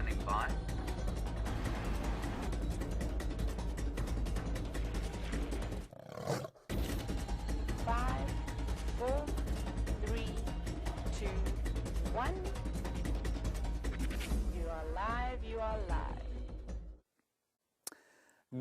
standing by. Five, four, three, two, one. You are live, you are live.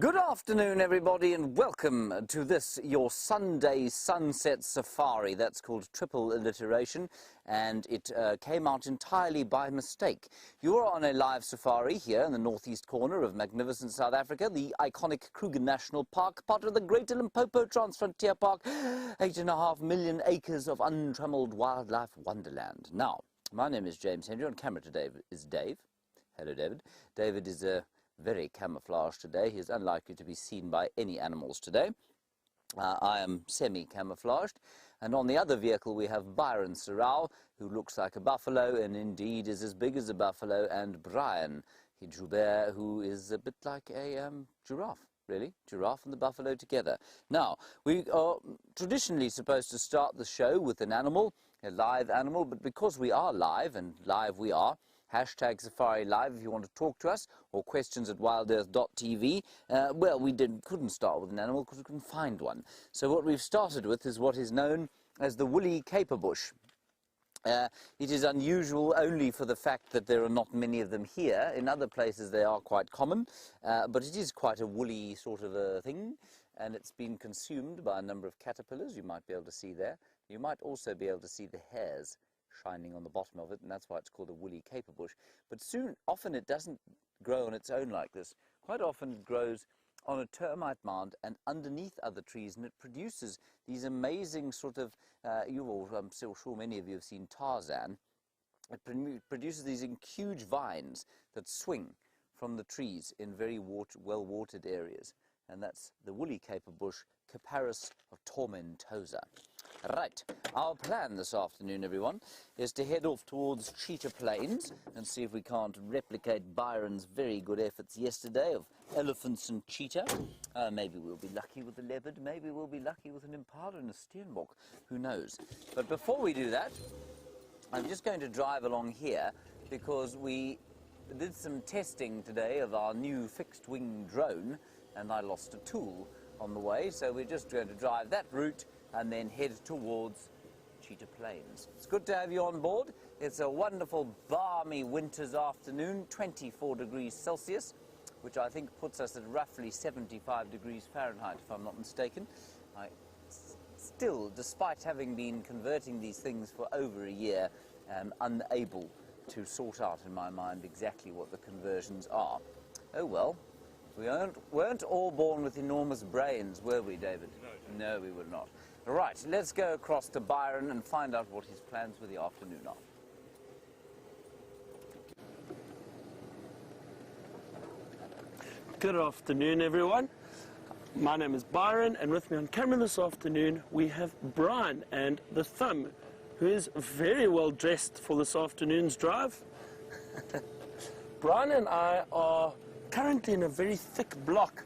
Good afternoon, everybody, and welcome to this, your Sunday Sunset Safari. That's called triple alliteration, and it came out entirely by mistake. You're on a live safari here in the northeast corner of magnificent South Africa, the iconic Kruger National Park, part of the Greater Limpopo Transfrontier Park, 8.5 million acres of untrammeled wildlife wonderland. Now, my name is James Henry. On camera today is Dave. Hello, David. David is very camouflaged today. He is unlikely to be seen by any animals today. I am semi-camouflaged. And on the other vehicle we have Byron Sorrell, who looks like a buffalo and indeed is as big as a buffalo, and Brian Hidjoubert, who is a bit like a giraffe, really. Giraffe and the buffalo together. Now, we are traditionally supposed to start the show with an animal, a live animal, but because we are live, and live we are, hashtag Safari Live if you want to talk to us, or questions at wildearth.tv. Well, we couldn't start with an animal because we couldn't find one. So what we've started with is what is known as the woolly caperbush. It is unusual only for the fact that there are not many of them here. In other places they are quite common, but it is quite a woolly sort of a thing, and it's been consumed by a number of caterpillars. You might be able to see there. You might also be able to see the hairs shining on the bottom of it, and that's why it's called a woolly caperbush. But often it doesn't grow on its own like this. Quite often it grows on a termite mound and underneath other trees, and it produces these amazing sort of, I'm still sure many of you have seen Tarzan. It produces these huge vines that swing from the trees in very well-watered areas, and that's the woolly caperbush, Capparis tomentosa. Right, our plan this afternoon, everyone, is to head off towards Cheetah Plains and see if we can't replicate Byron's very good efforts yesterday of elephants and cheetah. Maybe we'll be lucky with a leopard, maybe we'll be lucky with an impala and a steenbok, who knows. But before we do that, I'm just going to drive along here because we did some testing today of our new fixed-wing drone, and I lost a tool on the way, so we're just going to drive that route and then head towards Cheetah Plains. It's good to have you on board. It's a wonderful, balmy winter's afternoon, 24 degrees Celsius, which I think puts us at roughly 75 degrees Fahrenheit, if I'm not mistaken. I still, despite having been converting these things for over a year, am unable to sort out in my mind exactly what the conversions are. Oh well. We weren't all born with enormous brains, were we, David? No, we were not. Right, let's go across to Byron and find out what his plans for the afternoon are. Good afternoon, everyone. My name is Byron, and with me on camera this afternoon we have Brian and the Thumb, who is very well dressed for this afternoon's drive. Brian and I are currently in a very thick block.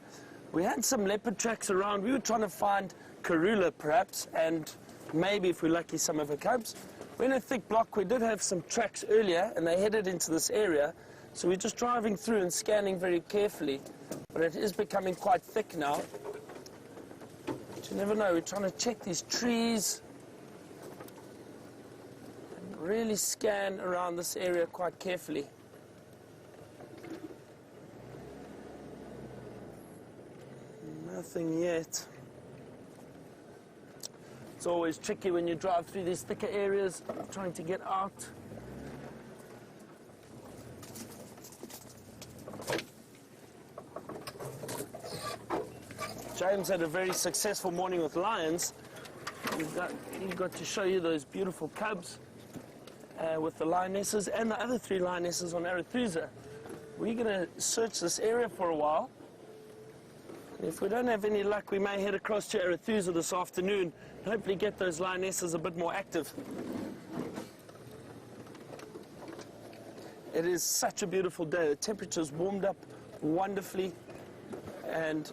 We had some leopard tracks around. We were trying to find Karula perhaps, and maybe if we're lucky some of her cubs. We're in a thick block. We did have some tracks earlier and they headed into this area, so we're just driving through and scanning very carefully, but it is becoming quite thick now. But you never know. We're trying to check these trees and really scan around this area quite carefully. Nothing yet. It's always tricky when you drive through these thicker areas, trying to get out. James had a very successful morning with lions. He got to show you those beautiful cubs with the lionesses and the other 3 lionesses on Arethusa. We're going to search this area for a while. If we don't have any luck, we may head across to Arethusa this afternoon and hopefully get those lionesses a bit more active. It is such a beautiful day. The temperature's warmed up wonderfully, and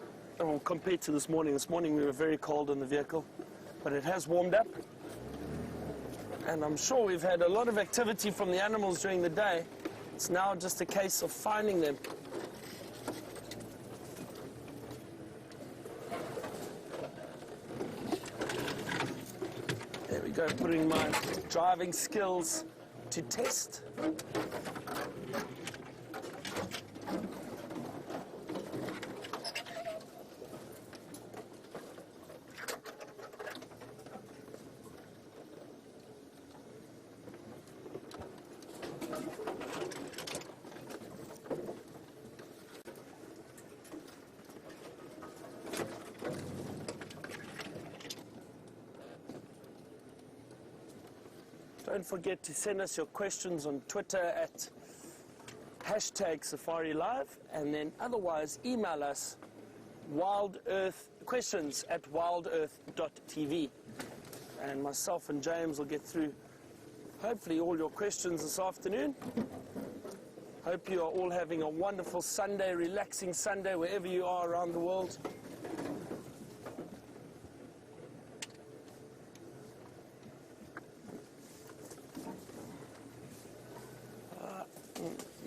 compared to this morning we were very cold in the vehicle, but it has warmed up. And I'm sure we've had a lot of activity from the animals during the day. It's now just a case of finding them. There we go, putting my driving skills to test. Don't forget to send us your questions on Twitter at #SafariLive, and then otherwise email us questions@wildearth.tv, and myself and James will get through hopefully all your questions this afternoon. Hope you are all having a wonderful Sunday, relaxing Sunday wherever you are around the world.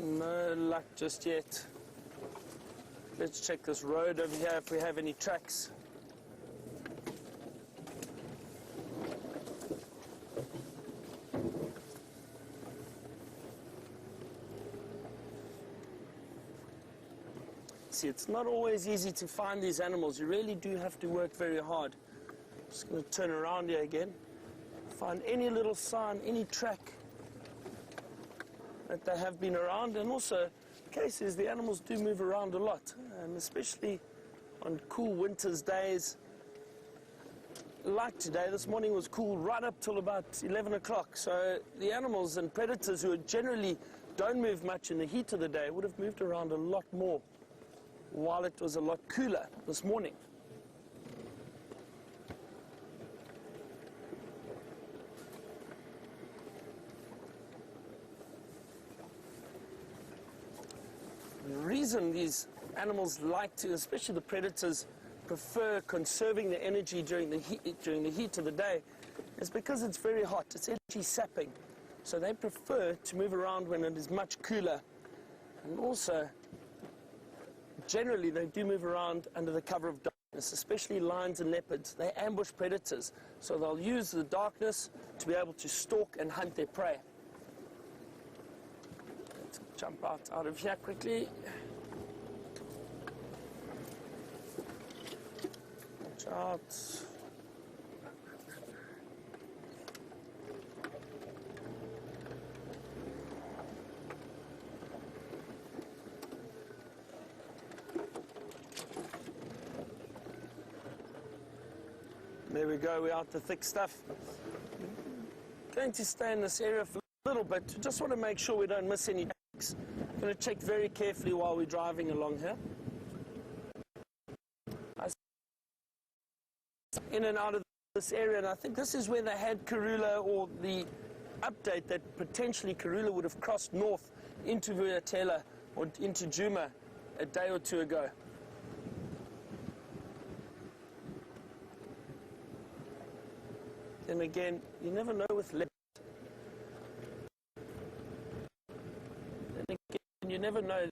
No luck just yet. Let's check this road over here if we have any tracks. See, it's not always easy to find these animals. You really do have to work very hard. Just going to turn around here again. Find any little sign, any track that they have been around. And also, the case is the animals do move around a lot, especially on cool winter's days. Like today, this morning was cool right up till about 11 o'clock. So the animals and predators who generally don't move much in the heat of the day would have moved around a lot more while it was a lot cooler this morning. The reason these animals like to, especially the predators, prefer conserving the energy during the heat of the day is because it's very hot. It's energy sapping. So they prefer to move around when it is much cooler. And also, generally, they do move around under the cover of darkness, especially lions and leopards. They ambush predators. So they'll use the darkness to be able to stalk and hunt their prey. Let's jump out of here quickly. Watch out. There we go, we're out the thick stuff. Going to stay in this area for a little bit. Just want to make sure we don't miss any tracks. I'm going to check very carefully while we're driving along here. In and out of this area, and I think this is where they had Karula, or the update that potentially Karula would have crossed north into Vuyatela or into Djuma a day or two ago. Then again, you never know with leopards. Then again, you never know.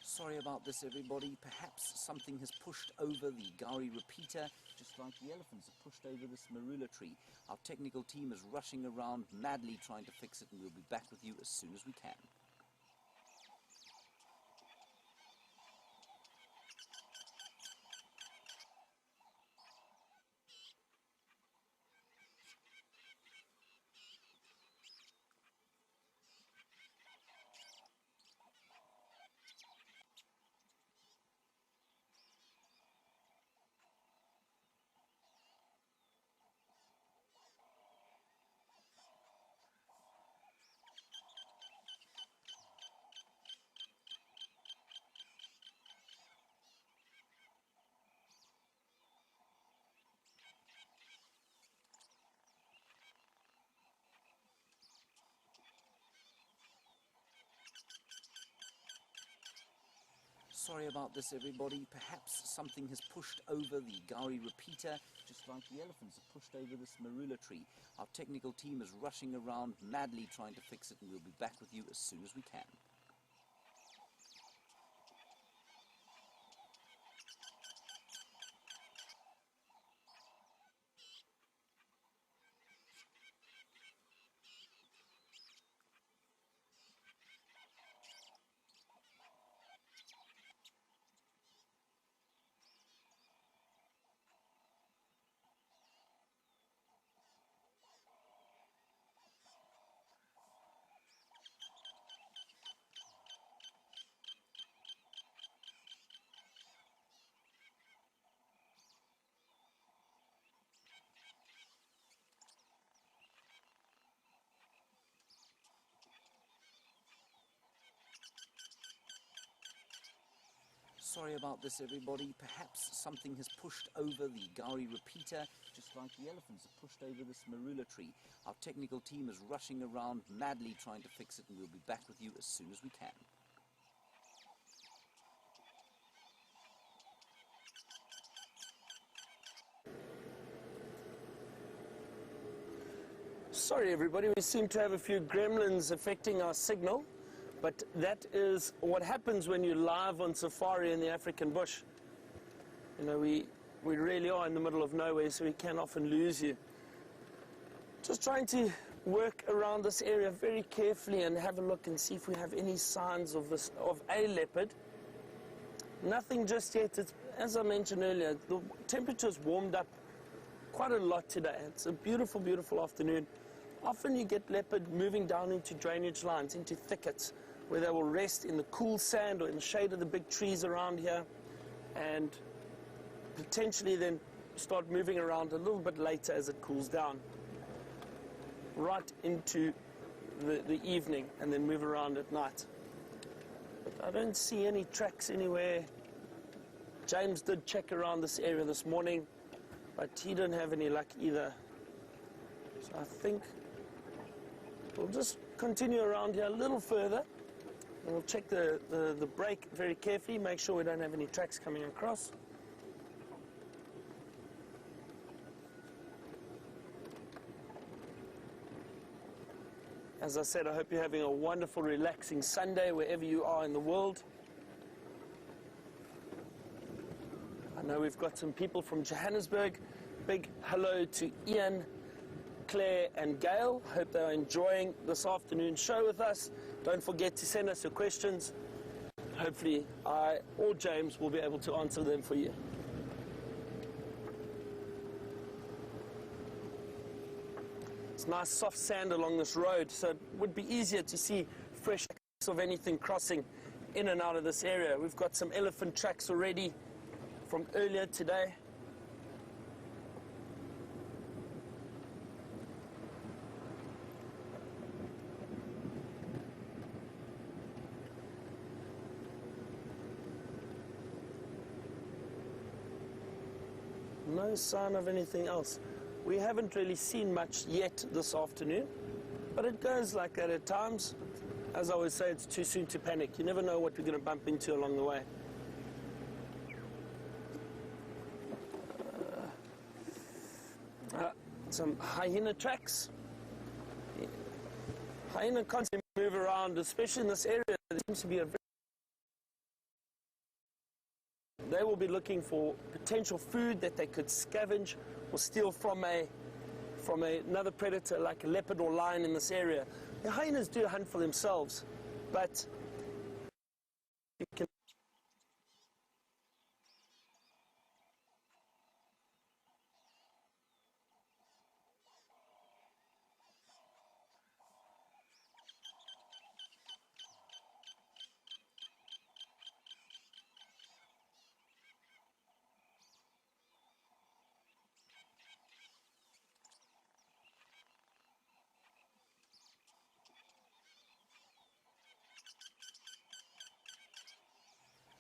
Sorry about this, everybody. Perhaps something has pushed over the Gari repeater, just like the elephants have pushed over this marula tree. Our technical team is rushing around madly trying to fix it, and we'll be back with you as soon as we can. Sorry about this, everybody. Perhaps something has pushed over the Gowrie repeater, just like the elephants have pushed over this marula tree. Our technical team is rushing around madly trying to fix it, and we'll be back with you as soon as we can. Sorry about this, everybody. Perhaps something has pushed over the Gowrie repeater, just like the elephants have pushed over this marula tree. Our technical team is rushing around madly trying to fix it, and we'll be back with you as soon as we can. Sorry everybody, we seem to have a few gremlins affecting our signal, but that is what happens when you're live on safari in the African bush. You know, we really are in the middle of nowhere, so we can often lose you. Just trying to work around this area very carefully and have a look and see if we have any signs of a leopard. Nothing just yet. It's, as I mentioned earlier, the temperature's warmed up quite a lot today. It's a beautiful, beautiful afternoon. Often you get leopard moving down into drainage lines, into thickets, where they will rest in the cool sand or in the shade of the big trees around here, and potentially then start moving around a little bit later as it cools down, right into the evening, and then move around at night. But I don't see any tracks anywhere. James did check around this area this morning, but he didn't have any luck either. So I think we'll just continue around here a little further, and we'll check the brake very carefully, make sure we don't have any tracks coming across. As I said, I hope you're having a wonderful, relaxing Sunday wherever you are in the world. I know we've got some people from Johannesburg. Big hello to Ian, Claire and Gail. Hope they're enjoying this afternoon show with us. Don't forget to send us your questions. Hopefully I or James will be able to answer them for you. It's nice soft sand along this road, so it would be easier to see fresh tracks of anything crossing in and out of this area. We've got some elephant tracks already from earlier today. No sign of anything else. We haven't really seen much yet this afternoon, but it goes like that at times. As I always say, it's too soon to panic. You never know what we're going to bump into along the way. Some hyena tracks. Hyena constantly move around, especially in this area. There seems to be a They will be looking for potential food that they could scavenge or steal from another predator like a leopard or lion in this area. The hyenas do hunt for themselves, but you can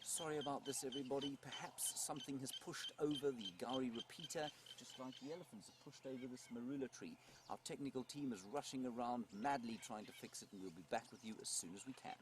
Sorry about this, everybody. Perhaps something has pushed over the Gowrie repeater, just like the elephants have pushed over this marula tree. Our technical team is rushing around madly trying to fix it, and we'll be back with you as soon as we can.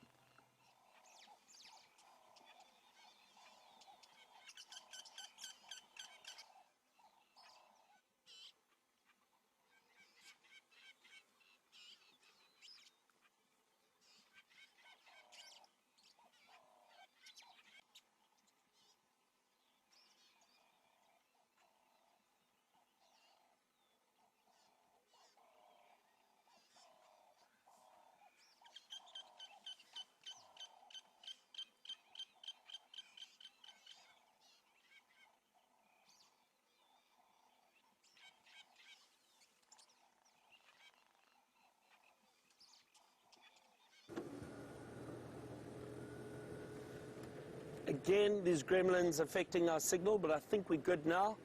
Again, these gremlins affecting our signal, but I think we're good now.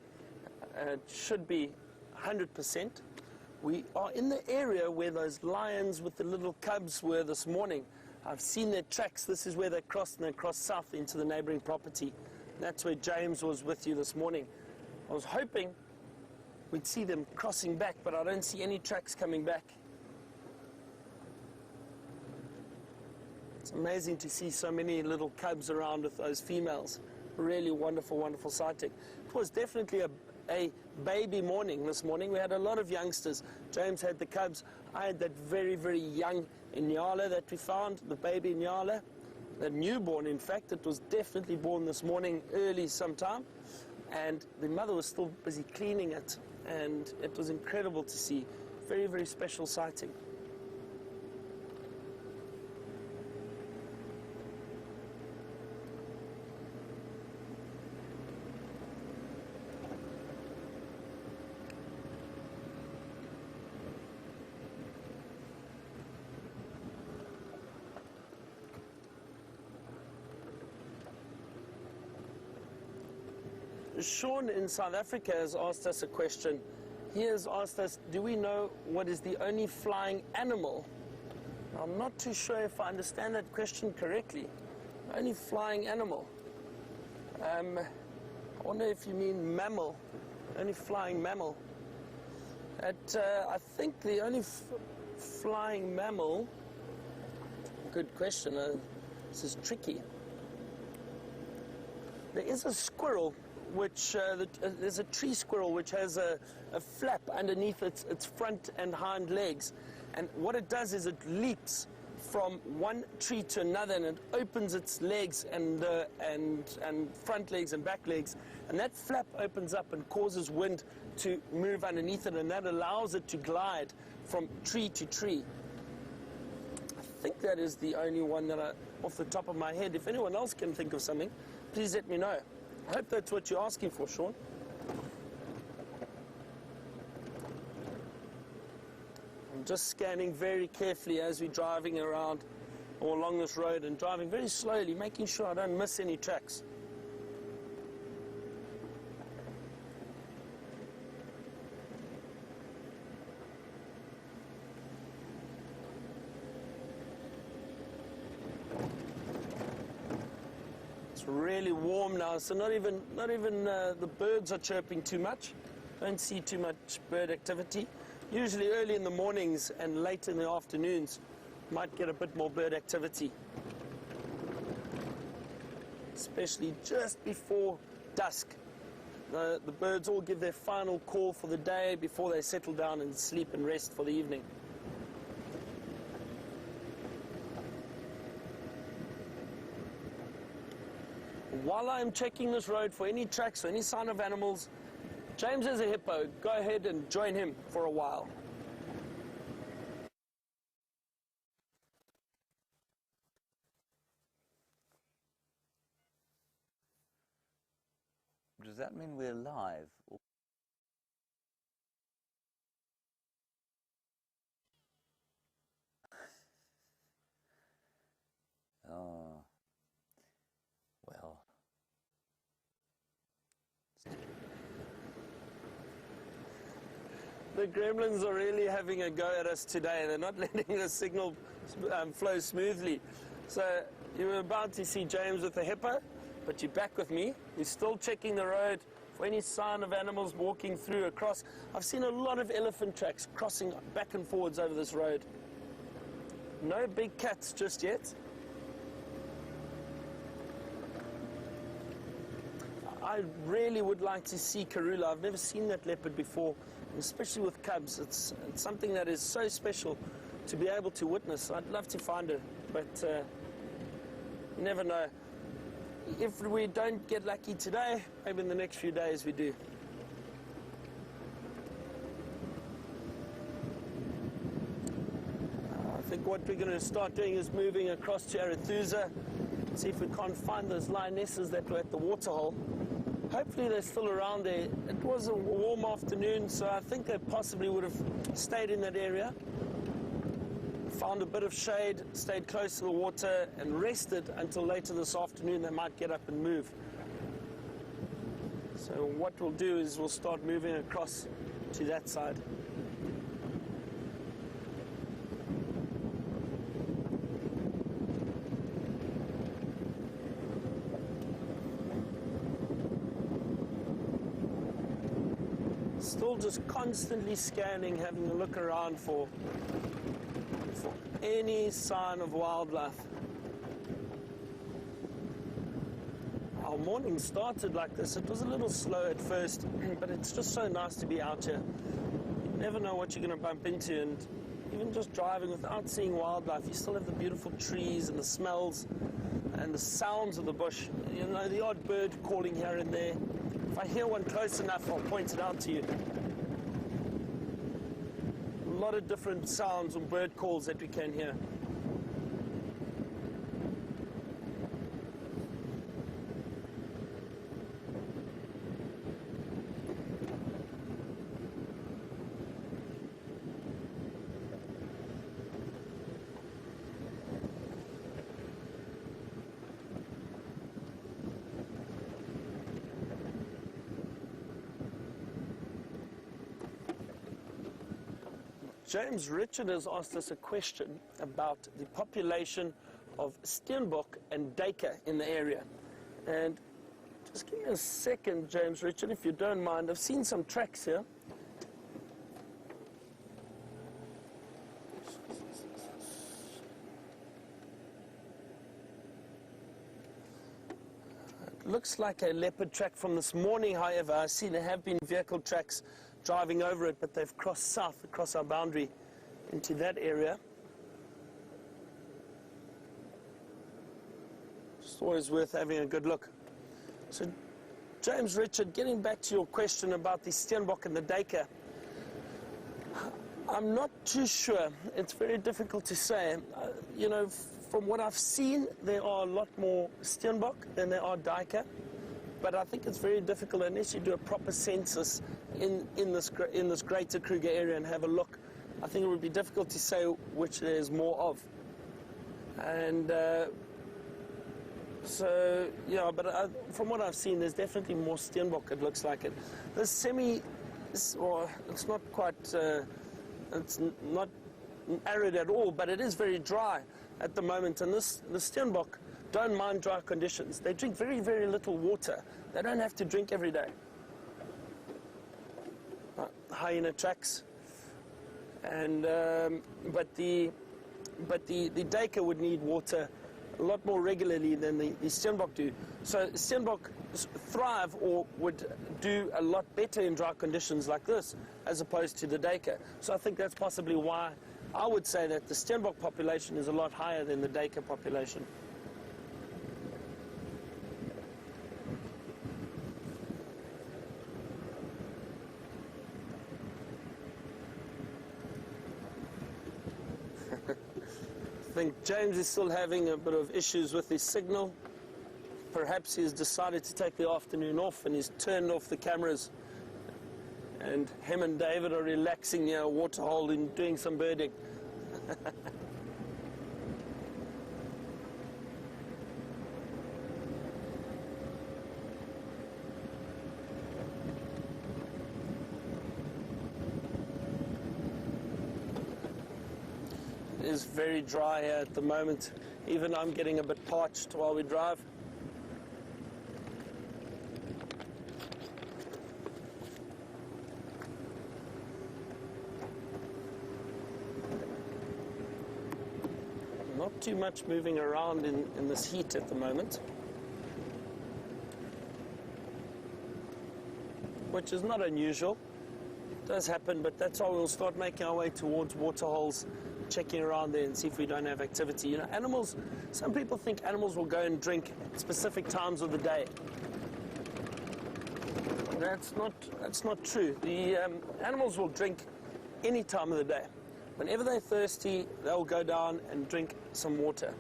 It should be 100%. We are in the area where those lions with the little cubs were this morning. I've seen their tracks. This is where they crossed, and they crossed south into the neighboring property. That's where James was with you this morning. I was hoping we'd see them crossing back, but I don't see any tracks coming back. It's amazing to see so many little cubs around with those females. Really wonderful, wonderful sighting. It was definitely a baby morning this morning. We had a lot of youngsters. James had the cubs. I had that very, very young Inyala that we found, the baby Inyala, the newborn, in fact. It was definitely born this morning early sometime, and the mother was still busy cleaning it, and it was incredible to see. Very, very special sighting. Sean in South Africa has asked us a question. He has asked us, do we know what is the only flying animal? I'm not too sure if I understand that question correctly. Only flying animal. I wonder if you mean mammal. Only flying mammal. I think the only flying mammal... Good question. This is tricky. There is a squirrel, which there's a tree squirrel which has a flap underneath its front and hind legs, and what it does is it leaps from one tree to another, and it opens its legs and front legs and back legs, and that flap opens up and causes wind to move underneath it, and that allows it to glide from tree to tree. I think that is the only one that off the top of my head. If anyone else can think of something, please let me know. I hope that's what you're asking for, Sean. I'm just scanning very carefully as we're driving around or along this road, and driving very slowly, making sure I don't miss any tracks. Really warm now, so not even the birds are chirping too much. Don't see too much bird activity. Usually early in the mornings and late in the afternoons might get a bit more bird activity, especially just before dusk. The birds all give their final call for the day before they settle down and sleep and rest for the evening. While I'm checking this road for any tracks or any sign of animals, James has a hippo. Go ahead and join him for a while. Does that mean we're live? Oh, well. The gremlins are really having a go at us today. They're not letting the signal flow smoothly. So you were about to see James with the hippo, but you're back with me. We're still checking the road for any sign of animals walking through across. I've seen a lot of elephant tracks crossing back and forwards over this road. No big cats just yet. I really would like to see Karula. I've never seen that leopard before, especially with cubs. It's something that is so special to be able to witness. I'd love to find her, but you never know. If we don't get lucky today, maybe in the next few days we do. I think what we're going to start doing is moving across to Arathusa, see if we can't find those lionesses that were at the waterhole. Hopefully they're still around there. It was a warm afternoon, so I think they possibly would have stayed in that area. found a bit of shade, stayed close to the water and rested until later this afternoon. They might get up and move. So what we'll do is we'll start moving across to that side. Still just constantly scanning, having a look around for any sign of wildlife. Our morning started like this. It was a little slow at first, but it's just so nice to be out here. You never know what you're going to bump into, and even just driving without seeing wildlife, you still have the beautiful trees and the smells and the sounds of the bush. You know, the odd bird calling here and there. If I hear one close enough, I'll point it out to you. A lot of different sounds and bird calls that we can hear. James Richard has asked us a question about the population of steenbok and duiker in the area. And just give me a second, James Richard, if you don't mind. I've seen some tracks here. It looks like a leopard track from this morning, however. I see there have been vehicle tracks driving over it, but they've crossed south across our boundary into that area. It's always worth having a good look. So, James Richard, getting back to your question about the steenbok and the duiker, I'm not too sure. It's very difficult to say. You know, from what I've seen, there are a lot more steenbok than there are duiker. But I think it's very difficult unless you do a proper census in this greater Kruger area and have a look. I think it would be difficult to say which there's more of. And so, yeah, but from what I've seen, there's definitely more steenbok, it looks like it. This well, it's not quite, it's not arid at all, but it is very dry at the moment. And the steenbok don't mind dry conditions. They drink very, very little water. They don't have to drink every day. Hyena tracks, and but the duiker would need water a lot more regularly than the steenbok do. So steenbok thrive or would do a lot better in dry conditions like this as opposed to the duiker. So I think that's possibly why I would say that the steenbok population is a lot higher than the duiker population. I think James is still having a bit of issues with his signal. Perhaps he's decided to take the afternoon off and he's turned off the cameras. And him and David are relaxing near a waterhole and doing some birding. It is very dry here at the moment. Even I'm getting a bit parched while we drive. Not too much moving around in this heat at the moment, which is not unusual. It does happen, but that's why we'll start making our way towards waterholes, checking around there and see if we don't have activity. You know, animals, some people think animals will go and drink at specific times of the day. That's not true. The animals will drink any time of the day. Whenever they're thirsty, they'll go down and drink some water.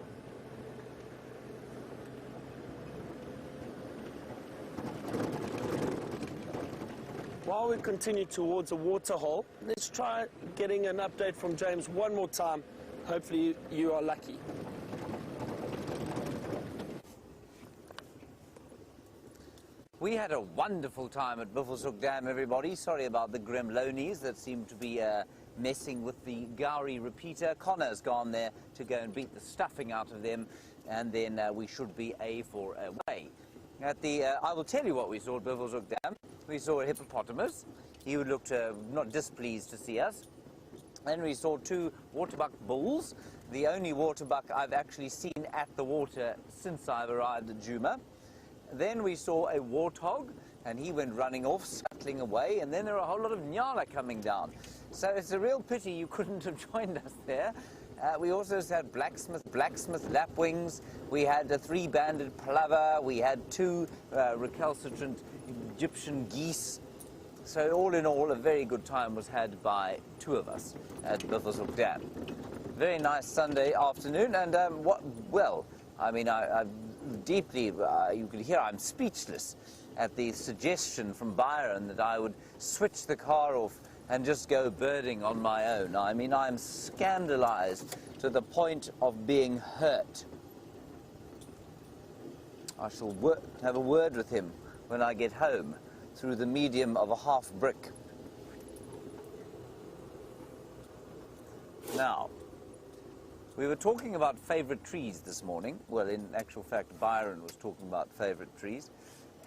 While we continue towards a waterhole, let's try getting an update from James one more time hopefully you are lucky. We had a wonderful time at Buffelshoek Dam, everybody. Sorry about the gremlonies that seem to be messing with the Gowrie repeater. Connor's gone there to go and beat the stuffing out of them, and then we should be A for away. At the, I will tell you what we saw at Buffelshoek Dam. We saw a hippopotamus. He looked not displeased to see us. Then we saw 2 waterbuck bulls, the only waterbuck I've actually seen at the water since I've arrived at Djuma. Then we saw a warthog, and he went running off, scuttling away, and then there were a whole lot of nyala coming down. So it's a real pity you couldn't have joined us there. We also had blacksmith lapwings, we had a 3-banded plover, we had 2 recalcitrant Egyptian geese. So all in all, a very good time was had by 2 of us at Buffelshoek Dam. Very nice Sunday afternoon, and I deeply, you could hear I'm speechless at the suggestion from Byron that I would switch the car off and just go birding on my own. I mean, I'm scandalized to the point of being hurt. I shall have a word with him when I get home through the medium of a half brick. Now, we were talking about favourite trees this morning. Well, in actual fact, Byron was talking about favourite trees.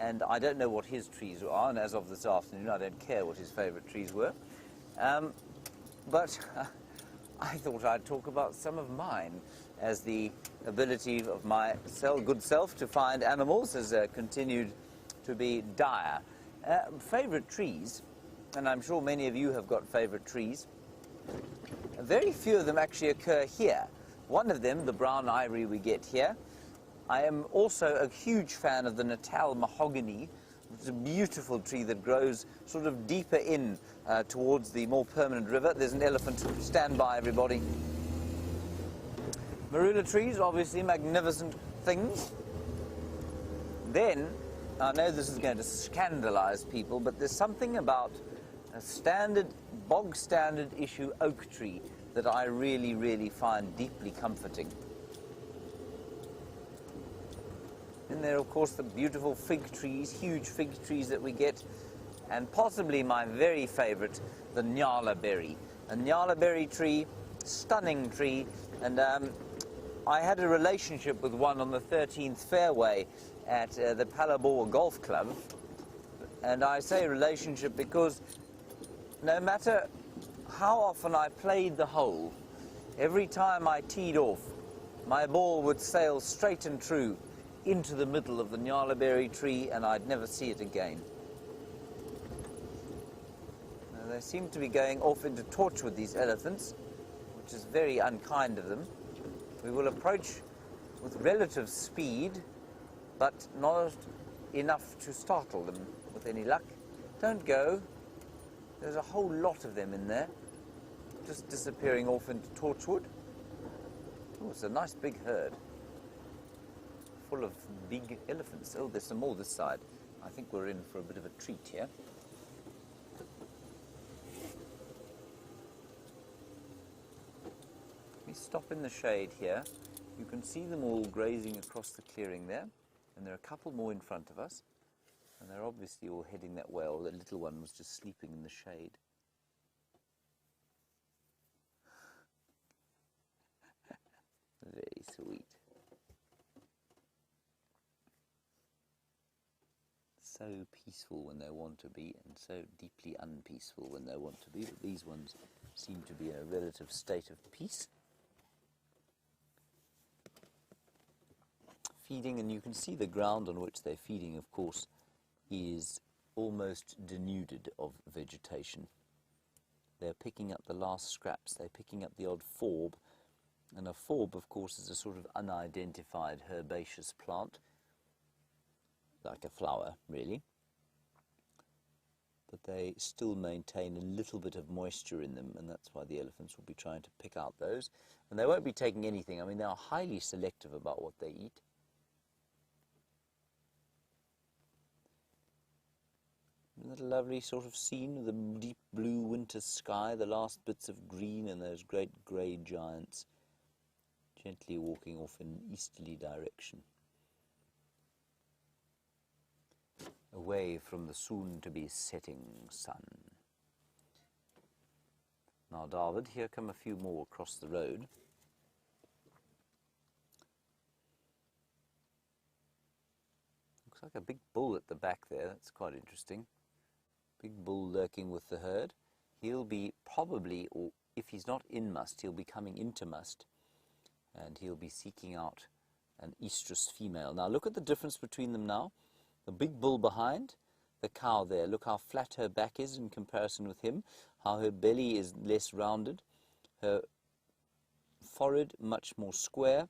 And I don't know what his trees are, and as of this afternoon, I don't care what his favourite trees were. But I thought I'd talk about some of mine, as the ability of my good self to find animals has continued to be dire. Favourite trees, and I'm sure many of you have got favourite trees. Very few of them actually occur here. One of them, the brown ivory we get here. I am also a huge fan of the Natal mahogany. It's a beautiful tree that grows sort of deeper in towards the more permanent river. There's an elephant. Stand by, everybody. Marula trees, obviously magnificent things. Then, I know this is going to scandalise people, but there's something about a standard, bog standard issue oak tree that I really, really find deeply comforting. And there are, of course, the beautiful fig trees, huge fig trees that we get, and possibly my very favourite, the nyala berry. A nyala berry tree, stunning tree, and I had a relationship with one on the 13th fairway at the Palabor Golf Club, and I say relationship because no matter how often I played the hole, every time I teed off, my ball would sail straight and true into the middle of the nyalaberry tree, and I'd never see it again. Now, they seem to be going off into Torchwood, these elephants, which is very unkind of them. We will approach with relative speed, but not enough to startle them with any luck. Don't go. There's a whole lot of them in there, just disappearing off into Torchwood. Oh, it's a nice big herd, full of big elephants. Oh, there's some more this side. I think we're in for a bit of a treat here. We stop in the shade here. You can see them all grazing across the clearing there, and there are a couple more in front of us, and they're obviously all heading that way, or the little one was just sleeping in the shade. Very sweet. So peaceful when they want to be, and so deeply unpeaceful when they want to be, but these ones seem to be in a relative state of peace. Feeding, and you can see the ground on which they're feeding, of course, is almost denuded of vegetation. They're picking up the last scraps. They're picking up the odd forb, and a forb, of course, is a sort of unidentified herbaceous plant, like a flower, really. But they still maintain a little bit of moisture in them, and that's why the elephants will be trying to pick out those. And they won't be taking anything. I mean, they are highly selective about what they eat. Isn't that a lovely sort of scene with the deep blue winter sky, the last bits of green and those great grey giants gently walking off in an easterly direction, away from the soon-to-be setting sun. Now, David, here come a few more across the road. Looks like a big bull at the back there. That's quite interesting. Big bull lurking with the herd. He'll be probably, or if he's not in must, he'll be coming into must, and he'll be seeking out an estrus female. Now, look at the difference between them now. The big bull behind, the cow there. Look how flat her back is in comparison with him, how her belly is less rounded, her forehead much more square.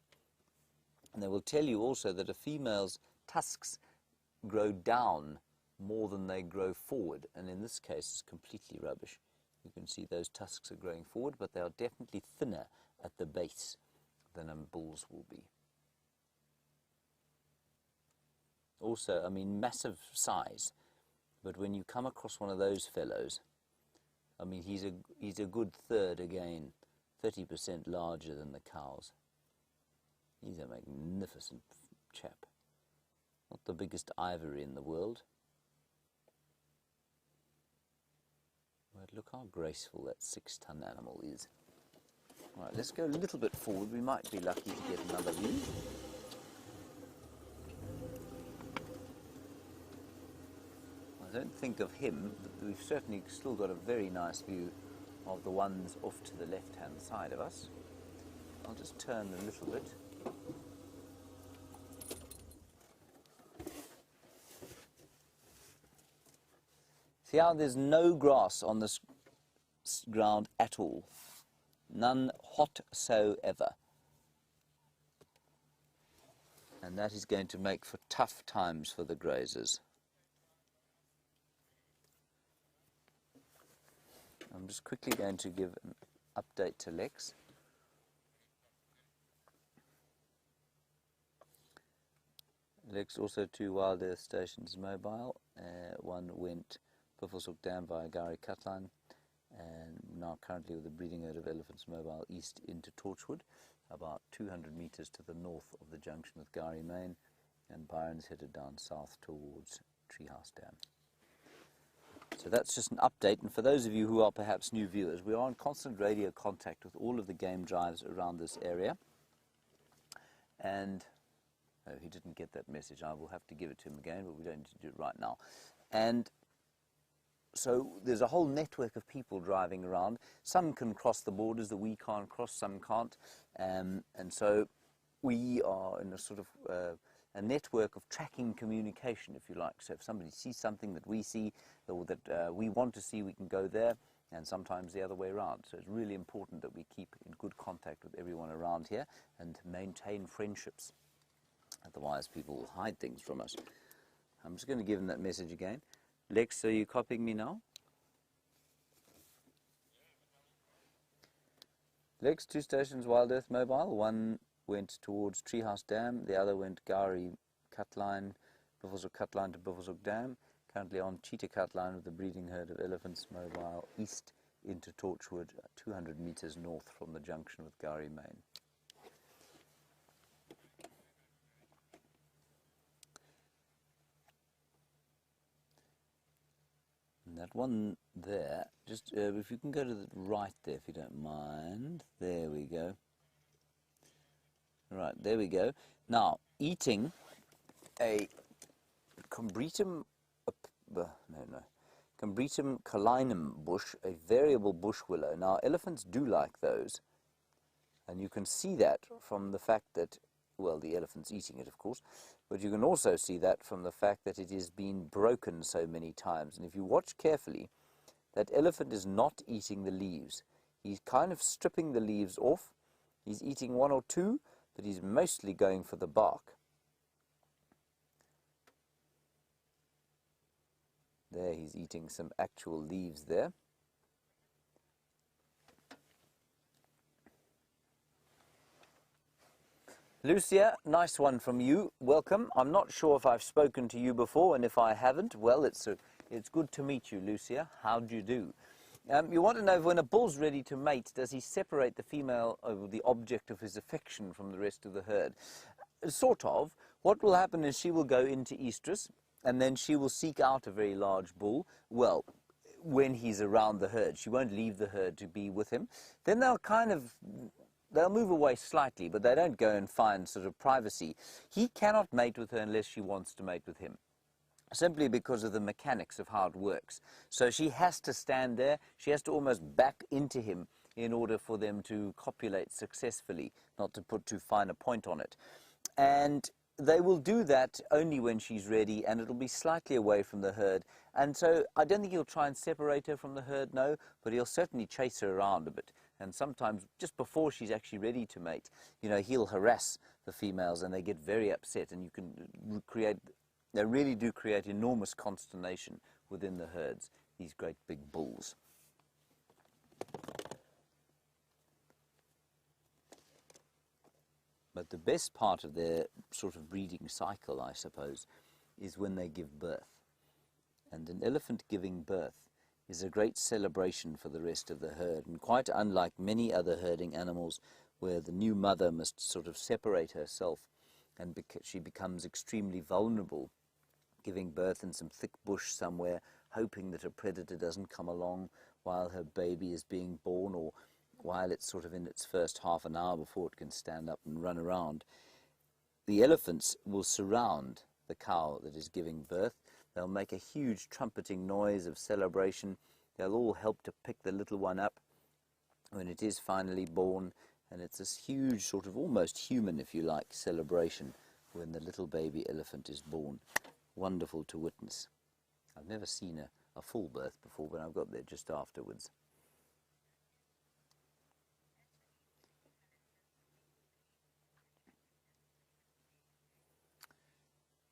And they will tell you also that a female's tusks grow down more than they grow forward, and in this case it's completely rubbish. You can see those tusks are growing forward, but they are definitely thinner at the base than a bull's will be. Also, I mean, massive size, but when you come across one of those fellows, I mean, he's a good third again, 30% larger than the cows. He's a magnificent chap. Not the biggest ivory in the world. But look how graceful that 6-ton animal is. All right, let's go a little bit forward. We might be lucky to get another view. I don't think of him, but we've certainly still got a very nice view of the ones off to the left-hand side of us. I'll just turn a little bit. See how there's no grass on this ground at all. None whatsoever. And that is going to make for tough times for the grazers. I'm just quickly going to give an update to Lex. Lex, also 2 wild earth stations mobile. One went Buffelshoek Dam via Gary Cutline, and now currently with the breeding herd of elephants mobile east into Torchwood, about 200 metres to the north of the junction with Gary Main, and Byron's headed down south towards Treehouse Dam. So that's just an update, and for those of you who are perhaps new viewers, we are in constant radio contact with all of the game drives around this area. And, oh, he didn't get that message. I will have to give it to him again, but we don't need to do it right now. And so there's a whole network of people driving around. Some can cross the borders that we can't cross, some can't. And so we are in a sort of a network of tracking communication, if you like. So if somebody sees something that we see or that we want to see, we can go there, and sometimes the other way around. So it's really important that we keep in good contact with everyone around here and maintain friendships. Otherwise, people will hide things from us. I'm just going to give him that message again. Lex, are you copying me now? Lex, 2 stations Wild Earth Mobile. One went towards Treehouse Dam. The other went Gari Cutline, Buffelshoek Cutline to Buffelshoek Dam. Currently on Cheetah Cutline with the breeding herd of elephants mobile east into Torchwood, 200 metres north from the junction with Gari Main. That one there, just if you can go to the right there, if you don't mind. There we go. Right, there we go. Now, eating a Combretum, Combretum calinum bush, a variable bush willow. Now, elephants do like those, and you can see that from the fact that, well, the elephant's eating it, of course, but you can also see that from the fact that it has been broken so many times. And if you watch carefully, that elephant is not eating the leaves. He's kind of stripping the leaves off. He's eating 1 or 2, but he's mostly going for the bark. There, he's eating some actual leaves there. Lucia, nice one from you. Welcome. I'm not sure if I've spoken to you before, and if I haven't, well, it's good to meet you, Lucia. How do you do? You want to know if when a bull's ready to mate, does he separate the female or the object of his affection from the rest of the herd? Sort of. What will happen is she will go into estrus, and then she will seek out a very large bull, well, when he's around the herd. She won't leave the herd to be with him. Then they'll move away slightly, but they don't go and find sort of privacy. He cannot mate with her unless she wants to mate with him, simply because of the mechanics of how it works. So she has to stand there. She has to almost back into him in order for them to copulate successfully, not to put too fine a point on it. And they will do that only when she's ready, and it'll be slightly away from the herd. And so I don't think he'll try and separate her from the herd, no, but he'll certainly chase her around a bit. And sometimes, just before she's actually ready to mate, you know, he'll harass the females, and they get very upset, and you can they really do create enormous consternation within the herds, these great big bulls. But the best part of their sort of breeding cycle, I suppose, is when they give birth. And an elephant giving birth is a great celebration for the rest of the herd, and quite unlike many other herding animals where the new mother must sort of separate herself and she becomes extremely vulnerable, giving birth in some thick bush somewhere, hoping that a predator doesn't come along while her baby is being born, or while it's sort of in its first half an hour before it can stand up and run around. The elephants will surround the cow that is giving birth. They'll make a huge trumpeting noise of celebration. They'll all help to pick the little one up when it is finally born, and it's this huge sort of almost human, if you like, celebration when the little baby elephant is born. Wonderful to witness. I've never seen a full birth before, but I've got there just afterwards.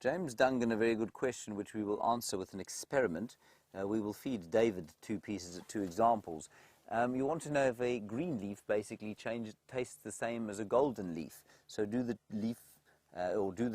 James Dungan, a very good question, which we will answer with an experiment. We will feed David two examples. You want to know if a green leaf basically tastes the same as a golden leaf. So do the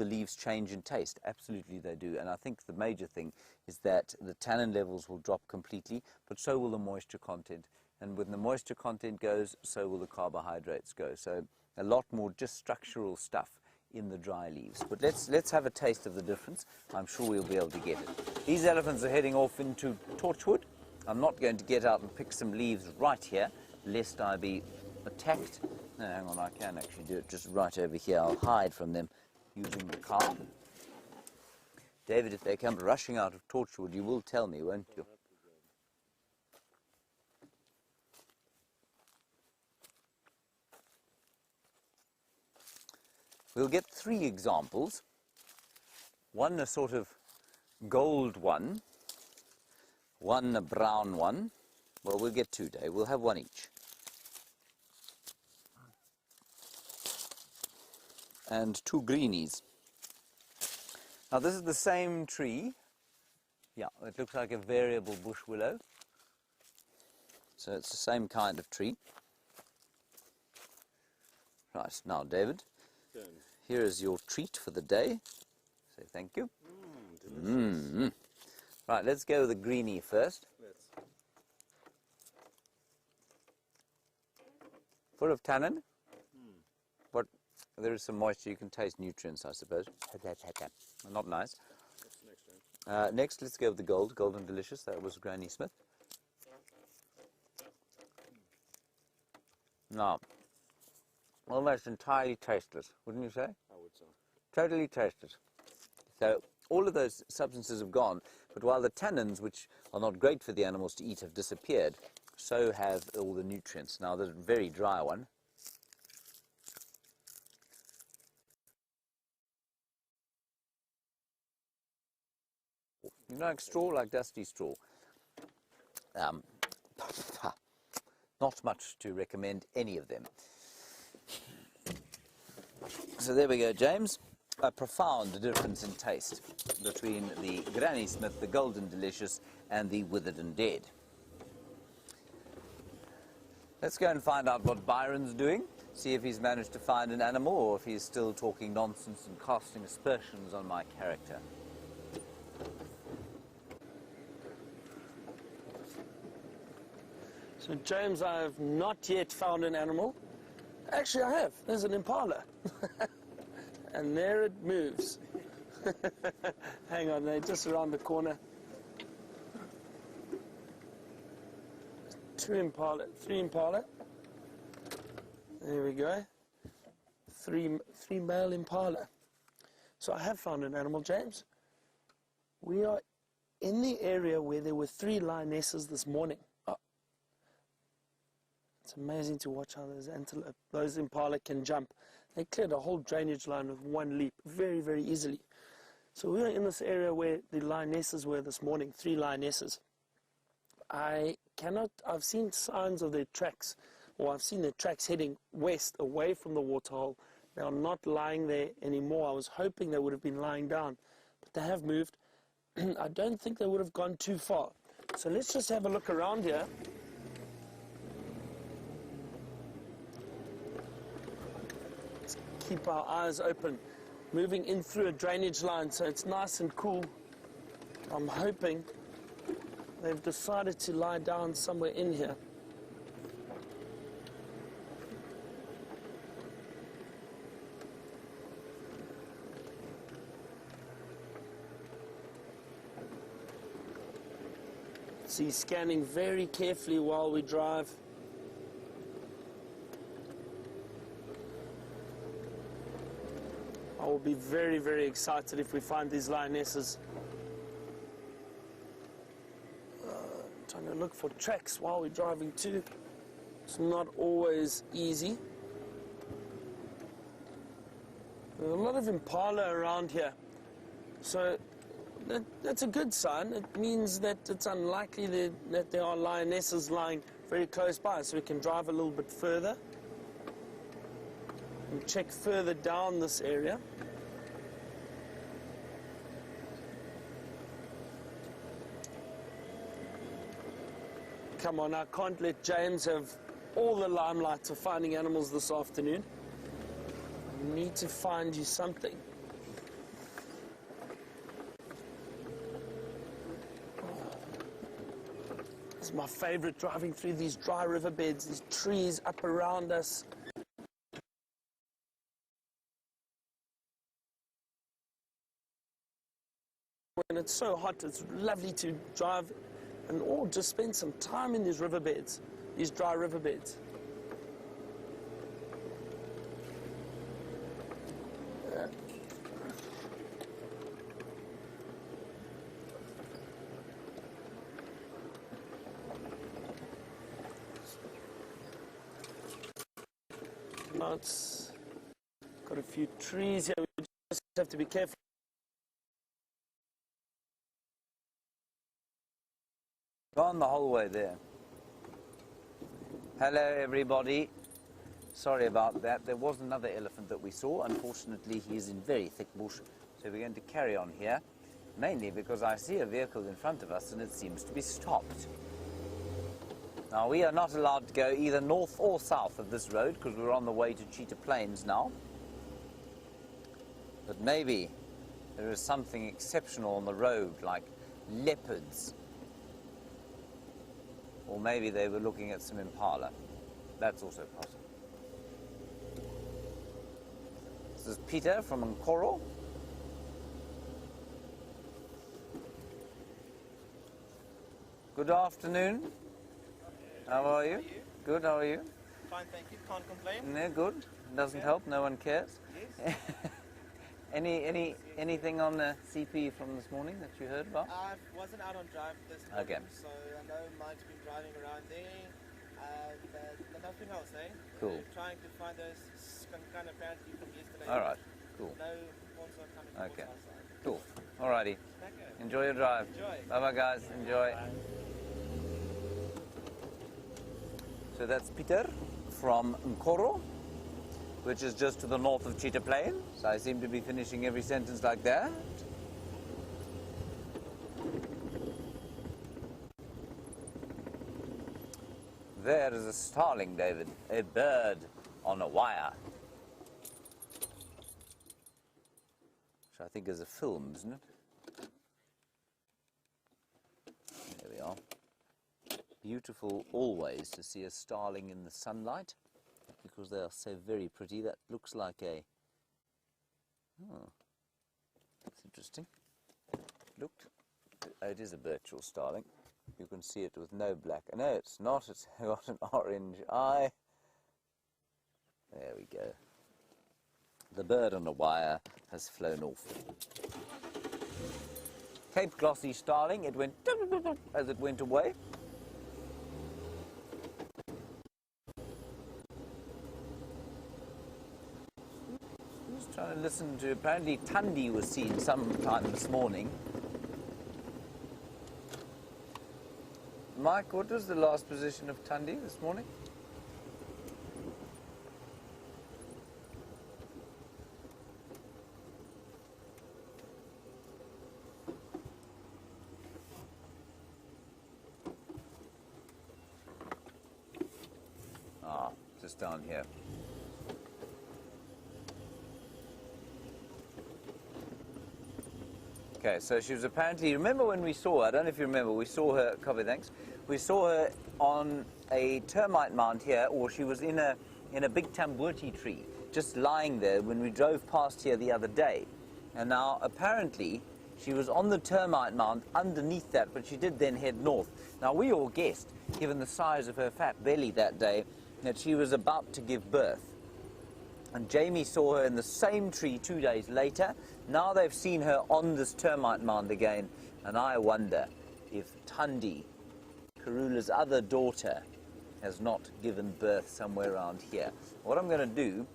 leaves change in taste? Absolutely they do. And I think the major thing is that the tannin levels will drop completely, but so will the moisture content. And when the moisture content goes, so will the carbohydrates go. So a lot more just structural stuff in the dry leaves. But let's have a taste of the difference. I'm sure we'll be able to get it. These elephants are heading off into Torchwood. I'm not going to get out and pick some leaves right here, lest I be attacked. No, hang on, I can actually do it just right over here. I'll hide from them using the car. David, if they come rushing out of Torchwood, you will tell me, won't you? We'll get three examples. One a sort of gold one a brown one. Well, we'll get two, Dave. We'll have one each. And two greenies. Now, this is the same tree. Yeah, it looks like a variable bush willow. So it's the same kind of tree. Right, now, David, here is your treat for the day. Say thank you. Delicious. Right, let's go with the greenie first. Full of tannin, but there is some moisture. You can taste nutrients, I suppose. Not nice. What's the next one? Next, let's go with the gold. Golden Delicious. That was Granny Smith. Now, almost entirely tasteless, wouldn't you say? I would so. Totally tasteless. So all of those substances have gone, but while the tannins, which are not great for the animals to eat, have disappeared, so have all the nutrients. Now, the very dry one. You like straw, like dusty straw. Not much to recommend any of them. So there we go, James. A profound difference in taste between the Granny Smith, the Golden Delicious, and the Withered and Dead. Let's go and find out what Byron's doing, see if he's managed to find an animal or if he's still talking nonsense and casting aspersions on my character. So James, I have not yet found an animal. Actually, I have. There's an impala. And there it moves. Hang on, they're just around the corner. Three impala. There we go. Three male impala. So I have found an animal, James. We are in the area where there were 3 lionesses this morning. Oh. It's amazing to watch how those impala can jump. They cleared a whole drainage line with one leap, very, very easily. So we are in this area where the lionesses were this morning, 3 lionesses. I've seen signs of their tracks, or I've seen their tracks heading west, away from the waterhole. They are not lying there anymore. I was hoping they would have been lying down, but they have moved. I don't think they would have gone too far. So let's just have a look around here. Let's keep our eyes open. Moving in through a drainage line, so it's nice and cool. I'm hoping they've decided to lie down somewhere in here. See, scanning very carefully while we drive. I will be very, very excited if we find these lionesses. Trying to look for tracks while we're driving too. It's not always easy. There's a lot of impala around here. So that's a good sign. It means that it's unlikely that there are lionesses lying very close by, so we can drive a little bit further and check further down this area. Come on, I can't let James have all the limelight of finding animals this afternoon. I need to find you something. This is my favorite, driving through these dry riverbeds, these trees up around us. When it's so hot, it's lovely to drive or just spend some time in these riverbeds, these dry riverbeds. Now it's got a few trees here. We just have to be careful. Gone the whole way there. Hello, everybody. Sorry about that. There was another elephant that we saw. Unfortunately, he is in very thick bush, so we're going to carry on here, mainly because I see a vehicle in front of us and it seems to be stopped. Now, we are not allowed to go either north or south of this road because we're on the way to Cheetah Plains now. But maybe there is something exceptional on the road, like leopards. Or maybe they were looking at some impala. That's also possible. This is Peter from Nkoro. Good afternoon. How are you? Good, how are you? Fine, thank you. Can't complain. No, good. Doesn't help, no one cares. Yes. Anything on the CP from this morning that you heard about? I wasn't out on drive this morning, Okay. so I know Mike's been driving around there. But nothing else, eh? Cool. We're trying to find those skunk apparently from yesterday. All right, cool. No horns are coming from Okay. our side. Cool. Alrighty. Okay. Enjoy your drive. Enjoy. Bye-bye, guys. Enjoy. So that's Peter from Nkoro, which is just to the north of Cheetah Plains. I seem to be finishing every sentence like that. There is a starling, David, a bird on a wire. Which I think is a film, isn't it? There we are. beautiful always to see a starling in the sunlight because they are so very pretty. That looks like a... Oh, that's interesting. Look, it is a virtual starling. You can see it with no black. No, it's not. It's got an orange eye. There we go. The bird on the wire has flown off. Cape glossy starling, it went as it went away. Just trying to listen to, apparently Tundi was seen sometime this morning. Mike, what was the last position of Tundi this morning? Just down here. Okay, so she was apparently, remember when we saw her, I don't know if you remember, we saw her, copy, thanks, we saw her on a termite mound here, or she was in a big tambuti tree, just lying there when we drove past here the other day. And now, apparently, she was on the termite mound underneath that, but she did then head north. Now, we all guessed, given the size of her fat belly that day, that she was about to give birth. And Jamie saw her in the same tree 2 days later. Now they've seen her on this termite mound again, and I wonder if Tundi, Karula's other daughter, has not given birth somewhere around here. What I'm going to do,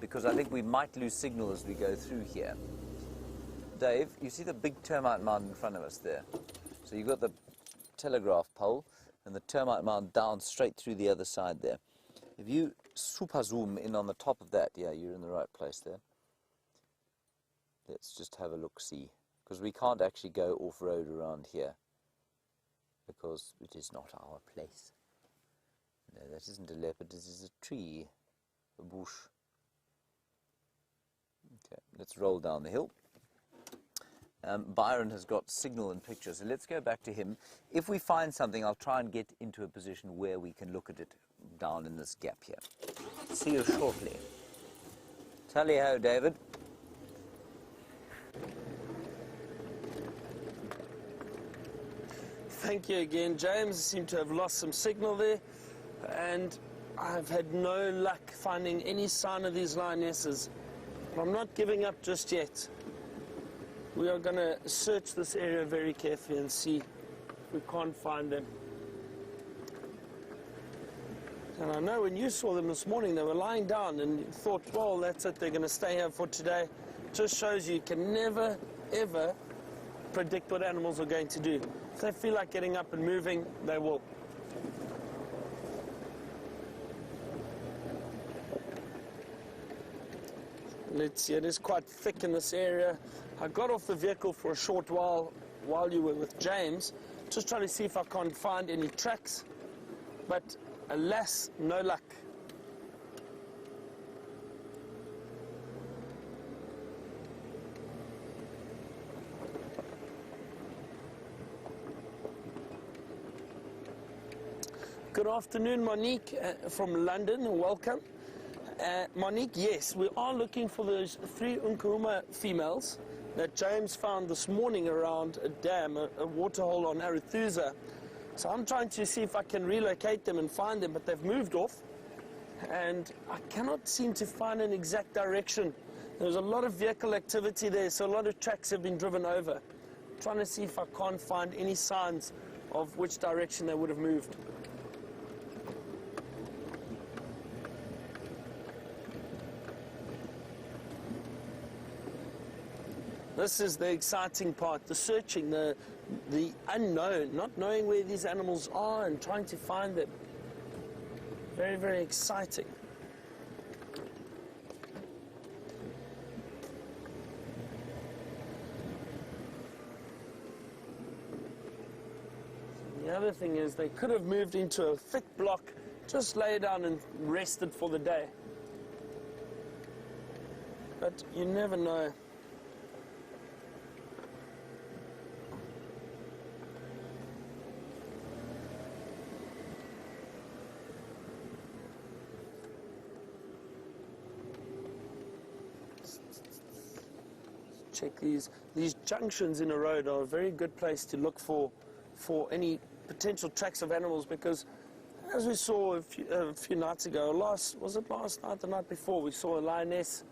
because I think we might lose signal as we go through here. Dave, you see the big termite mound in front of us there? So you've got the telegraph pole and the termite mound down straight through the other side there. If you super zoom in on the top of that, yeah, you're in the right place there. Let's just have a look-see, because we can't actually go off-road around here, because it is not our place. No, that isn't a leopard, this is a tree, a bush. Okay, let's roll down the hill. Byron has got signal and picture, so let's go back to him. If we find something, I'll try and get into a position where we can look at it down in this gap here. See you shortly. Tally-ho, David. Thank you again, James. I seem to have lost some signal there, and I've had no luck finding any sign of these lionesses. But I'm not giving up just yet. We are going to search this area very carefully and see if we can't find them. And I know when you saw them this morning, they were lying down and you thought, well, that's it, they're going to stay here for today. Just shows you can never, ever predict what animals are going to do. If they feel like getting up and moving, they will. Let's see, it is quite thick in this area. I got off the vehicle for a short while you were with James, just trying to see if I can't find any tracks, but alas, no luck. Good afternoon, Monique from London. Welcome. Monique, yes, we are looking for those 3 Nkuhuma females that James found this morning around a dam, a waterhole on Arathusa. So I'm trying to see if I can relocate them and find them, but they've moved off. And I cannot seem to find an exact direction. There's a lot of vehicle activity there, so a lot of tracks have been driven over. I'm trying to see if I can't find any signs of which direction they would have moved. This is the exciting part, the searching, the unknown, not knowing where these animals are and trying to find them. Very, very exciting. The other thing is they could have moved into a thick block, just lay down and rested for the day. But you never know. check these. These junctions in a road are a very good place to look for any potential tracks of animals, because as we saw a few nights ago, was it last night, the night before, we saw a lioness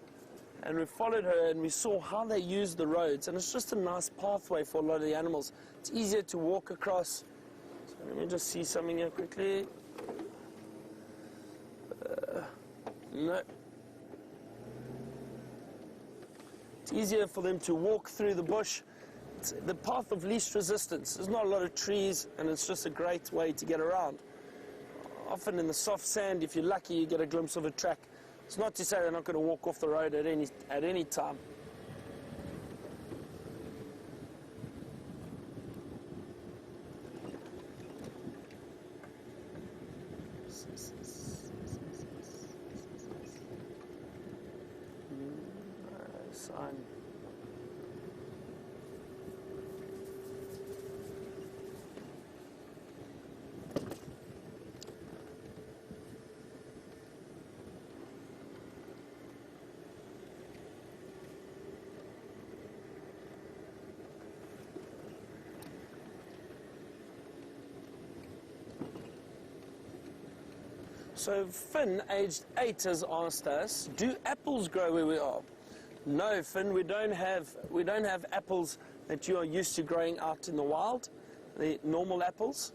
and we followed her and we saw how they use the roads, and it's just a nice pathway for a lot of the animals. It's easier to walk across. So let me just see something here quickly. No. It's easier for them to walk through the bush. It's the path of least resistance. There's not a lot of trees, and it's just a great way to get around. Often in the soft sand, if you're lucky, you get a glimpse of a track. It's not to say they're not going to walk off the road at any time. Sign. So Finn, aged 8, has asked us, do apples grow where we are? No, Finn, we don't have apples that you are used to growing out in the wild, the normal apples.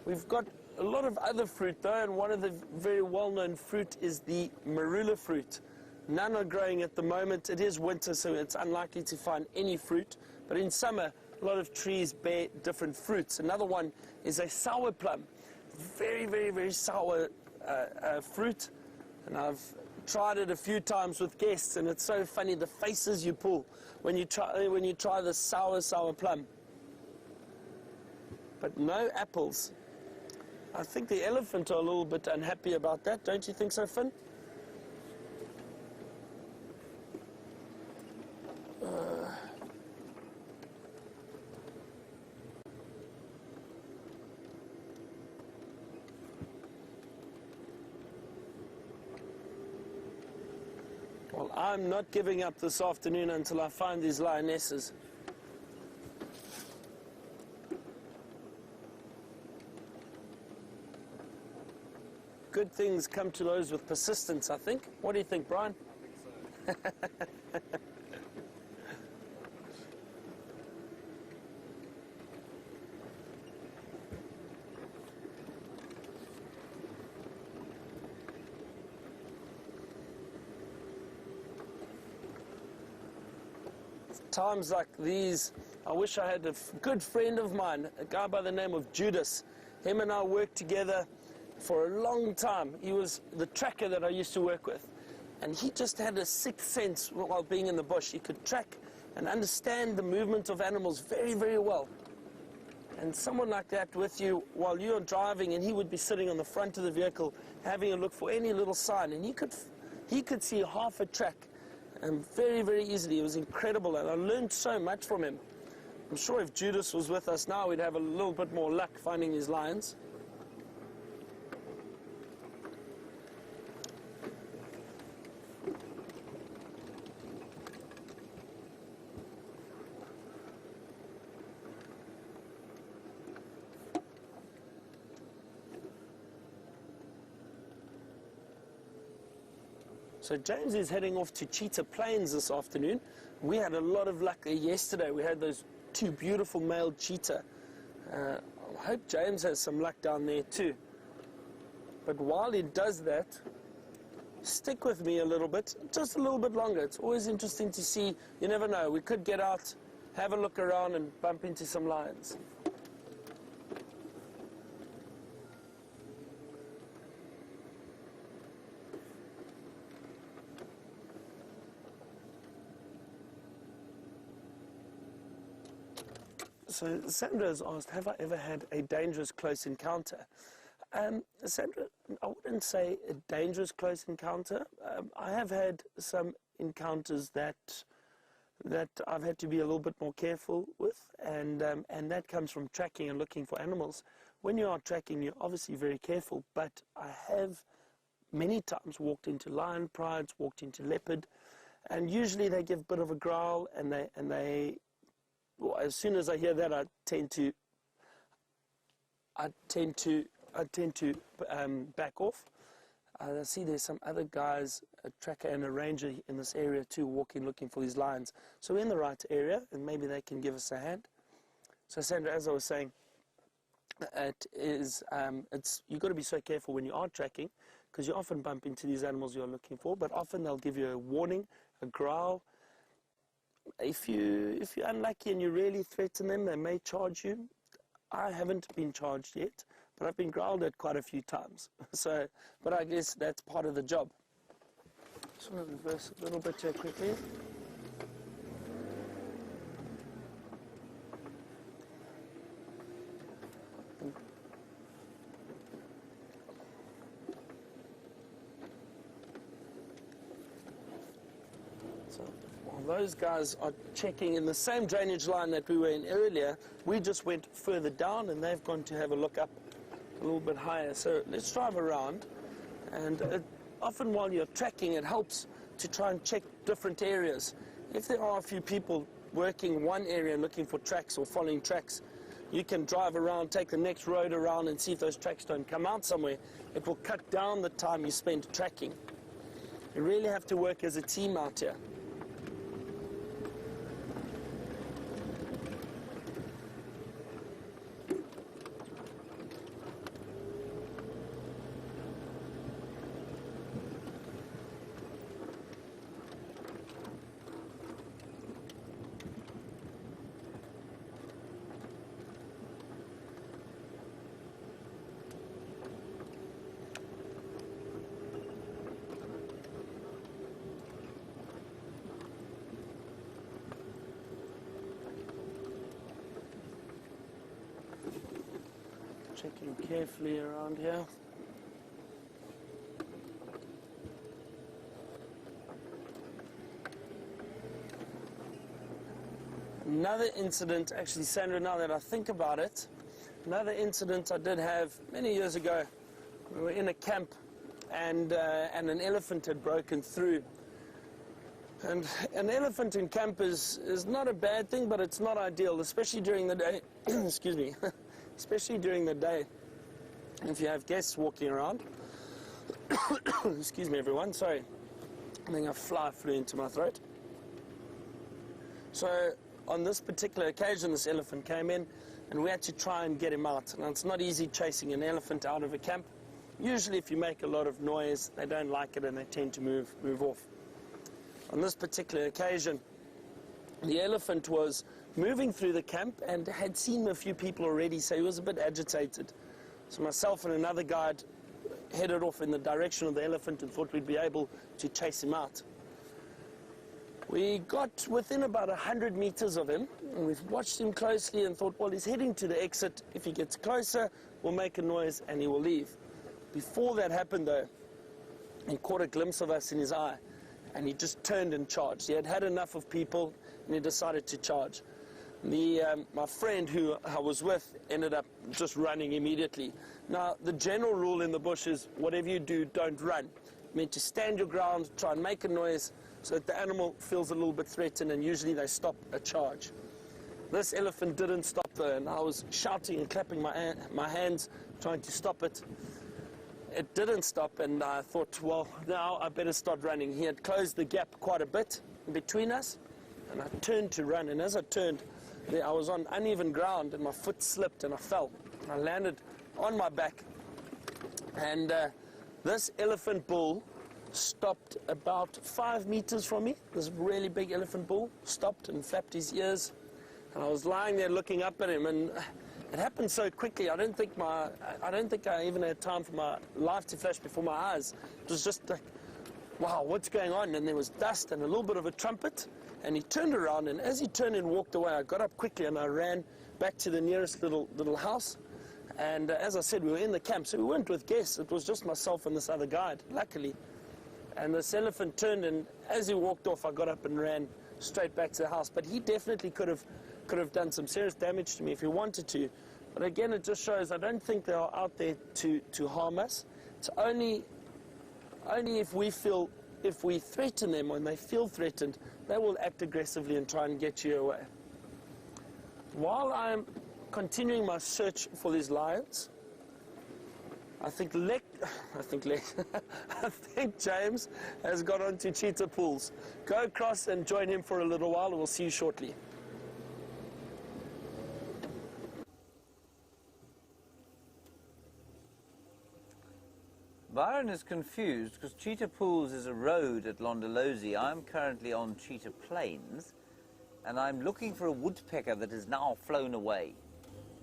We've got a lot of other fruit though, and one of the very well-known fruit is the marula fruit. None are growing at the moment. It is winter, so it's unlikely to find any fruit, but in summer a lot of trees bear different fruits. Another one is a sour plum. Very, very, very sour fruit, and I've tried it a few times with guests, and it's so funny the faces you pull when you try the sour plum. But no apples. I think the elephant are a little bit unhappy about that, don't you think so, Finn? Well, I'm not giving up this afternoon until I find these lionesses. Good things come to those with persistence, I think. What do you think, Brian? I think so. Times like these, I wish I had a good friend of mine, a guy by the name of Judas. Him and I worked together for a long time. He was the tracker that I used to work with, and he just had a sixth sense while being in the bush. He could track and understand the movement of animals very, very well. And someone like that with you while you're driving, and he would be sitting on the front of the vehicle having a look for any little sign, and he could see half a track. And very, very easily. It was incredible, and I learned so much from him. I'm sure if Judas was with us now, we'd have a little bit more luck finding these lions. So James is heading off to Cheetah Plains this afternoon. We had a lot of luck yesterday. We had those two beautiful male cheetah. I hope James has some luck down there too. But while he does that, stick with me a little bit, just a little bit longer. It's always interesting to see. You never know. We could get out, have a look around and bump into some lions. So Sandra has asked, have I ever had a dangerous close encounter? Sandra, I wouldn't say a dangerous close encounter. I have had some encounters that I've had to be a little bit more careful with, and that comes from tracking and looking for animals. When you are tracking, you're obviously very careful, but I have many times walked into lion prides, walked into leopard, And usually they give a bit of a growl, and well, as soon as I hear that, I tend to back off. I see there's some other guys, a tracker and a ranger in this area too, walking, looking for these lions. So we're in the right area, and maybe they can give us a hand. So Sandra, as I was saying, you've got to be so careful when you are tracking, because you often bump into these animals you're looking for, but often they'll give you a warning, a growl. If you're unlucky and you really threaten them, they may charge you. I haven't been charged yet, but I've been growled at quite a few times. But I guess that's part of the job. Just want to reverse a little bit here quickly. Those guys are checking in the same drainage line that we were in earlier. We just went further down, and they've gone to have a look up a little bit higher. So let's drive around, and often while you're tracking, it helps to try and check different areas. If there are a few people working one area looking for tracks or following tracks, you can drive around, take the next road around, and see if those tracks don't come out somewhere. It will cut down the time you spend tracking. You really have to work as a team out here. Checking carefully around here. Another incident, actually, Sandra, now that I think about it, another incident I did have many years ago. We were in a camp, and an elephant had broken through. And an elephant in camp is not a bad thing, but it's not ideal, especially during the day. Excuse me. Especially during the day, if you have guests walking around. Excuse me, everyone, sorry. I think a fly flew into my throat. So on this particular occasion, this elephant came in, and we had to try and get him out. Now, it's not easy chasing an elephant out of a camp. Usually if you make a lot of noise, they don't like it, and they tend to move off. On this particular occasion, the elephant was moving through the camp and had seen a few people already, so he was a bit agitated. So myself and another guide headed off in the direction of the elephant and thought we'd be able to chase him out. We got within about 100 meters of him, and we've watched him closely and thought, well, he's heading to the exit. If he gets closer, we'll make a noise and he will leave. Before that happened, though, he caught a glimpse of us in his eye, and he just turned and charged. He had had enough of people, and he decided to charge. My friend who I was with ended up just running immediately. Now, the general rule in the bush is whatever you do, don't run. You're meant to stand your ground, try and make a noise so that the animal feels a little bit threatened, and usually they stop a charge. This elephant didn't stop though, and I was shouting and clapping my hands, trying to stop it. It didn't stop, and I thought, well, now I better start running. He had closed the gap quite a bit between us, and I turned to run, and as I turned, I was on uneven ground, and my foot slipped, and I fell. I landed on my back, and this elephant bull stopped about 5 meters from me. This really big elephant bull stopped and flapped his ears, and I was lying there looking up at him, and it happened so quickly. I don't think I even had time for my life to flash before my eyes. It was just like, wow, what's going on? And there was dust and a little bit of a trumpet. And he turned around, and as he turned and walked away, I got up quickly and I ran back to the nearest little house. And as I said, we were in the camp, so we weren't with guests. It was just myself and this other guide, luckily. And this elephant turned, and as he walked off, I got up and ran straight back to the house. But he definitely could have done some serious damage to me if he wanted to. But again, it just shows I don't think they are out there to harm us. It's only if we feel if we threaten them, when they feel threatened, they will act aggressively and try and get you away. While I'm continuing my search for these lions, I think James has got onto cheetah pools. Go across and join him for a little while, and we'll see you shortly. Byron is confused because Cheetah Pools is a road at Londolozi. I'm currently on Cheetah Plains, and I'm looking for a woodpecker that has now flown away.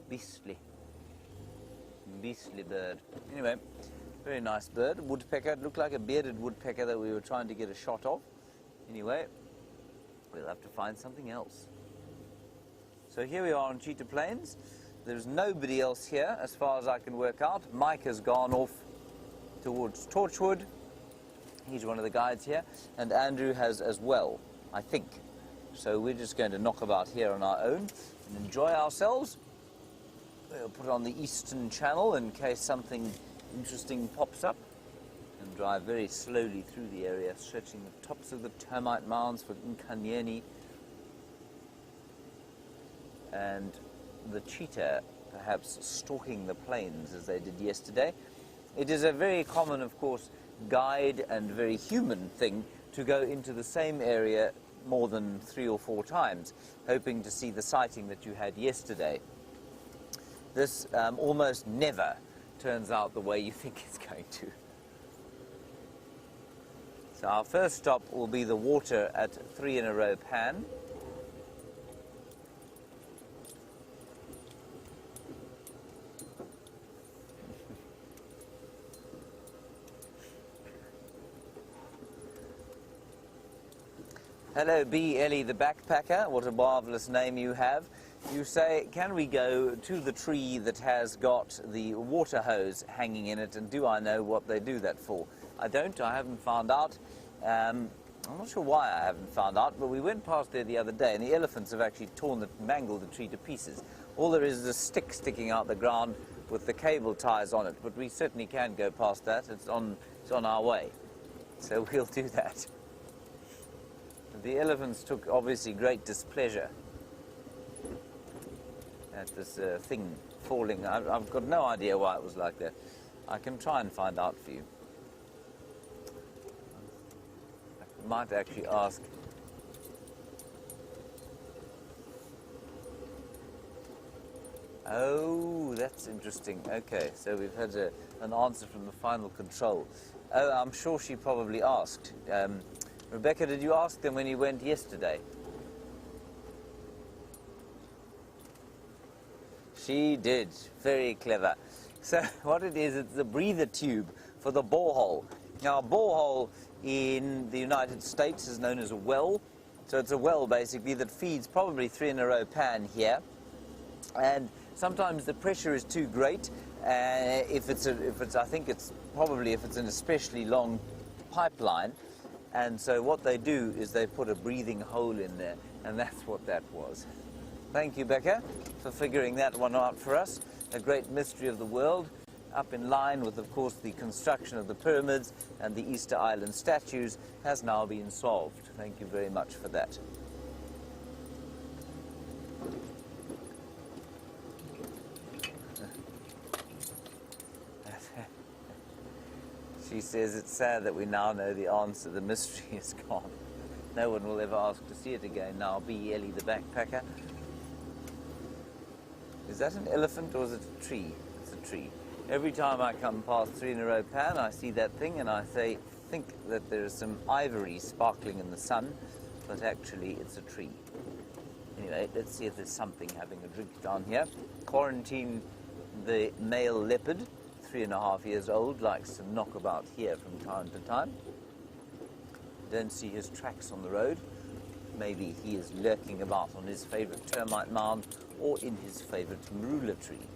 Beastly. Beastly bird. Anyway, very nice bird. Woodpecker. It looked like a bearded woodpecker that we were trying to get a shot of. Anyway, we'll have to find something else. So here we are on Cheetah Plains. There's nobody else here as far as I can work out. Mike has gone off towards Torchwood. He's one of the guides here, and Andrew has as well, I think. So we're just going to knock about here on our own and enjoy ourselves. We'll put on the Eastern Channel in case something interesting pops up, and drive very slowly through the area, stretching the tops of the termite mounds for Nkanyeni and the cheetah perhaps stalking the plains as they did yesterday. It is a very common, of course, guide and very human thing to go into the same area more than 3 or 4 times, hoping to see the sighting that you had yesterday. This almost never turns out the way you think it's going to. So our first stop will be the water at 3 in a row Pan. Hello, B. Ellie the backpacker. What a marvellous name you have. You say, can we go to the tree that has got the water hose hanging in it, and do I know what they do that for? I don't. I haven't found out. I'm not sure why I haven't found out, but we went past there the other day, and the elephants have actually mangled the tree to pieces. All there is a stick sticking out the ground with the cable ties on it, but we certainly can go past that. It's on our way. So we'll do that. The elephants took, obviously, great displeasure at this thing falling. I've got no idea why it was like that. I can try and find out for you. I might actually ask. Oh, that's interesting. Okay, so we've had an answer from the final control. Oh, I'm sure she probably asked. Rebecca, did you ask them when you went yesterday? She did. Very clever. So what it is, it's the breather tube for the borehole. Now, a borehole in the United States is known as a well. So it's a well, basically, that feeds probably 3 in a row Pan here. And sometimes the pressure is too great. If it's an especially long pipeline. And so what they do is they put a breathing hole in there, and that's what that was. Thank you, Becca, for figuring that one out for us. A great mystery of the world, up in line with, of course, the construction of the pyramids and the Easter Island statues, has now been solved. Thank you very much for that. She says it's sad that we now know the answer. The mystery is gone. No one will ever ask to see it again now. B. Ellie the backpacker. Is that an elephant or is it a tree? It's a tree. Every time I come past 3 in a row Pan, I see that thing and I think that there is some ivory sparkling in the sun, but actually it's a tree. Anyway, let's see if there's something having a drink down here. Quarantine the male leopard. 3.5 years old, likes to knock about here from time to time. Don't see his tracks on the road. Maybe he is lurking about on his favourite termite mound or in his favourite marula tree.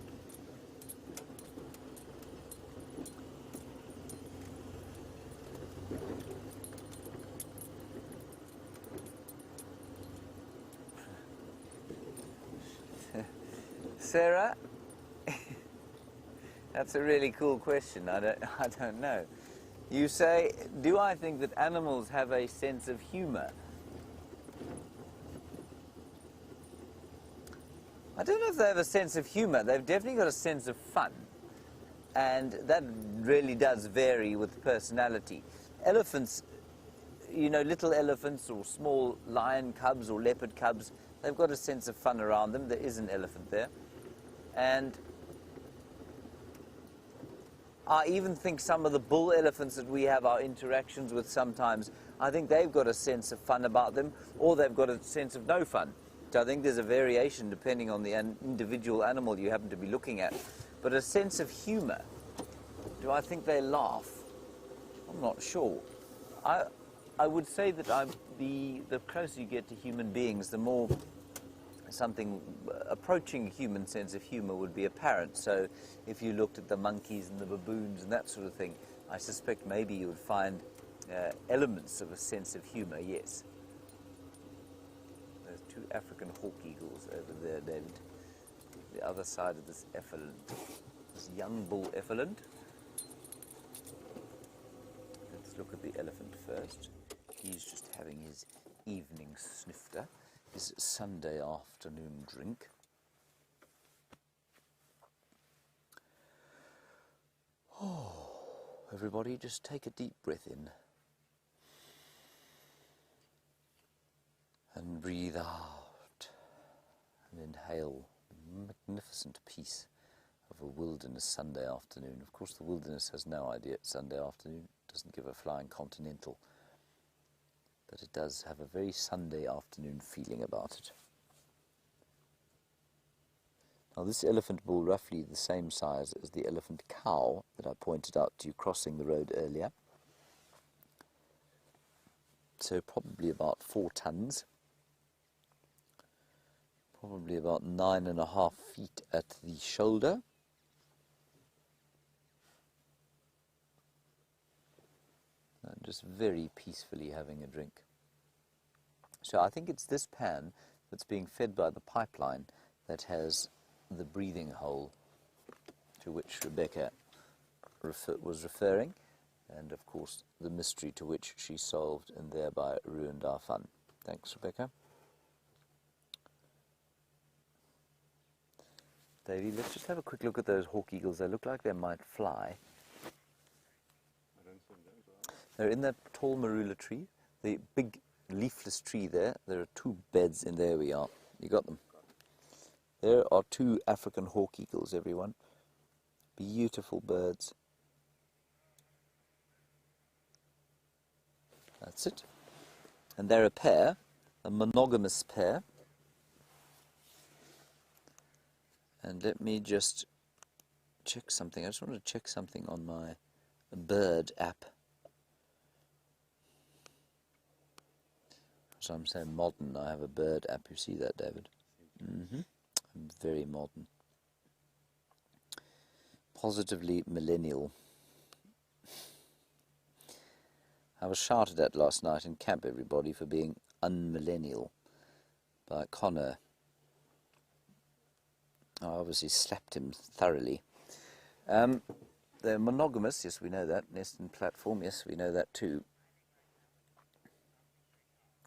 Sarah? That's a really cool question. I don't know. You say, do I think that animals have a sense of humor? I don't know if they have a sense of humor. They've definitely got a sense of fun. And that really does vary with personality. Elephants, you know, little elephants or small lion cubs or leopard cubs, they've got a sense of fun around them. There is an elephant there. And I even think some of the bull elephants that we have our interactions with sometimes, I think they've got a sense of fun about them, or they've got a sense of no fun. So I think there's a variation depending on the individual animal you happen to be looking at. But a sense of humor, do I think they laugh? I'm not sure. I would say that the closer you get to human beings, the more something approaching a human sense of humor would be apparent. So if you looked at the monkeys and the baboons and that sort of thing, I suspect maybe you would find elements of a sense of humor, yes. There's two African hawk eagles over there, David. The other side of this effluent, this young bull effluent. Let's look at the elephant first. He's just having his evening snifter, his Sunday afternoon drink. Oh, everybody just take a deep breath in. And breathe out. And inhale the magnificent peace of a wilderness Sunday afternoon. Of course, the wilderness has no idea it's Sunday afternoon. It doesn't give a flying continental. But it does have a very Sunday afternoon feeling about it. Now, this elephant bull, roughly the same size as the elephant cow that I pointed out to you crossing the road earlier. So probably about 4 tons. Probably about 9.5 feet at the shoulder. And just very peacefully having a drink. So I think it's this pan that's being fed by the pipeline that has the breathing hole to which Rebecca was referring, and of course the mystery to which she solved and thereby ruined our fun. Thanks, Rebecca. Davey, let's just have a quick look at those hawk eagles. They look like they might fly. They're in that tall marula tree, the big leafless tree there. There are 2 beds in there. We are. You got them. There are 2 African hawk eagles, everyone. Beautiful birds. That's it. And they're a pair, a monogamous pair. And let me just check something. I just want to check something on my bird app. So I'm so modern, I have a bird app. You see that, David? Mm-hmm. I'm very modern. Positively millennial. I was shouted at last night in camp, everybody, for being unmillennial by Connor. I obviously slapped him thoroughly. They're monogamous, yes, we know that. Nest and platform, yes, we know that too.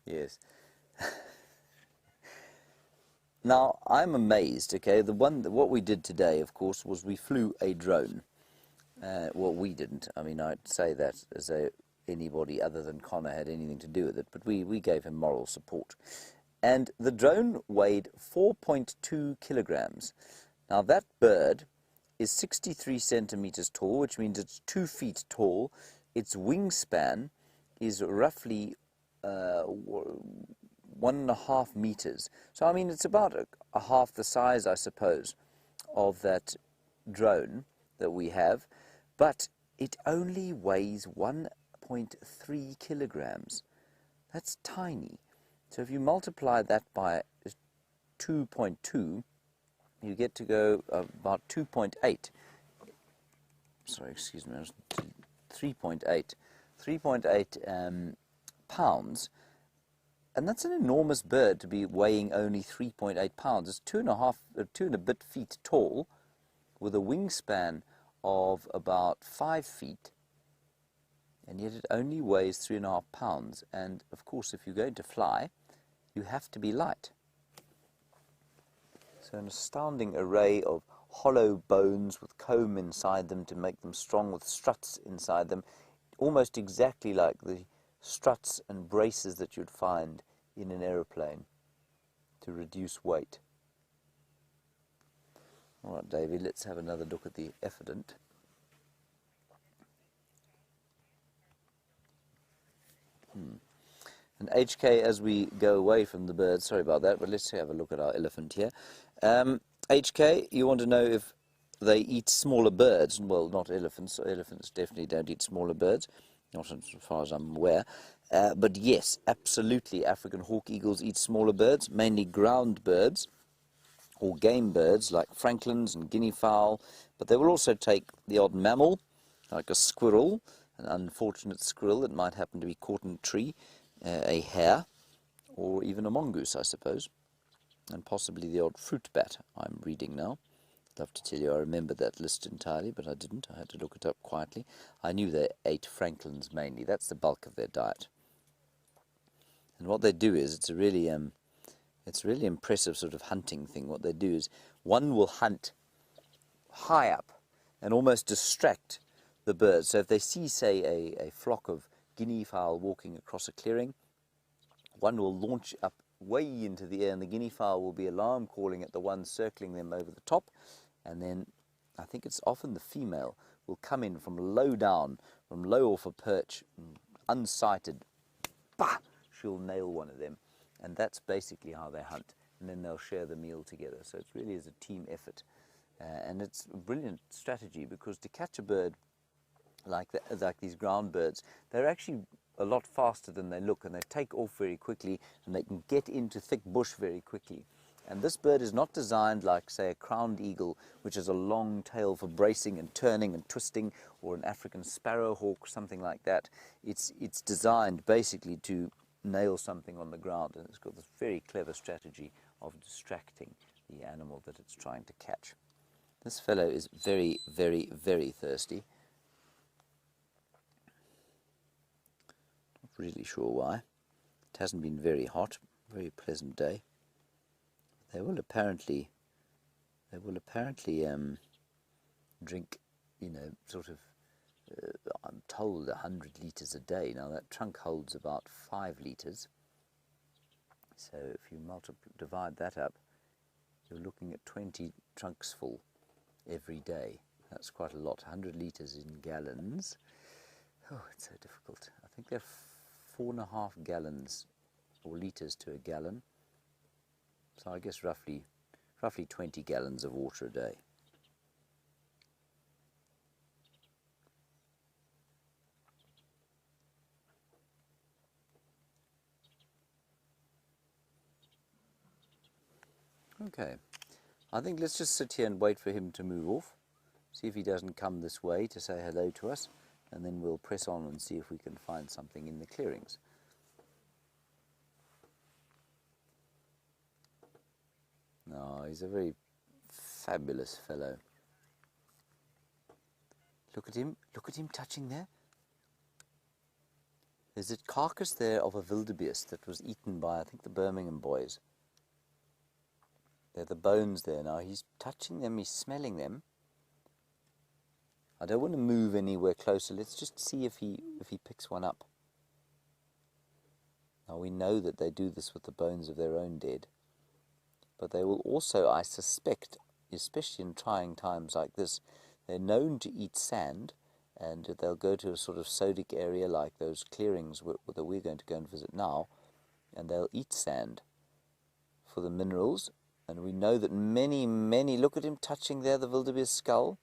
Yes. Now, I'm amazed, okay, what we did today, of course, was we flew a drone. Well, we didn't. I mean, I'd say that as though anybody other than Connor had anything to do with it, but we gave him moral support. And the drone weighed 4.2 kilograms. Now, that bird is 63 centimeters tall, which means it's 2 feet tall. Its wingspan is roughly 1.5 meters. So, I mean, it's about a half the size, I suppose, of that drone that we have. But it only weighs 1.3 kilograms. That's tiny. So if you multiply that by 2.2, you get to go about 2.8. Sorry, excuse me, 3.8. 3.8 pounds. And that's an enormous bird to be weighing only 3.8 pounds. It's 2 and a bit feet tall, with a wingspan of about 5 feet. and yet it only weighs 3.5 pounds. And of course, if you're going to fly, you have to be light. So an astounding array of hollow bones with comb inside them to make them strong, with struts inside them, almost exactly like the struts and braces that you'd find in an aeroplane to reduce weight. All right, Davey, let's have another look at the effident. And HK, as we go away from the birds, sorry about that, but let's have a look at our elephant here. HK, you want to know if they eat smaller birds. Well, not elephants. Elephants definitely don't eat smaller birds, not as far as I'm aware. But yes, absolutely, African hawk eagles eat smaller birds, mainly ground birds or game birds like francolins and guinea fowl. But they will also take the odd mammal, like a squirrel, an unfortunate squirrel that might happen to be caught in a tree, a hare, or even a mongoose, I suppose, and possibly the odd fruit bat I'm reading now. I'd love to tell you I remember that list entirely, but I didn't. I had to look it up quietly. I knew they ate francolins mainly. That's the bulk of their diet. And what they do is, it's a really impressive sort of hunting thing. What they do is, one will hunt high up and almost distract the birds. So if they see, say, a flock of guinea fowl walking across a clearing, one will launch up way into the air, and the guinea fowl will be alarm calling at the one circling them over the top, and then I think it's often the female will come in from low down, from low off a perch, unsighted, bah, she'll nail one of them, and that's basically how they hunt, and then they'll share the meal together. So it really is a team effort, and it's a brilliant strategy, because to catch a bird like these ground birds, they're actually a lot faster than they look, and they take off very quickly, and they can get into thick bush very quickly. And this bird is not designed like, say, a crowned eagle, which has a long tail for bracing and turning and twisting, or an African sparrowhawk, something like that. It's designed basically to nail something on the ground, and it's got this very clever strategy of distracting the animal that it's trying to catch. This fellow is very, very, very thirsty. Not really sure why. It hasn't been very hot, very pleasant day. They will apparently drink, sort of, I'm told 100 litres a day. Now that trunk holds about 5 litres. So if you divide that up, you're looking at 20 trunks full every day. That's quite a lot. 100 litres in gallons. Oh, it's so difficult. I think they're 4.5 gallons or litres to a gallon. So I guess roughly 20 gallons of water a day. Okay, I think let's just sit here and wait for him to move off, see if he doesn't come this way to say hello to us, and then we'll press on and see if we can find something in the clearings. No, he's a very fabulous fellow. Look at him touching there. There's a carcass there of a wildebeest that was eaten by, I think, the Birmingham boys. They're the bones there now. He's touching them, he's smelling them. I don't want to move anywhere closer. Let's just see if he picks one up. Now we know that they do this with the bones of their own dead. But they will also, I suspect, especially in trying times like this, they're known to eat sand, and they'll go to a sort of sodic area like those clearings that we're going to go and visit now, and they'll eat sand for the minerals. And we know that many, look at him touching there, the wildebeest skull.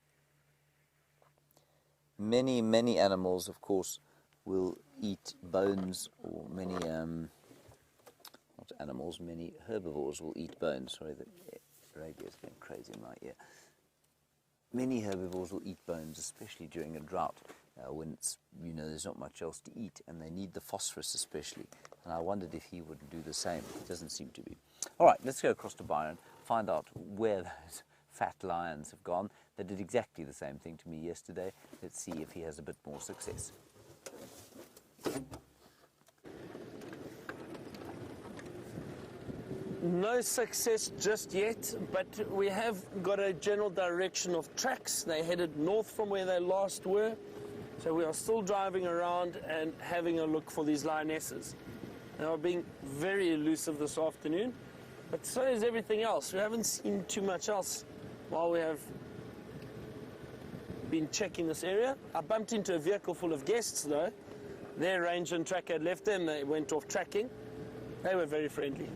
Many, many animals, of course, will eat bones, or many, not animals, many herbivores will eat bones. Sorry, the radio's going crazy in my ear. Many herbivores will eat bones, especially during a drought, when it's, there's not much else to eat, and they need the phosphorus especially. And I wondered if he would do the same. It doesn't seem to be. All right, let's go across to Byron, find out where those fat lions have gone. They did exactly the same thing to me yesterday. Let's see if he has a bit more success. No success just yet, but we have got a general direction of tracks. They headed north from where they last were. So we are still driving around and having a look for these lionesses. They are being very elusive this afternoon, but so is everything else. We haven't seen too much else while we have been checking this area. I bumped into a vehicle full of guests though. Their ranger and tracker had left them. They went off tracking. They were very friendly.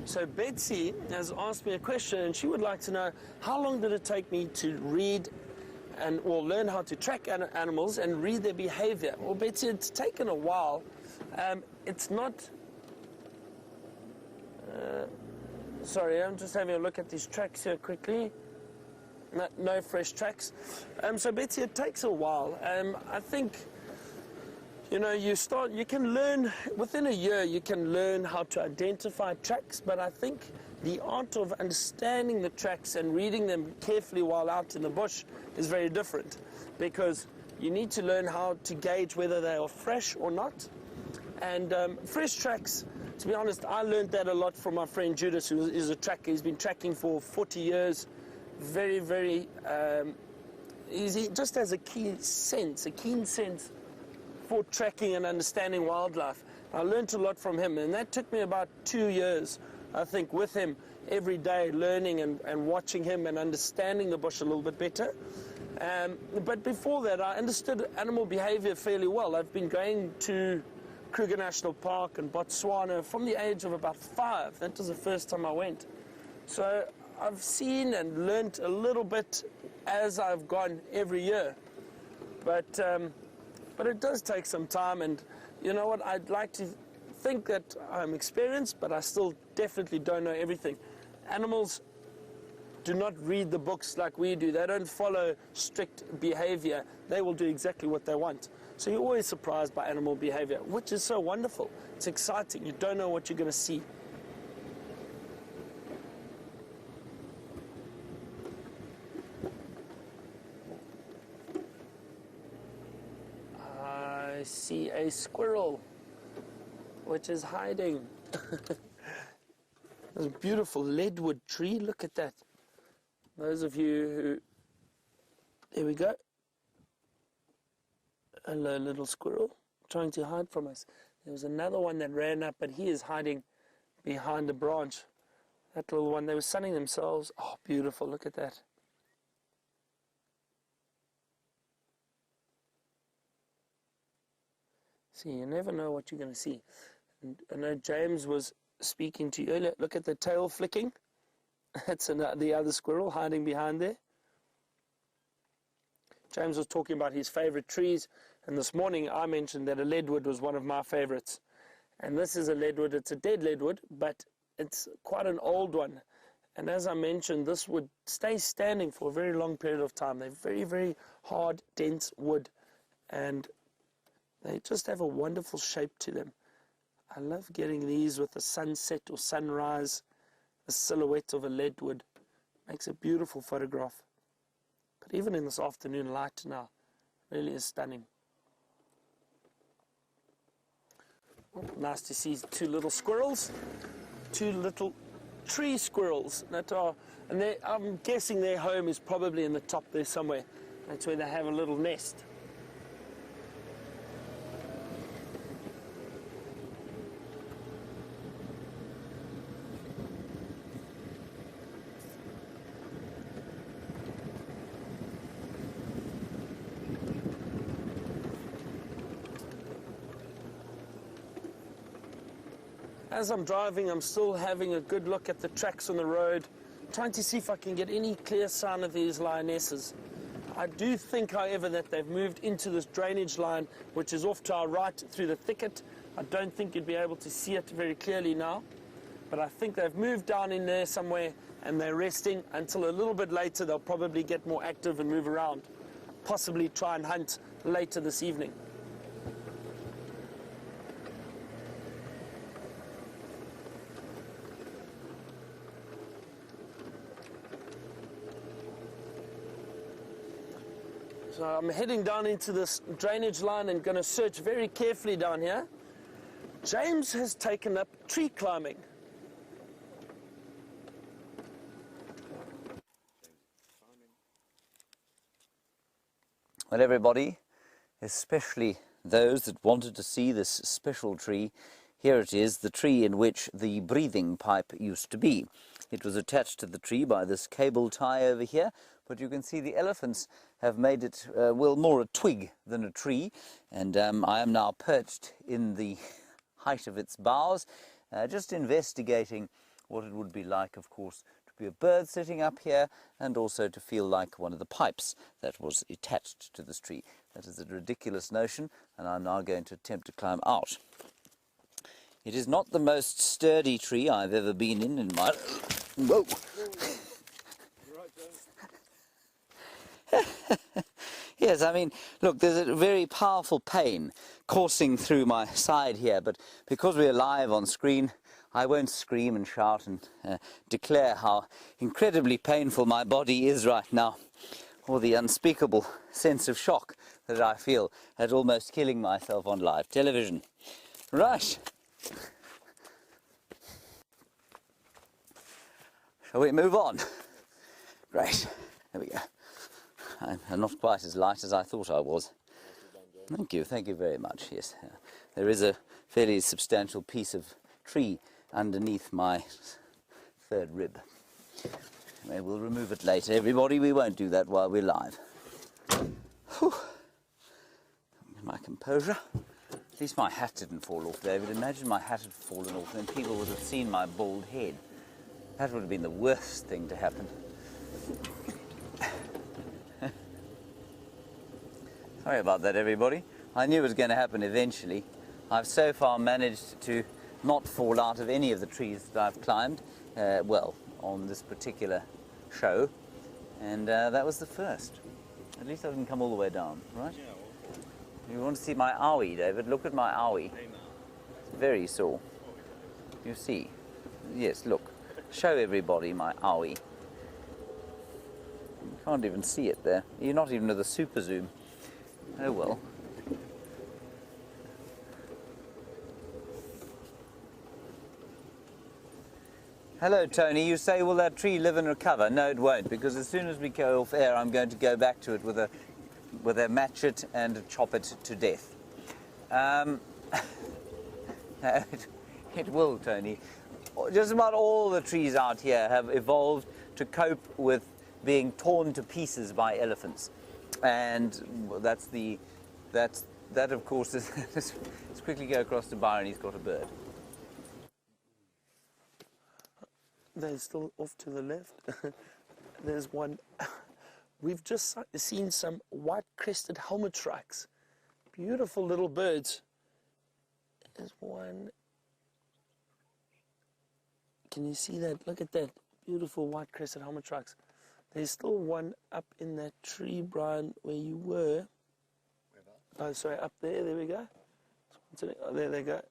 So Betsy has asked me a question, and she would like to know, how long did it take me to read or learn how to track animals and read their behavior? Well, Betsy, it's taken a while. It's not... sorry, I'm just having a look at these tracks here quickly. No fresh tracks. So Betsy, it takes a while. I think... You know, you can learn, within a year you can learn how to identify tracks, but I think the art of understanding the tracks and reading them carefully while out in the bush is very different, because you need to learn how to gauge whether they are fresh or not. And fresh tracks, to be honest, I learned that a lot from my friend Judas, who is a tracker. He's been tracking for 40 years, very, he just has a keen sense for tracking and understanding wildlife. I learned a lot from him, and that took me about 2 years, I think, with him every day, learning and watching him and understanding the bush a little bit better. But before that, I understood animal behavior fairly well. I've been going to Kruger National Park and Botswana from the age of about 5. That was the first time I went. So I've seen and learnt a little bit as I've gone every year. But it does take some time, and you know what, I'd like to think that I'm experienced, but I still definitely don't know everything. Animals do not read the books like we do. They don't follow strict behavior. They will do exactly what they want. So you're always surprised by animal behavior, which is so wonderful. It's exciting. You don't know what you're going to see. I see a squirrel, which is hiding. There's a beautiful leadwood tree. Look at that. Those of you who... There we go. Hello, little squirrel, trying to hide from us. There was another one that ran up, but he is hiding behind a branch. That little one, they were sunning themselves. Oh, beautiful. Look at that. See, you never know what you're going to see. And I know James was speaking to you earlier. Look at the tail flicking. That's the other squirrel hiding behind there. James was talking about his favorite trees, and this morning I mentioned that a leadwood was one of my favorites. And this is a leadwood. It's a dead leadwood, but it's quite an old one. And as I mentioned, this would stay standing for a very long period of time. They're very, very hard, dense wood, and they just have a wonderful shape to them. I love getting these with the sunset or sunrise, the silhouette of a leadwood. Makes a beautiful photograph. But even in this afternoon light now, really is stunning. Oh, nice to see two little squirrels, two little tree squirrels that are, and I'm guessing their home is probably in the top there somewhere. That's where they have a little nest. As I'm driving, I'm still having a good look at the tracks on the road, trying to see if I can get any clear sign of these lionesses. I do think, however, that they've moved into this drainage line, which is off to our right through the thicket. I don't think you'd be able to see it very clearly now, but I think they've moved down in there somewhere and they're resting until a little bit later. They'll probably get more active and move around, possibly try and hunt later this evening. So I'm heading down into this drainage line and going to search very carefully down here. James has taken up tree climbing. Well, everybody, especially those that wanted to see this special tree, here it is, the tree in which the breathing pipe used to be. It was attached to the tree by this cable tie over here, but you can see the elephants have made it, well, more a twig than a tree, and I am now perched in the height of its boughs, just investigating what it would be like, of course, to be a bird sitting up here, and also to feel like one of the pipes that was attached to this tree. That is a ridiculous notion, and I'm now going to attempt to climb out. It is not the most sturdy tree I've ever been in my... Whoa! Yes, I mean, look, there's a very powerful pain coursing through my side here, but because we're live on screen, I won't scream and shout and declare how incredibly painful my body is right now, or the unspeakable sense of shock that I feel at almost killing myself on live television. Right. Shall we move on? Great. There we go. I'm not quite as light as I thought I was. Thank you very much. Yes, there is a fairly substantial piece of tree underneath my third rib. Anyway, we'll remove it later. Everybody, we won't do that while we're live. Whew. My composure. At least my hat didn't fall off, David. Imagine my hat had fallen off, then people would have seen my bald head. That would have been the worst thing to happen. Sorry about that, everybody. I knew it was going to happen eventually. I've so far managed to not fall out of any of the trees that I've climbed, well, on this particular show, and that was the first. At least I didn't come all the way down, right? Yeah. You want to see my owie, David? Look at my owie. It's very sore. You see? Yes, look. Show everybody my owie. You can't even see it there. You're not even with a super zoom. Oh well. Hello, Tony. You say, will that tree live and recover? No, it won't, because as soon as we go off air, I'm going to go back to it with a matchet and chop it to death. No, it will, Tony. Just about all the trees out here have evolved to cope with being torn to pieces by elephants. And that of course is let's quickly go across to Byron. He's got a bird. They're still off to the left. There's one. We've just seen some white-crested helmet shrikes. Beautiful little birds. There's one. Can you see that? Look at that. Beautiful white-crested helmet shrikes. There's still one up in that tree, Brian, where you were. Oh, sorry, up there. There we go. Oh, there they go.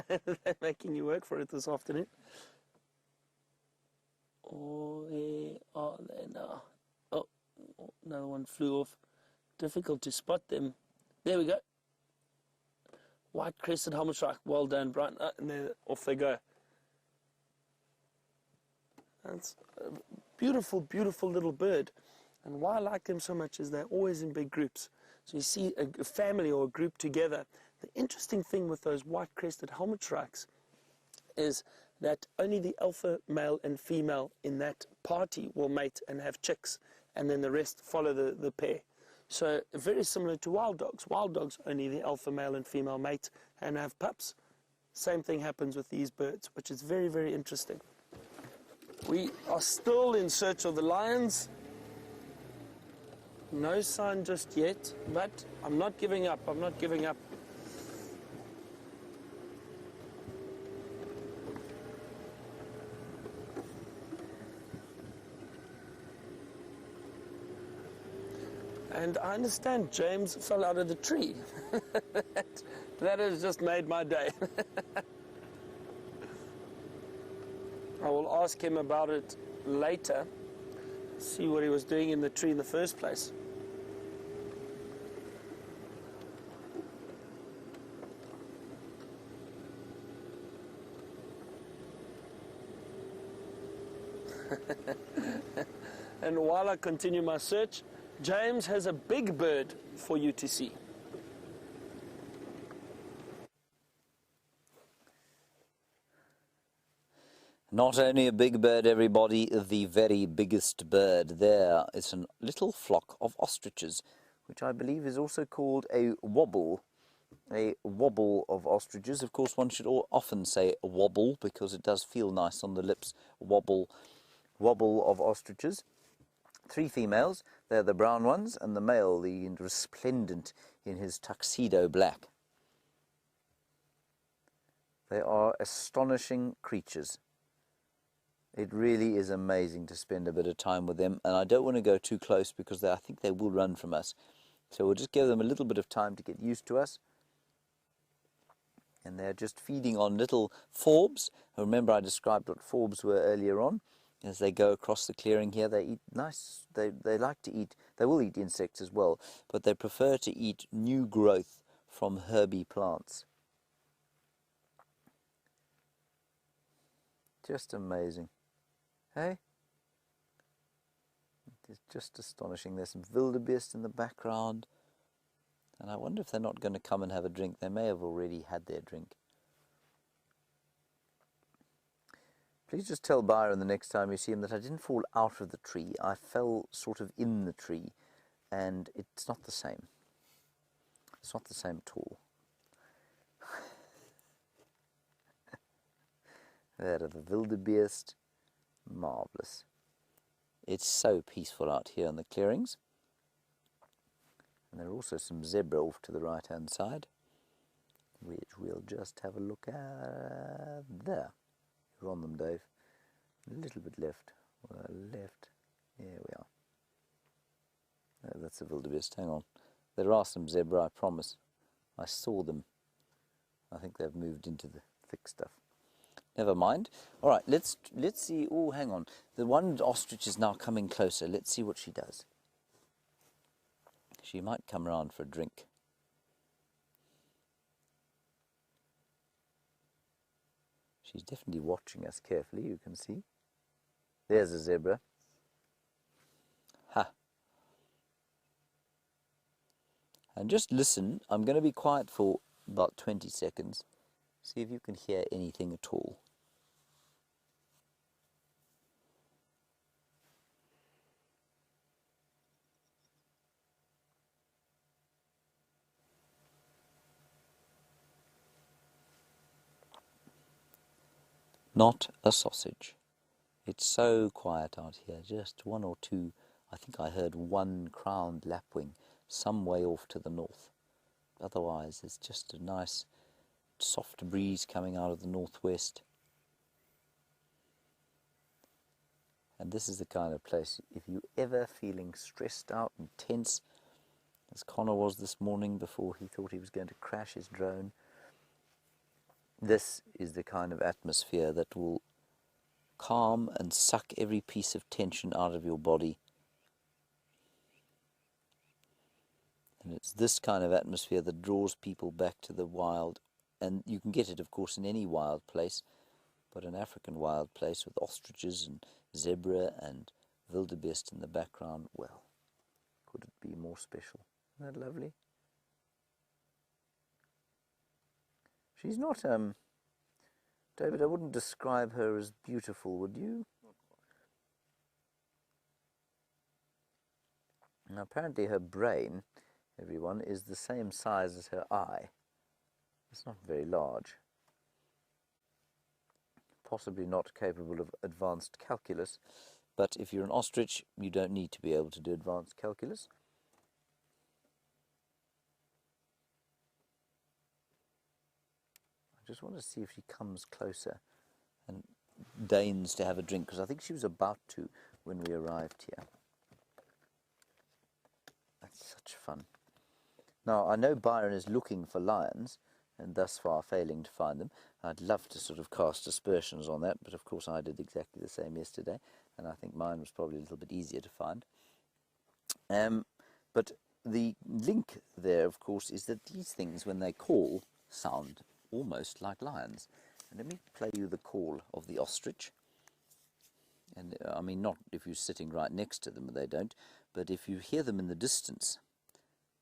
They're making you work for it this afternoon. Oh, where are they now? Oh, another one flew off. Difficult to spot them. There we go. White-crested helmet shrike. Well done, Brian. And then off they go. That's a beautiful, beautiful little bird. And why I like them so much is they're always in big groups. So you see a family or a group together. The interesting thing with those white-crested helmet shrikes is that only the alpha male and female in that party will mate and have chicks, and then the rest follow the pair. So very similar to wild dogs. Wild dogs, only the alpha male and female mate and have pups. Same thing happens with these birds, which is very, very interesting. We are still in search of the lions. No sign just yet, but I'm not giving up. I'm not giving up. And I understand James fell out of the tree. That has just made my day. I will ask him about it later, see what he was doing in the tree in the first place. And while I continue my search, James has a big bird for you to see. Not only a big bird, everybody, the very biggest bird. There is a little flock of ostriches, which I believe is also called a wobble. A wobble of ostriches. Of course, one should often say a wobble because it does feel nice on the lips. Wobble, wobble of ostriches. 3 females, they're the brown ones, and the male, the resplendent in his tuxedo black. They are astonishing creatures. It really is amazing to spend a bit of time with them, and I don't want to go too close because I think they will run from us. So we'll just give them a little bit of time to get used to us. And they're just feeding on little forbs. Remember I described what forbs were earlier on. As they go across the clearing here, they eat nice, they like to eat, they will eat insects as well, but they prefer to eat new growth from herby plants. Just amazing. Hey? It's just astonishing. There's some wildebeest in the background. And I wonder if they're not going to come and have a drink. They may have already had their drink. Please just tell Byron the next time you see him that I didn't fall out of the tree. I fell sort of in the tree, and it's not the same. It's not the same at all. There are the wildebeest. Marvellous. It's so peaceful out here in the clearings. And there are also some zebra off to the right-hand side, which we'll just have a look at there. You're on them, Dave. A little bit left. Left. Here we are. Oh, that's a wildebeest. Hang on. There are some zebra, I promise. I saw them. I think they've moved into the thick stuff. Never mind. All right, let's see. Oh, hang on. The one ostrich is now coming closer. Let's see what she does. She might come around for a drink. She's definitely watching us carefully, you can see. There's a zebra. Ha! And just listen. I'm going to be quiet for about 20 seconds. See if you can hear anything at all. Not a sausage. It's so quiet out here, just one or two. I think I heard one crowned lapwing some way off to the north. Otherwise, it's just a nice soft breeze coming out of the northwest. And this is the kind of place, if you're ever feeling stressed out and tense, as Connor was this morning before he thought he was going to crash his drone, this is the kind of atmosphere that will calm and suck every piece of tension out of your body. And it's this kind of atmosphere that draws people back to the wild. And you can get it, of course, in any wild place, but an African wild place with ostriches and zebra and wildebeest in the background, well, could it be more special? Isn't that lovely? She's not, David, I wouldn't describe her as beautiful, would you? Not quite. Now, apparently her brain, everyone, is the same size as her eye. It's not very large. Possibly not capable of advanced calculus, but if you're an ostrich, you don't need to be able to do advanced calculus. just want to see if she comes closer and deigns to have a drink, because I think she was about to when we arrived here. That's such fun. Now, I know Byron is looking for lions, and thus far failing to find them. I'd love to sort of cast aspersions on that, but of course I did exactly the same yesterday, and I think mine was probably a little bit easier to find. But the link there, of course, is that these things, when they call, sound almost like lions. And let me play you the call of the ostrich. And I mean, not if you're sitting right next to them, they don't, but if you hear them in the distance,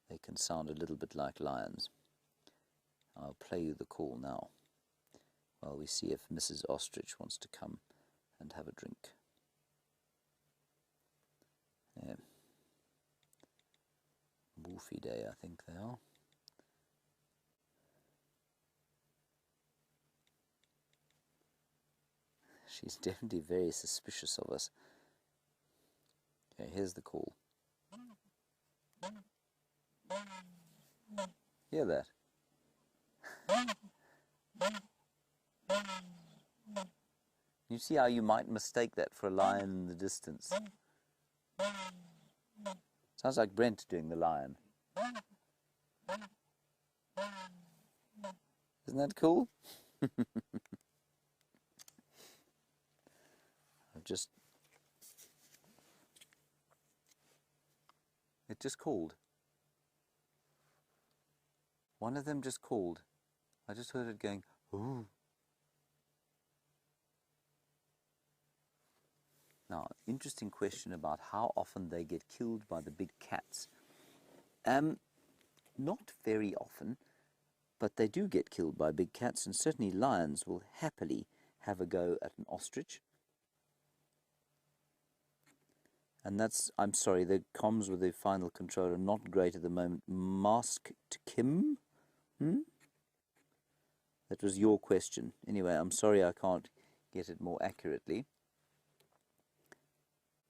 they can sound a little bit like lions. I'll play you the call now, while we see if Mrs. Ostrich wants to come and have a drink. Yeah. Woofy day, I think they are. She's definitely very suspicious of us. Okay, here's the call. Hear that? You see how you might mistake that for a lion in the distance? Sounds like Brent doing the lion. Isn't that cool? It just called. One of them just called. I just heard it going, ooh. Now, interesting question about how often they get killed by the big cats. Not very often, but they do get killed by big cats, and certainly lions will happily have a go at an ostrich. And that's, I'm sorry, the comms with the final control are not great at the moment. Masked Kim? That was your question. Anyway, I'm sorry I can't get it more accurately.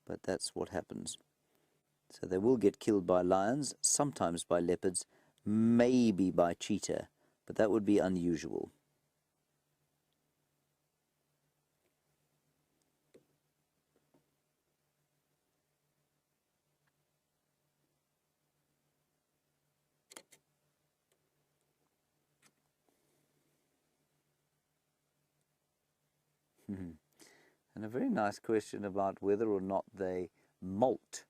But that's what happens. So they will get killed by lions, sometimes by leopards, maybe by cheetah, but that would be unusual. And a very nice question about whether or not they molt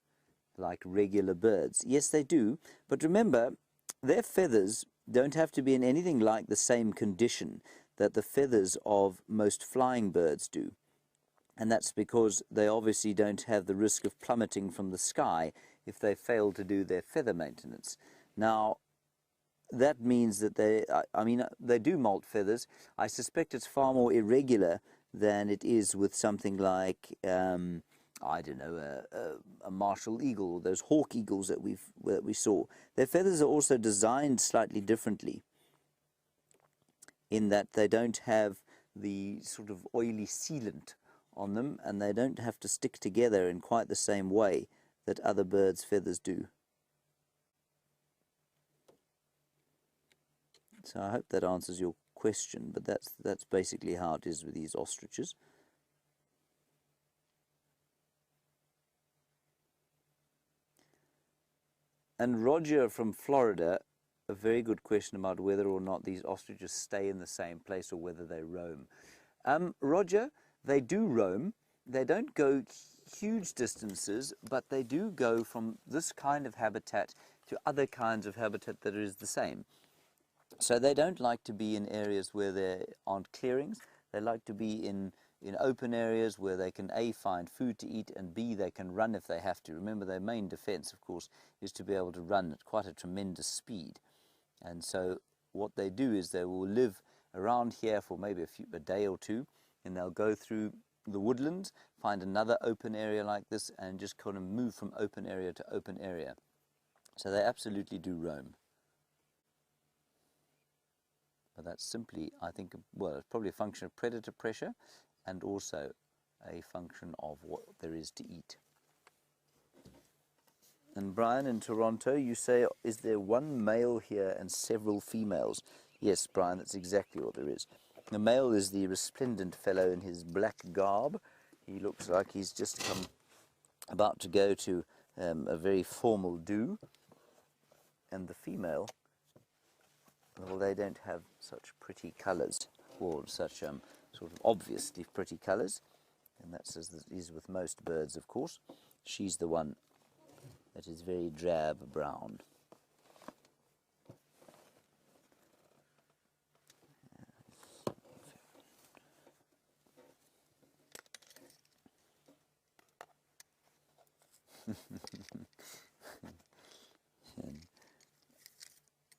like regular birds. Yes, they do. But remember, their feathers don't have to be in anything like the same condition that the feathers of most flying birds do. And that's because they obviously don't have the risk of plummeting from the sky if they fail to do their feather maintenance. Now, that means that they do molt feathers. I suspect it's far more irregular than it is with something like, I don't know, a martial eagle, those hawk eagles that we saw. Their feathers are also designed slightly differently in that they don't have the sort of oily sealant on them, and they don't have to stick together in quite the same way that other birds' feathers do. So I hope that answers your question, but that's basically how it is with these ostriches. And Roger from Florida, a very good question about whether or not these ostriches stay in the same place or whether they roam. Roger, they do roam. They don't go huge distances, but they do go from this kind of habitat to other kinds of habitat that is the same. So they don't like to be in areas where there aren't clearings. They like to be in open areas where they can A, find food to eat, and B, they can run if they have to. Remember, their main defense, of course, is to be able to run at quite a tremendous speed. And so what they do is they will live around here for maybe a day or two, and they'll go through the woodlands, find another open area like this, and just kind of move from open area to open area. So they absolutely do roam. But that's simply, I think, well, it's probably a function of predator pressure and also a function of what there is to eat. And Brian, in Toronto, you say, is there one male here and several females? Yes, Brian, that's exactly what there is. The male is the resplendent fellow in his black garb. He looks like he's just about to go to a very formal do. And the female, well, they don't have such pretty colours, or such sort of obviously pretty colours. And that's as it is with most birds, of course. She's the one that is very drab brown.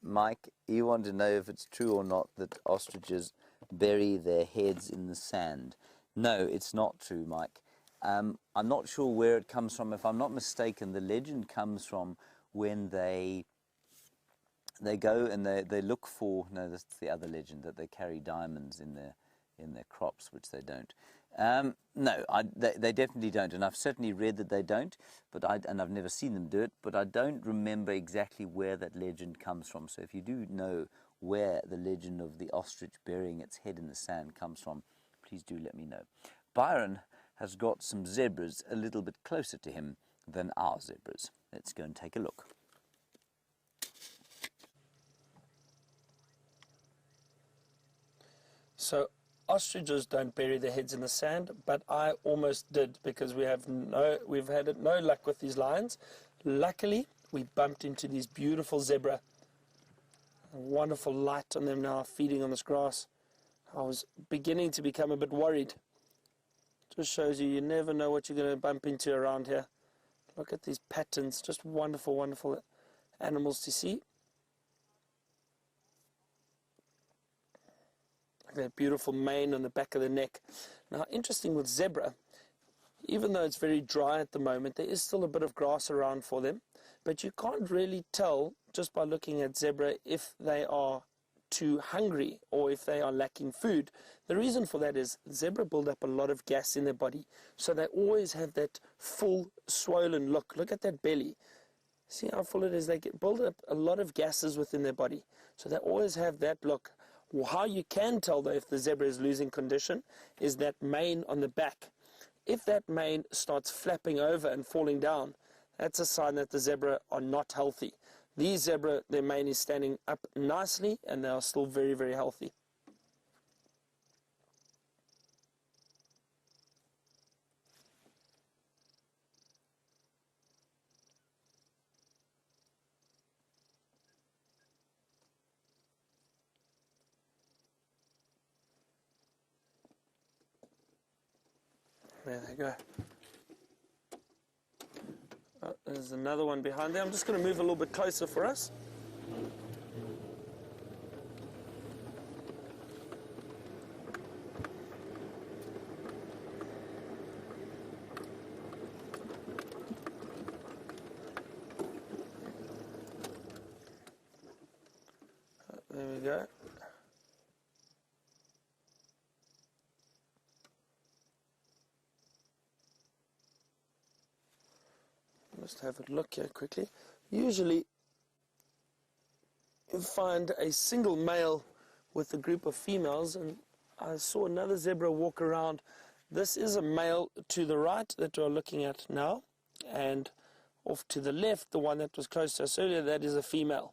Mike, you want to know if it's true or not that ostriches bury their heads in the sand. No, it's not true, Mike. I'm not sure where it comes from. If I'm not mistaken, the legend comes from when they go and they look for, no, that's the other legend, that they carry diamonds in their crops, which they don't. No, they definitely don't, and I've certainly read that they don't, and I've never seen them do it, but I don't remember exactly where that legend comes from. So if you do know where the legend of the ostrich burying its head in the sand comes from, please do let me know. Byron has got some zebras a little bit closer to him than our zebras. Let's go and take a look. So ostriches don't bury their heads in the sand, but I almost did, because we've had no luck with these lions. Luckily, we bumped into these beautiful zebra. A wonderful light on them now, feeding on this grass. I was beginning to become a bit worried. Just shows you never know what you're going to bump into around here. Look at these patterns, just wonderful, wonderful animals to see. That beautiful mane on the back of the neck. Now, interesting with zebra, even though it's very dry at the moment, there is still a bit of grass around for them, but you can't really tell just by looking at zebra if they are too hungry or if they are lacking food. The reason for that is zebra build up a lot of gas in their body, so they always have that full, swollen look. Look at that belly. See how full it is? They build up a lot of gases within their body, so they always have that look. How you can tell, though, if the zebra is losing condition is that mane on the back. If that mane starts flapping over and falling down, that's a sign that the zebra are not healthy. These zebra, their mane is standing up nicely, and they are still very, very healthy. There they go. Oh, there's another one behind there. I'm just going to move a little bit closer for us. There we go. Just have a look here quickly. Usually you find a single male with a group of females, and I saw another zebra walk around. This is a male to the right that we're looking at now, and off to the left, the one that was close to us earlier, that is a female.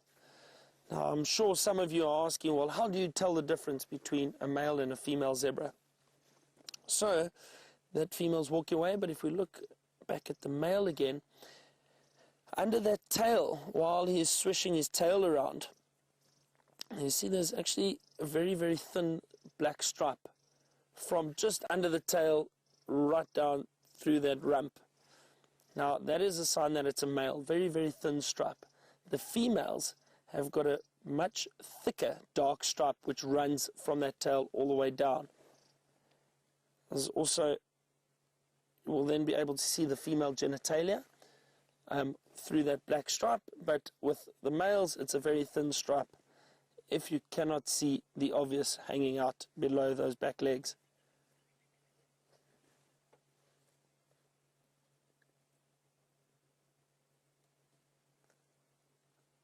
Now, I'm sure some of you are asking, well, how do you tell the difference between a male and a female zebra? So, that female's walking away, but if we look back at the male again, under that tail, while he's swishing his tail around, you see there's actually a very, very thin black stripe from just under the tail right down through that rump. Now, that is a sign that it's a male, very, very thin stripe. The females have got a much thicker dark stripe which runs from that tail all the way down. There's also, you will then be able to see the female genitalia through that black stripe, but with the males it's a very thin stripe if you cannot see the obvious hanging out below those back legs.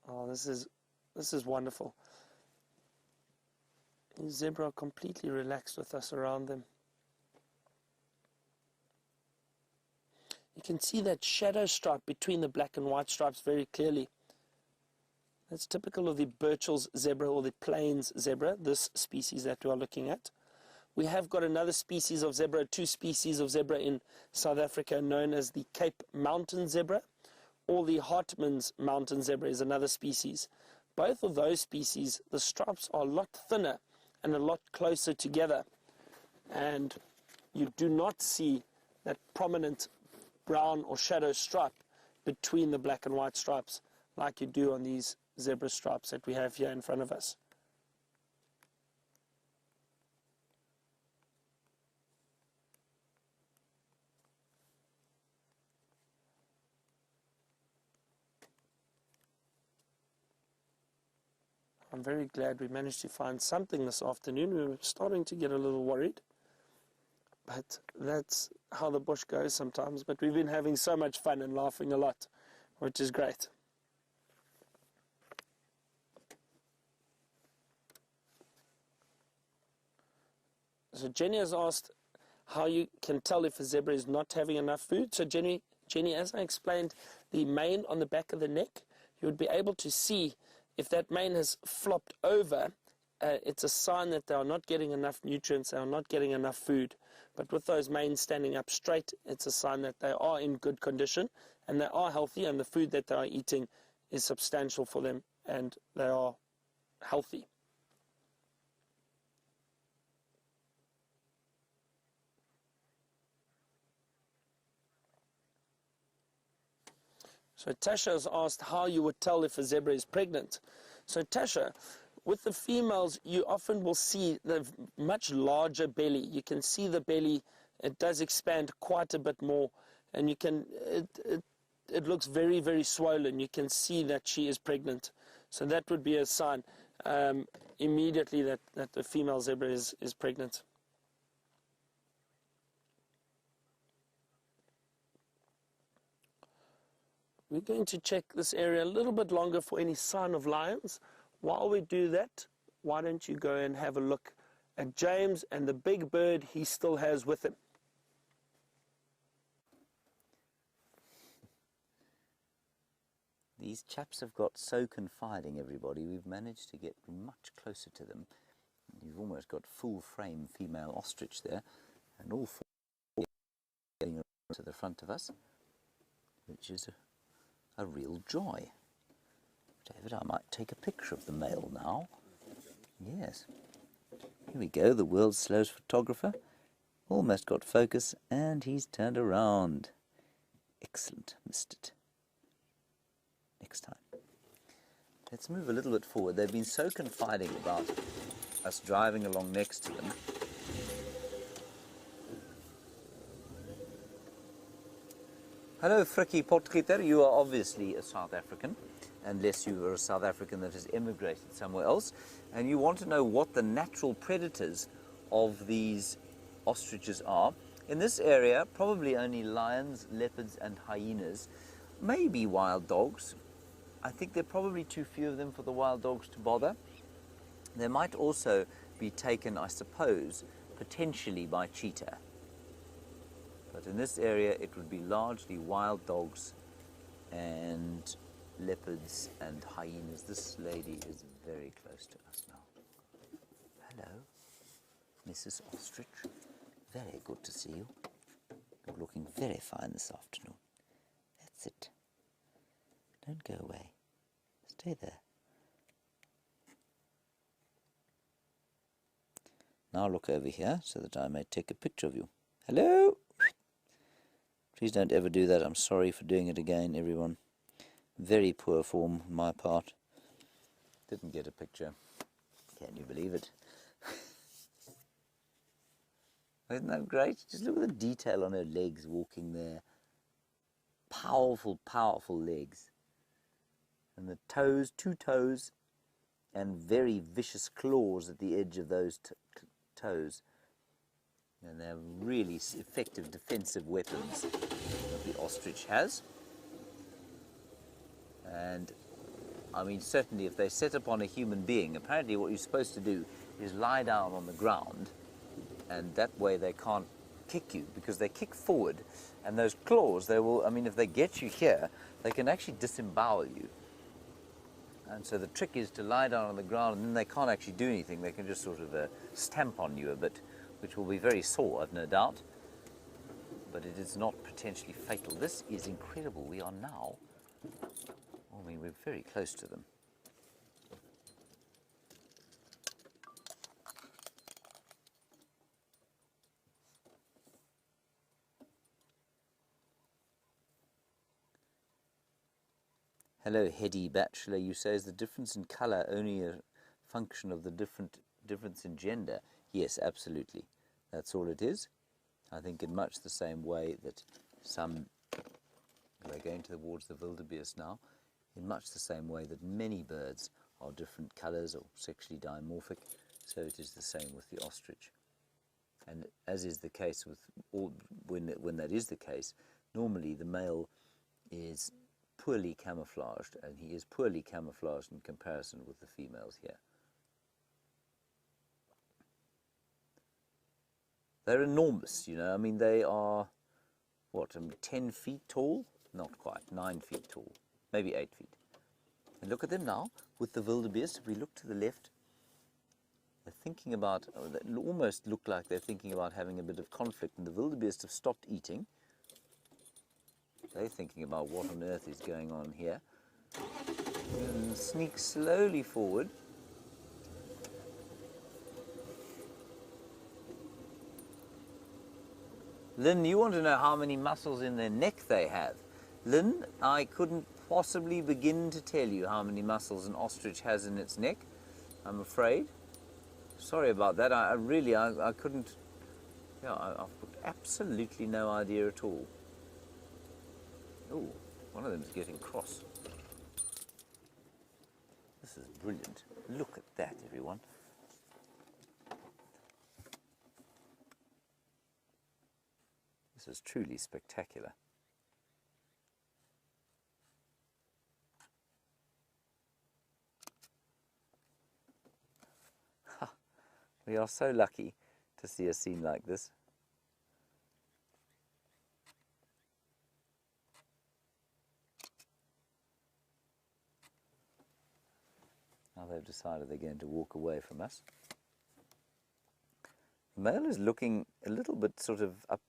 Oh, this is wonderful. The zebra are completely relaxed with us around them. You can see that shadow stripe between the black and white stripes very clearly. That's typical of the Burchell's zebra or the plains zebra, this species that we are looking at. We have got another species of zebra, two species of zebra in South Africa known as the Cape Mountain zebra, or the Hartmann's mountain zebra is another species. Both of those species, the stripes are a lot thinner and a lot closer together, and you do not see that prominent brown or shadow stripe between the black and white stripes like you do on these zebra stripes that we have here in front of us. I'm very glad we managed to find something this afternoon. We were starting to get a little worried, but that's how the bush goes sometimes. But we've been having so much fun and laughing a lot, which is great. So Jenny has asked how you can tell if a zebra is not having enough food. So Jenny, as I explained, the mane on the back of the neck, you would be able to see if that mane has flopped over, it's a sign that they are not getting enough nutrients, they are not getting enough food. But with those manes standing up straight, it's a sign that they are in good condition and they are healthy, and the food that they are eating is substantial for them and they are healthy. So Tasha has asked how you would tell if a zebra is pregnant. So Tasha, with the females, you often will see the much larger belly. You can see the belly, it does expand quite a bit more, and you can, it looks very, very swollen. You can see that she is pregnant. So that would be a sign immediately that the female zebra is pregnant. We're going to check this area a little bit longer for any sign of lions. While we do that, why don't you go and have a look at James and the big bird he still has with him. These chaps have got so confiding, everybody. We've managed to get much closer to them. You've almost got full-frame female ostrich there, and all four getting around to the front of us, which is a real joy. David, I might take a picture of the male now. Yes. Here we go, the world's slowest photographer. Almost got focus, and he's turned around. Excellent, missed it. Next time. Let's move a little bit forward. They've been so confiding about us driving along next to them. Hello, Frikkie Potgieter. You are obviously a South African, unless you are a South African that has immigrated somewhere else, and you want to know what the natural predators of these ostriches are. In this area, probably only lions, leopards, and hyenas, maybe wild dogs. I think there are probably too few of them for the wild dogs to bother. They might also be taken, I suppose, potentially by cheetah. But in this area, it would be largely wild dogs and leopards and hyenas. This lady is very close to us now. Hello, Mrs. Ostrich. Very good to see you. You're looking very fine this afternoon. That's it. Don't go away. Stay there. Now look over here so that I may take a picture of you. Hello! Please don't ever do that. I'm sorry for doing it again, everyone. Very poor form on my part. Didn't get a picture. Can you believe it? Isn't that great? Just look at the detail on her legs walking there. Powerful, powerful legs. And the toes, 2 toes, and very vicious claws at the edge of those toes. And they're really effective defensive weapons that the ostrich has. And I mean, certainly if they set upon a human being, apparently what you're supposed to do is lie down on the ground, and that way they can't kick you, because they kick forward, and those claws, they will, I mean, if they get you here, they can actually disembowel you. And so the trick is to lie down on the ground, and then they can't actually do anything. They can just sort of stamp on you a bit, which will be very sore, I've no doubt. But it is not potentially fatal. This is incredible. We are now, I mean, we're very close to them. Hello, heady bachelor. You say, is the difference in colour only a function of the difference in gender? Yes, absolutely. That's all it is. I think in much the same way that some, we're going towards the wildebeest now, in much the same way that many birds are different colours or sexually dimorphic, so it is the same with the ostrich. And as is the case with all, when that is the case, normally the male is poorly camouflaged, and he is poorly camouflaged in comparison with the females here. They're enormous, you know. I mean, they are, what, 10 feet tall? Not quite, 9 feet tall, maybe 8 feet. And look at them now with the wildebeest. If we look to the left, they're thinking about, they almost look like they're thinking about having a bit of conflict, and the wildebeest have stopped eating. They're thinking about what on earth is going on here. And sneak slowly forward. Lynn, you want to know how many muscles in their neck they have. Lynn, I couldn't possibly begin to tell you how many muscles an ostrich has in its neck, I'm afraid. Sorry about that. I really couldn't, yeah, I've got absolutely no idea at all. Oh, one of them is getting cross. This is brilliant. Look at that, everyone. This is truly spectacular. We are so lucky to see a scene like this. Now they've decided they're going to walk away from us. The male is looking a little bit sort of up,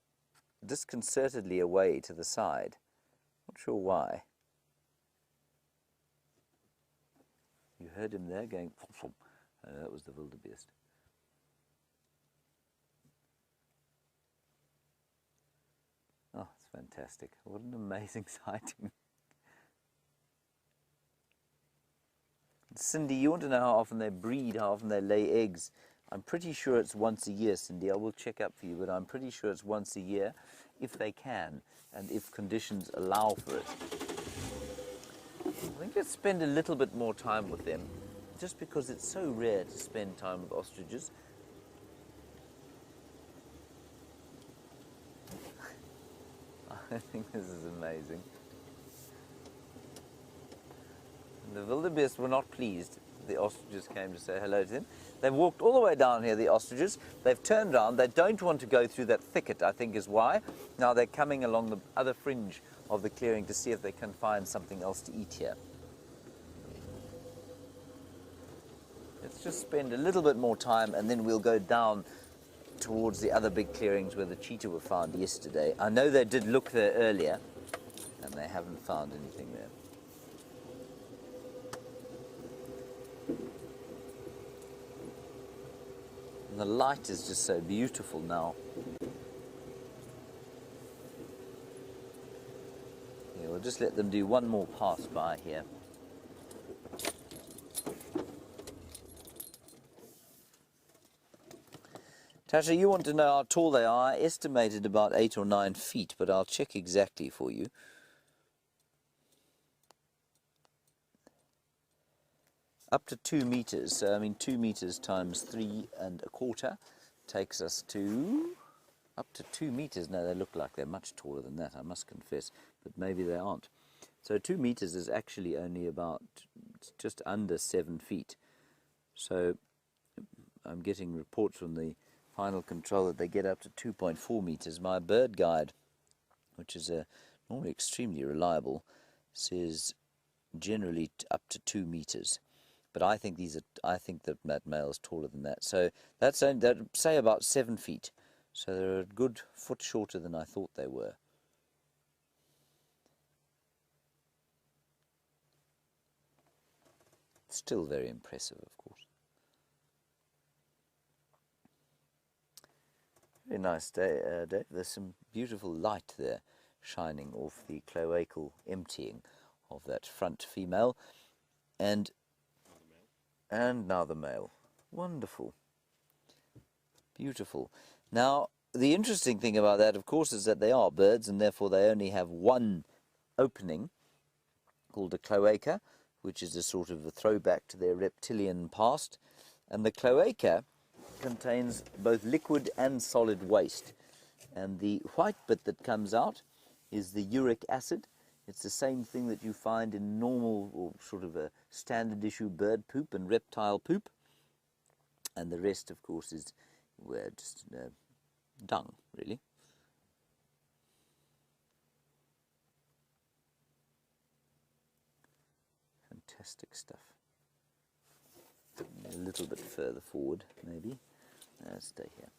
disconcertedly away to the side. Not sure why. You heard him there going, fum, fum. That was the wildebeest. Oh, it's fantastic. What an amazing sighting. Cindy, you want to know how often they breed, how often they lay eggs. I'm pretty sure it's once a year, Cindy. I will check up for you, but I'm pretty sure it's once a year, if they can, and if conditions allow for it. I think let's spend a little bit more time with them, just because it's so rare to spend time with ostriches. I think this is amazing. The wildebeest were not pleased. The ostriches came to say hello to them. They've walked all the way down here, the ostriches. They've turned around. They don't want to go through that thicket, I think is why. Now they're coming along the other fringe of the clearing to see if they can find something else to eat here. Let's just spend a little bit more time, and then we'll go down towards the other big clearings where the cheetah were found yesterday. I know they did look there earlier, and they haven't found anything there. And the light is just so beautiful now. Yeah, we'll just let them do one more pass by here. Tasha, you want to know how tall they are. I estimated about 8 or 9 feet, but I'll check exactly for you. Up to 2 meters. So, I mean, 2 meters times 3 1/4 takes us to up to 2 meters. No, they look like they're much taller than that, I must confess, but maybe they aren't. So 2 meters is actually only about just under 7 feet. So I'm getting reports from the final control that they get up to 2.4 meters. My bird guide, which is normally extremely reliable, says generally up to 2 meters. But I think that male is taller than that. So that say about 7 feet. So they're a good foot shorter than I thought they were. Still very impressive, of course. Very nice day, Dave. There's some beautiful light there shining off the cloacal emptying of that front female. And now the male. Wonderful. Beautiful. Now, the interesting thing about that, of course, is that they are birds, and therefore they only have one opening called a cloaca, which is a sort of a throwback to their reptilian past. And the cloaca contains both liquid and solid waste. And the white bit that comes out is the uric acid. It's the same thing that you find in normal or sort of a standard issue bird poop and reptile poop. And the rest, of course, is just dung, really. Fantastic stuff. A little bit further forward, maybe. Stay here.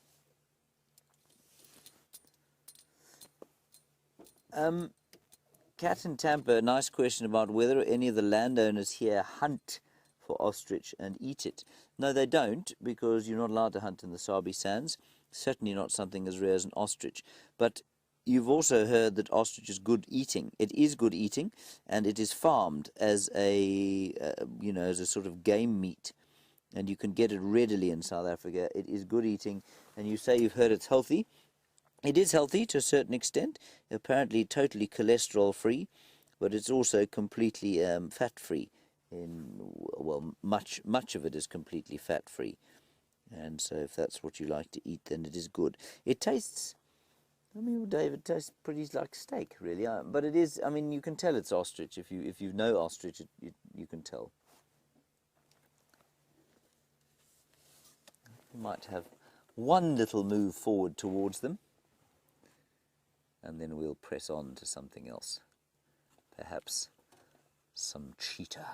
Cat in Tampa, a nice question about whether any of the landowners here hunt for ostrich and eat it. No, they don't, because you're not allowed to hunt in the Sabi Sands. Certainly not something as rare as an ostrich. But you've also heard that ostrich is good eating. It is good eating, and it is farmed as as a sort of game meat. And you can get it readily in South Africa. It is good eating. And you say you've heard it's healthy. It is healthy to a certain extent. Apparently totally cholesterol-free, but it's also completely fat-free. Much of it is completely fat-free. And so if that's what you like to eat, then it is good. It tastes, David, it tastes pretty like steak, really. But it is, you can tell it's ostrich. If you know ostrich, you can tell. You might have one little move forward towards them, and then we'll press on to something else. Perhaps some cheetah.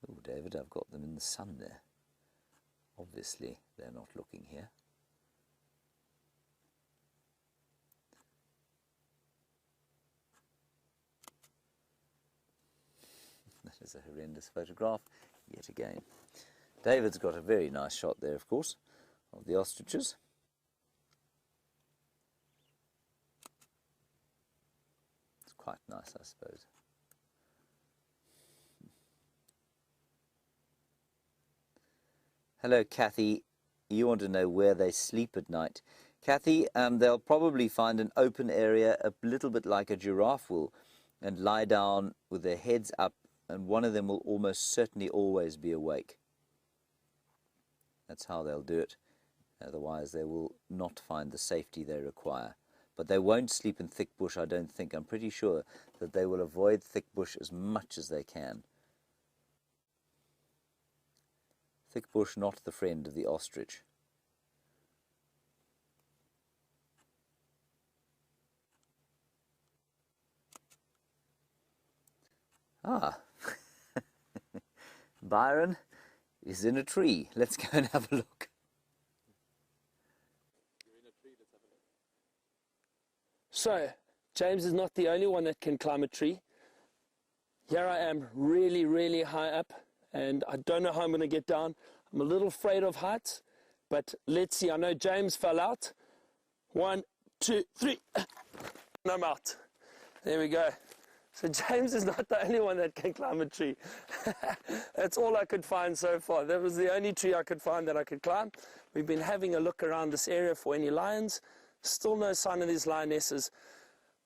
Oh, David, I've got them in the sun there. Obviously, they're not looking here. That is a horrendous photograph, yet again. David's got a very nice shot there, of course, of the ostriches. It's quite nice, I suppose. Hello, Kathy. You want to know where they sleep at night. Kathy, they'll probably find an open area, a little bit like a giraffe will, and lie down with their heads up, and one of them will almost certainly always be awake. That's how they'll do it. Otherwise, they will not find the safety they require. But they won't sleep in thick bush, I don't think. I'm pretty sure that they will avoid thick bush as much as they can. Thick bush, not the friend of the ostrich. Ah, Byron is in a tree. Let's go and have a look. So, James is not the only one that can climb a tree. Here I am, really, really high up, and I don't know how I'm going to get down. I'm a little afraid of heights, but let's see. I know James fell out. 1, 2, 3. And I'm out. There we go. So James is not the only one that can climb a tree. That's all I could find so far. That was the only tree I could find that I could climb. We've been having a look around this area for any lions. Still no sign of these lionesses.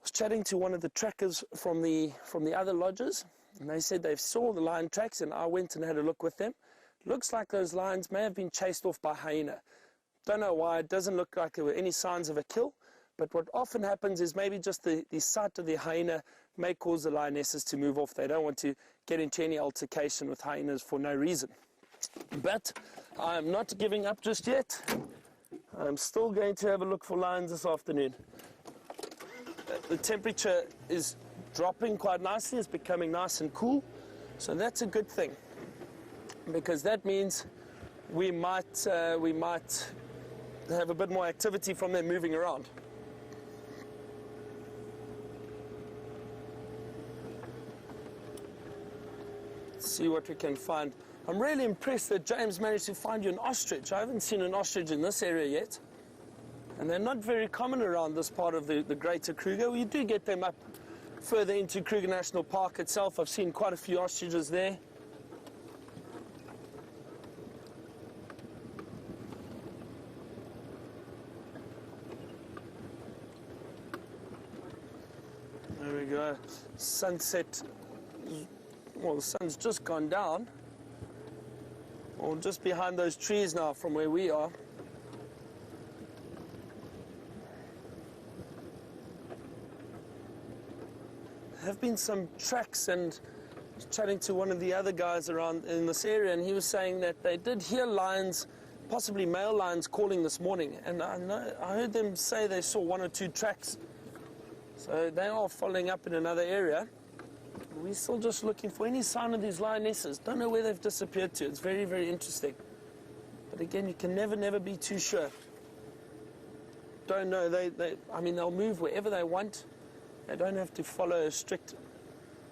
I was chatting to one of the trackers from the other lodges, and they said they saw the lion tracks, and I went and had a look with them. Looks like those lions may have been chased off by hyena. Don't know why. It doesn't look like there were any signs of a kill, But what often happens is maybe just the sight of the hyena may cause the lionesses to move off. They don't want to get into any altercation with hyenas for no reason. But I'm not giving up just yet. I'm still going to have a look for lions this afternoon. The temperature is dropping quite nicely. It's becoming nice and cool. So that's a good thing, because that means we might have a bit more activity from them moving around. Let's see what we can find. I'm really impressed that James managed to find you an ostrich. I haven't seen an ostrich in this area yet. And they're not very common around this part of the greater Kruger. We do get them up further into Kruger National Park itself. I've seen quite a few ostriches there. There we go. Sunset. Well, the sun's just gone down. Or just behind those trees now from where we are. There have been some tracks, and chatting to one of the other guys around in this area, and he was saying that they did hear lions, possibly male lions, calling this morning. And I heard them say they saw 1 or 2 tracks. So they are following up in another area. We're still just looking for any sign of these lionesses. Don't know where they've disappeared to. It's very, very interesting. But again, you can never be too sure. Don't know. I mean, they'll move wherever they want. They don't have to follow a strict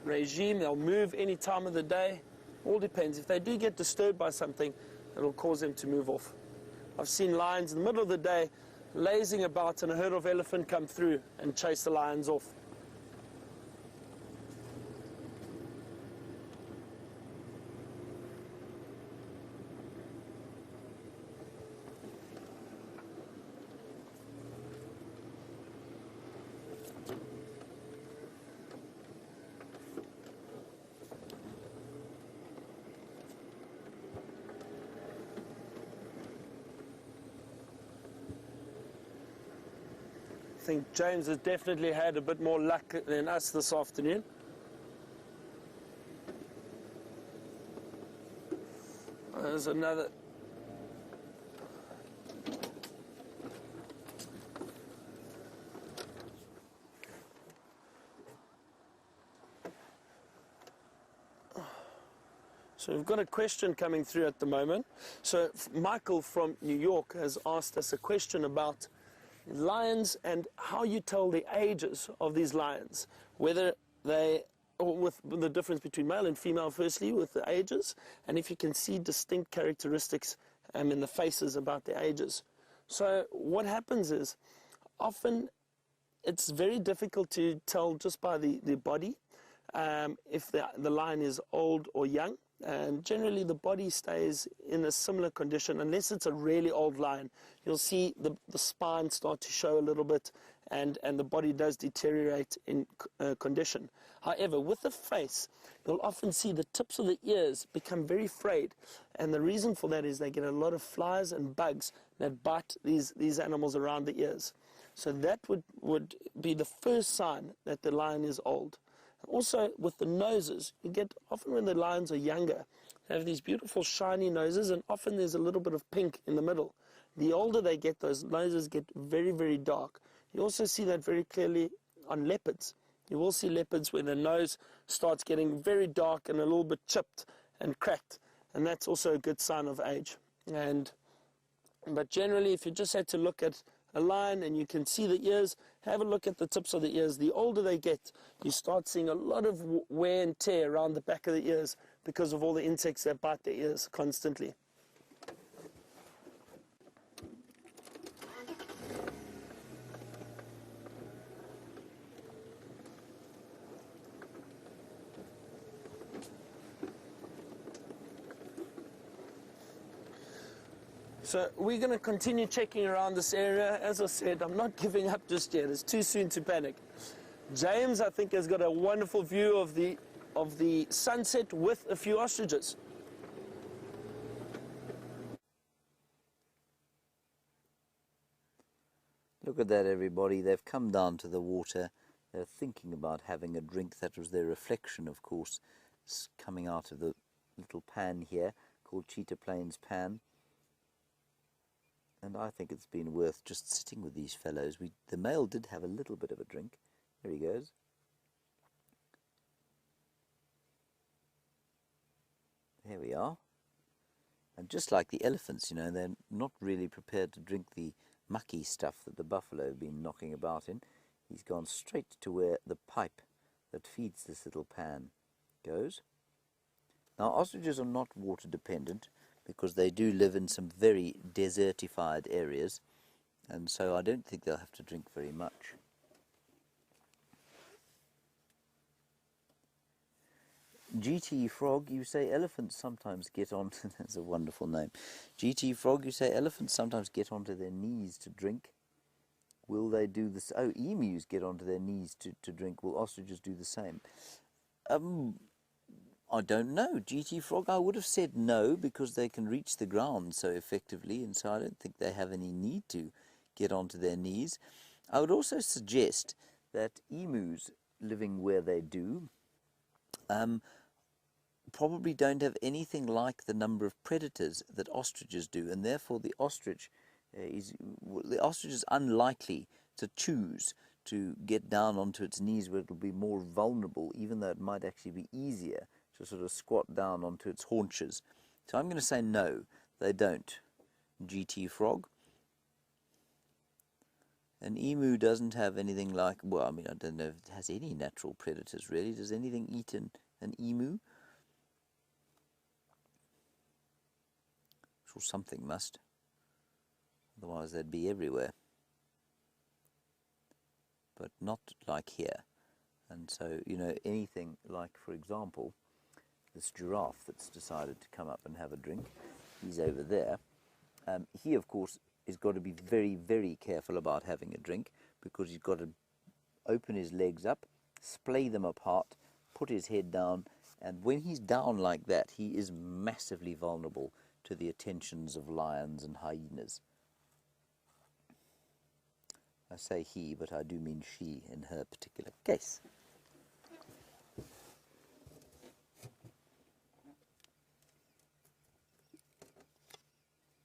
regime. They'll move any time of the day. All depends. If they do get disturbed by something, it'll cause them to move off. I've seen lions in the middle of the day lazing about, and a herd of elephant come through and chase the lions off. I think James has definitely had a bit more luck than us this afternoon. There's another. So we've got a question coming through at the moment. So Michael from New York has asked us a question about lions and how you tell the ages of these lions, whether they, or with the difference between male and female, firstly, with the ages, and if you can see distinct characteristics in the faces about the ages. So what happens is, often it's very difficult to tell just by the body if the lion is old or young. And generally the body stays in a similar condition unless it's a really old lion. You'll see the spine start to show a little bit, and the body does deteriorate in condition. However, with the face, you'll often see the tips of the ears become very frayed, and the reason for that is they get a lot of flies and bugs that bite these animals around the ears. So that would be the first sign that the lion is old. Also, with the noses, you get often when the lions are younger, they have these beautiful shiny noses, and often there's a little bit of pink in the middle. The older they get, those noses get very, very dark. You also see that very clearly on leopards. You will see leopards where the nose starts getting very dark and a little bit chipped and cracked, and that's also a good sign of age. But generally, if you just had to look at a lion and you can see the ears, have a look at the tips of the ears. The older they get, you start seeing a lot of wear and tear around the back of the ears because of all the insects that bite their ears constantly. So we're going to continue checking around this area. As I said, I'm not giving up just yet. It's too soon to panic. James, I think, has got a wonderful view of the sunset with a few ostriches. Look at that, everybody. They've come down to the water. They're thinking about having a drink. That was their reflection, of course, coming out of the little pan here called Cheetah Plains Pan. And I think it's been worth just sitting with these fellows. The male did have a little bit of a drink. There he goes. There we are. And just like the elephants, you know, they're not really prepared to drink the mucky stuff that the buffalo have been knocking about in. He's gone straight to where the pipe that feeds this little pan goes. Now, ostriches are not water dependent because they do live in some very desertified areas, and so I don't think they'll have to drink very much. GT Frog, you say elephants sometimes get on, that's a wonderful name. GT Frog, you say elephants sometimes get onto their knees to drink. Will they do this? Oh, emus get onto their knees to drink. Will ostriches do the same? I don't know. GT Frog, I would have said no because they can reach the ground so effectively, and so I don't think they have any need to get onto their knees. I would also suggest that emus living where they do probably don't have anything like the number of predators that ostriches do, and therefore the ostrich is unlikely to choose to get down onto its knees where it will be more vulnerable, even though it might actually be easier to sort of squat down onto its haunches. So I'm going to say no, they don't. GT Frog. An emu doesn't have anything like, well, I mean, I don't know if it has any natural predators really. Does anything eat an emu? Sure, something must. Otherwise they'd be everywhere. But not like here. And so, you know, anything like, for example, this giraffe that's decided to come up and have a drink, he's over there. He, of course, has got to be very, very careful about having a drink because he's got to open his legs up, splay them apart, put his head down, and when he's down like that, he is massively vulnerable to the attentions of lions and hyenas. I say he, but I do mean she in her particular case.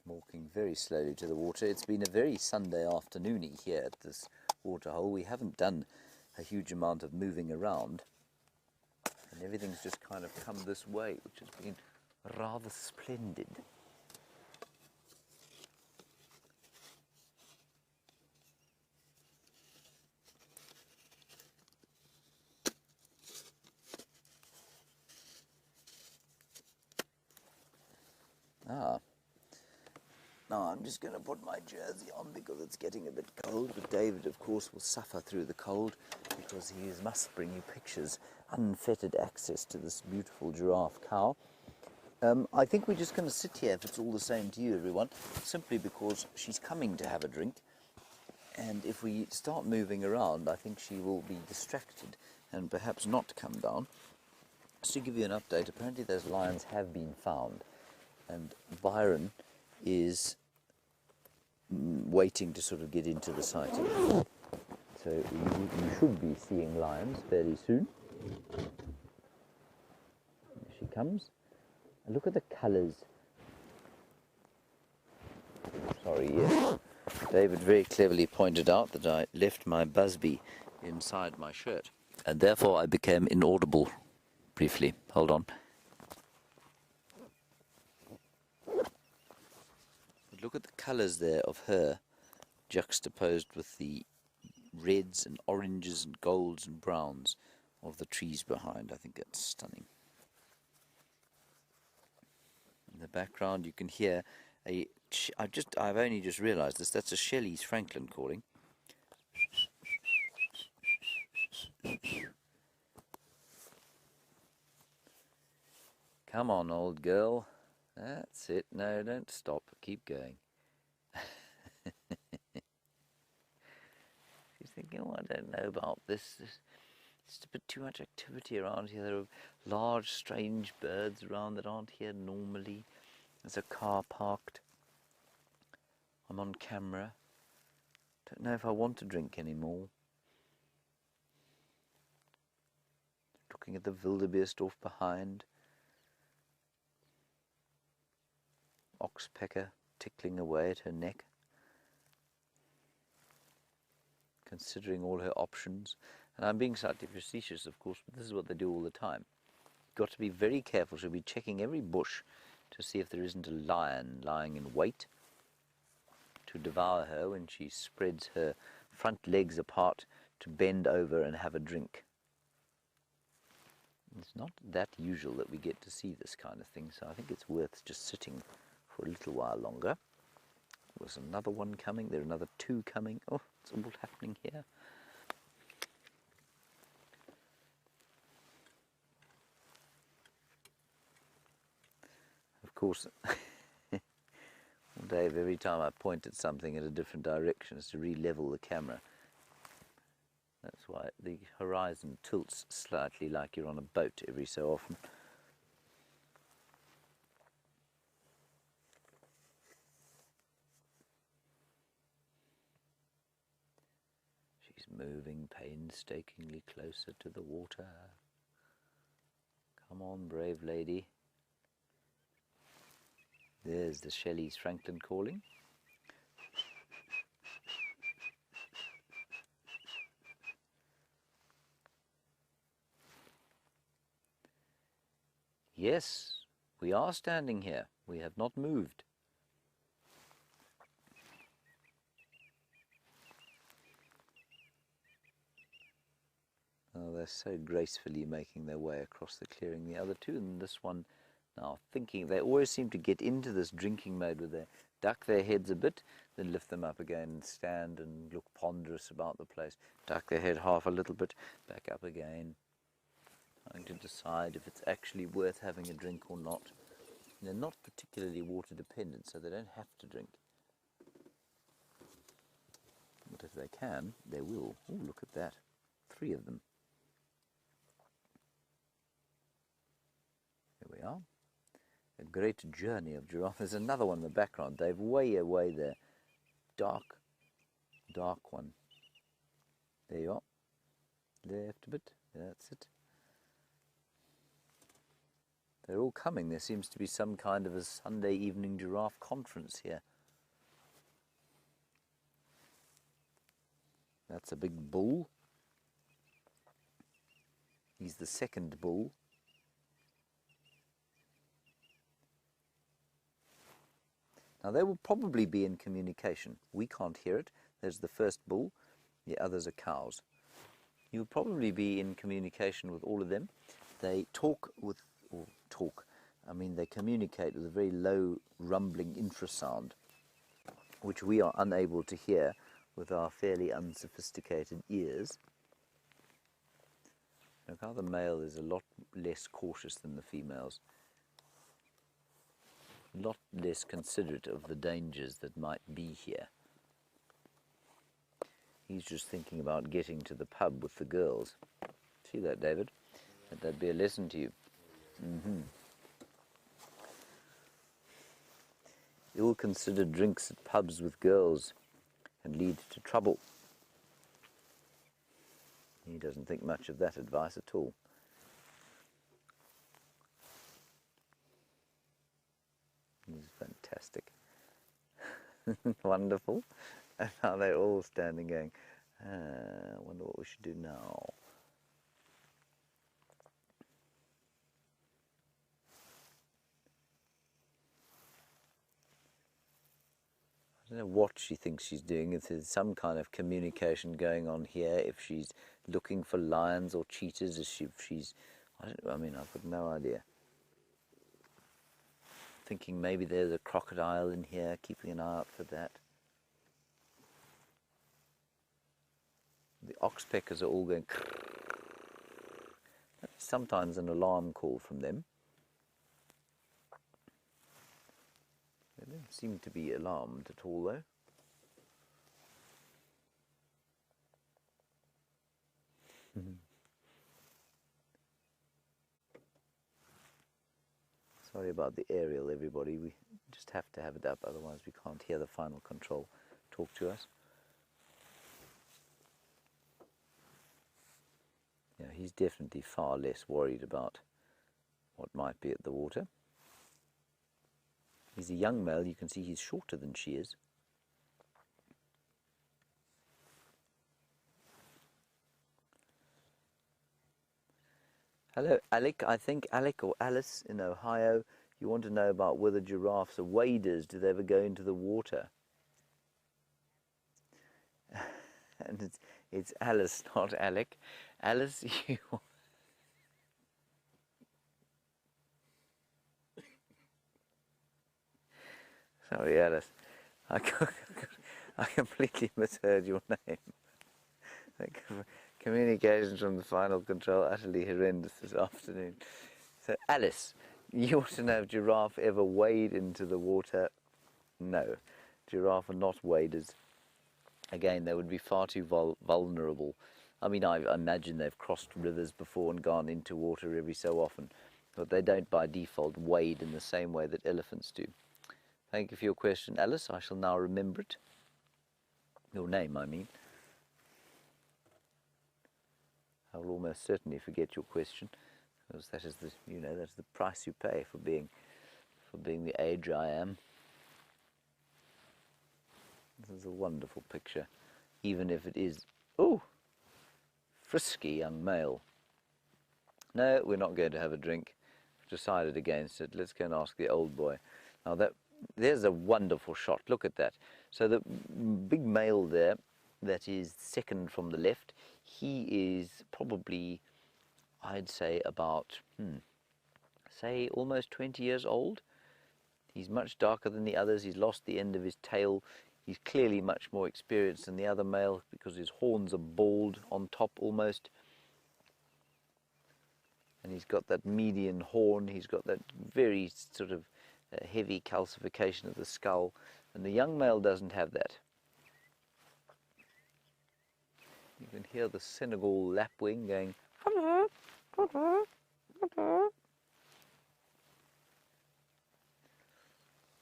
Walking very slowly to the water. It's been a very Sunday afternoon-y here at this waterhole. We haven't done a huge amount of moving around, and everything's just kind of come this way, which has been rather splendid. Now I'm just going to put my jersey on because it's getting a bit cold, but David, of course, will suffer through the cold because he must bring you pictures, unfettered access to this beautiful giraffe cow. I think we're just going to sit here, if it's all the same to you, everyone, simply because she's coming to have a drink, and if we start moving around, I think she will be distracted and perhaps not come down. Just to give you an update, apparently those lions have been found, and Byron is waiting to sort of get into the sighting. So you should be seeing lions fairly soon. Here she comes. And look at the colours. Sorry, yes. David very cleverly pointed out that I left my busby inside my shirt, and therefore I became inaudible briefly. Hold on. Look at the colours there of her juxtaposed with the reds and oranges and golds and browns of the trees behind. I think that's stunning. In the background you can hear I've only just realised this, that's a Shelley's Franklin calling. Come on, old girl. That's it. No, don't stop. Keep going. She's thinking, oh, I don't know about this. There's just a bit too much activity around here. There are large, strange birds around that aren't here normally. There's a car parked. I'm on camera, Don't know if I want to drink anymore. Looking at the wildebeest off behind. Oxpecker tickling away at her neck. Considering all her options. And I'm being slightly facetious, of course, but this is what they do all the time. You've got to be very careful. She'll be checking every bush to see if there isn't a lion lying in wait to devour her when she spreads her front legs apart to bend over and have a drink. It's not that usual that we get to see this kind of thing, so I think it's worth just sitting for a little while longer. There's another one coming. There are another two coming. Oh, it's all happening here. Of course, Dave, every time I point at something in a different direction is to re-level the camera. That's why the horizon tilts slightly like you're on a boat every so often. She's moving painstakingly closer to the water. Come on, brave lady. There's the Shelley's Franklin calling. Yes, we are standing here. We have not moved. Oh, they're so gracefully making their way across the clearing. The other two, and this one now thinking, they always seem to get into this drinking mode where they duck their heads a bit, then lift them up again and stand and look ponderous about the place. Duck their head half a little bit, back up again. Trying to decide if it's actually worth having a drink or not. They're not particularly water dependent, so they don't have to drink. But if they can, they will. Oh, look at that. 3 of them. Here we are. A great journey of giraffe. There's another one in the background, Dave, way away there. Dark one. There you are. Left a bit. That's it. They're all coming. There seems to be some kind of a Sunday evening giraffe conference here. That's a big bull. He's the second bull. Now they will probably be in communication. We can't hear it. There's the first bull. The others are cows. You'll probably be in communication with all of them. They they communicate with a very low rumbling infrasound, which we are unable to hear with our fairly unsophisticated ears. Look how the male is a lot less cautious than the females. A lot less considerate of the dangers that might be here. He's just thinking about getting to the pub with the girls. See that, David? Let that be a lesson to you. Ill-considered drinks at pubs with girls can lead to trouble. He doesn't think much of that advice at all. He's fantastic. Wonderful. And now they're all standing going, I wonder what we should do now. I don't know what she thinks she's doing, if there's some kind of communication going on here, if she's looking for lions or cheetahs, if she's, I've got no idea. Thinking maybe there's a crocodile in here, keeping an eye out for that. The oxpeckers are all going, that's sometimes an alarm call from them. They don't seem to be alarmed at all, though. Sorry about the aerial, everybody. We just have to have it up, otherwise we can't hear the final control talk to us. he's definitely far less worried about what might be at the water. He's a young male. You can see he's shorter than she is. Hello, Alec. I think Alec or Alice in Ohio. You want to know about whether giraffes are waders. Do they ever go into the water? And it's Alice, not Alec. Alice, you... Sorry, Alice. I completely misheard your name. Communications from the final control, utterly horrendous this afternoon. So, Alice, you want to know if giraffe ever wade into the water? No. Giraffe are not waders. Again, they would be far too vulnerable. I mean, I imagine they've crossed rivers before and gone into water every so often, but they don't by default wade in the same way that elephants do. Thank you for your question, Alice. I shall now remember it. Your name, I mean. I will almost certainly forget your question, because that is the, you know, that's the price you pay for being the age I am. This is a wonderful picture, even if it is, oh, frisky young male. No, we're not going to have a drink. We've decided against it. Let's go and ask the old boy. Now there's a wonderful shot. Look at that. So the big male there, that is second from the left, he is probably, I'd say, about, say almost 20 years old. He's much darker than the others. He's lost the end of his tail. He's clearly much more experienced than the other male because his horns are bald on top almost. And he's got that median horn. He's got that very sort of heavy calcification of the skull. And the young male doesn't have that. You can hear the Senegal lapwing going.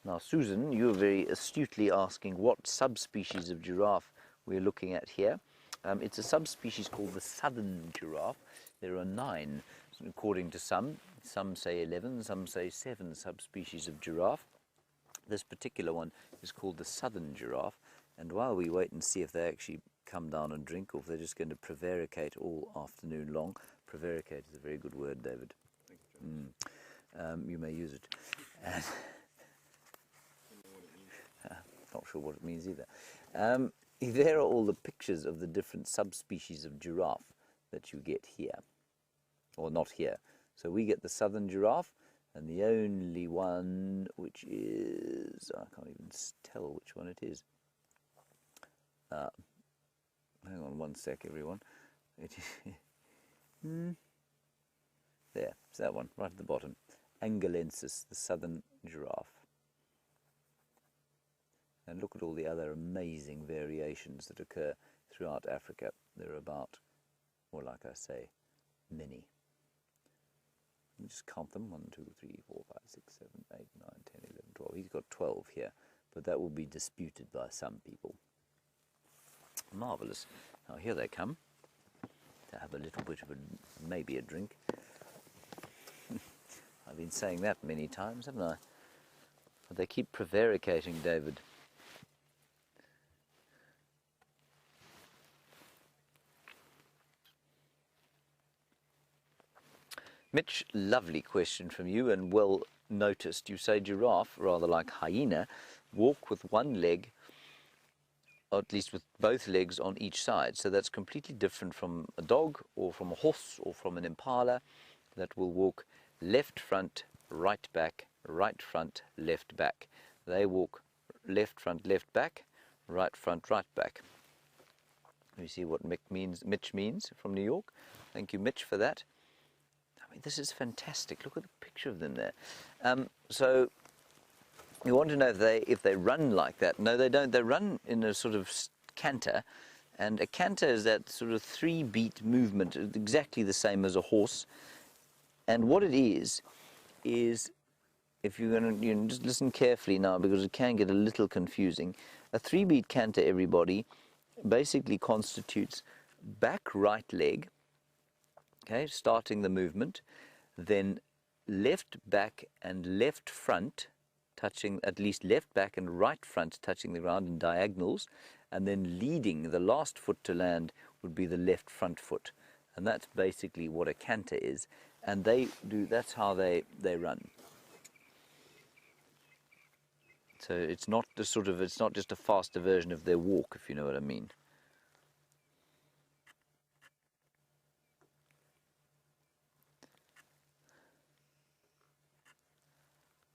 Now, Susan, you were very astutely asking what subspecies of giraffe we're looking at here. It's a subspecies called the southern giraffe. There are 9, according to some. Some say 11, some say 7 subspecies of giraffe. This particular one is called the southern giraffe. And while we wait and see if they actually come down and drink, or if they're just going to prevaricate all afternoon long. Prevaricate is a very good word, David. Thank you, John. You may use it. And not sure what it means either. There are all the pictures of the different subspecies of giraffe that you get here, or not here. So we get the southern giraffe, and the only one which is, I can't even tell which one it is. Hang on one sec, everyone. It is there, it's that one, right at the bottom. Angolensis, the southern giraffe. And look at all the other amazing variations that occur throughout Africa. There are about, or like I say, many. Let me just count them. 1, 2, 3, 4, 5, 6, 7, 8, 9, 10, 11, 12. He's got 12 here, but that will be disputed by some people. Marvellous. Now here they come to have a little bit of maybe a drink. I've been saying that many times, haven't I? But they keep prevaricating, David. Mitch, lovely question from you and well noticed. You say giraffe, rather like hyena, walk with one leg, or at least with both legs on each side. So that's completely different from a dog or from a horse or from an impala that will walk left front, right back, right front, left back. They walk left front, left back, right front, right back. You see what Mitch means from New York. Thank you, Mitch, for that. I mean, this is fantastic. Look at the picture of them there. So you want to know if they run like that. No, they don't. They run in a sort of canter, and a canter is that sort of 3-beat movement, exactly the same as a horse. And what it is if you're going to just listen carefully now, because it can get a little confusing. A 3-beat canter, everybody, basically constitutes back right leg, okay, starting the movement, then left back and left front touching, at least left back and right front touching the ground in diagonals, and then leading the last foot to land would be the left front foot. And that's basically what a canter is. And that's how they run. So it's not it's not just a faster version of their walk, if you know what I mean.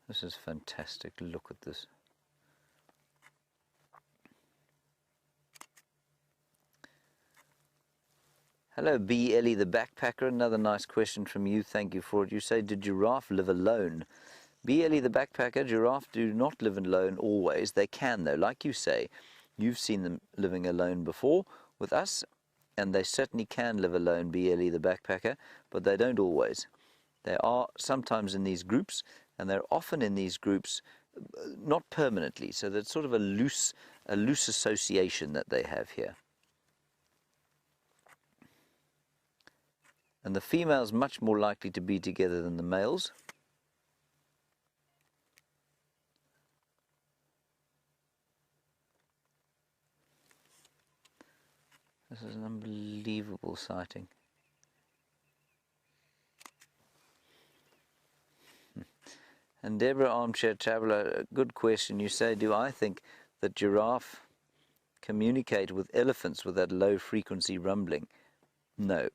This is fantastic. Look at this. Hello, B. Ellie the backpacker. Another nice question from you. Thank you for it. You say, did giraffe live alone? B. Ellie the backpacker, giraffe do not live alone always. They can, though. Like you say, you've seen them living alone before with us, and they certainly can live alone, B. Ellie the backpacker, but they don't always. They are sometimes in these groups, and they're often in these groups not permanently. So that's sort of a loose association that they have here. And the females much more likely to be together than the males. This is an unbelievable sighting. And Deborah, Armchair Traveller, good question. You say, do I think that giraffe communicate with elephants with that low frequency rumbling? No.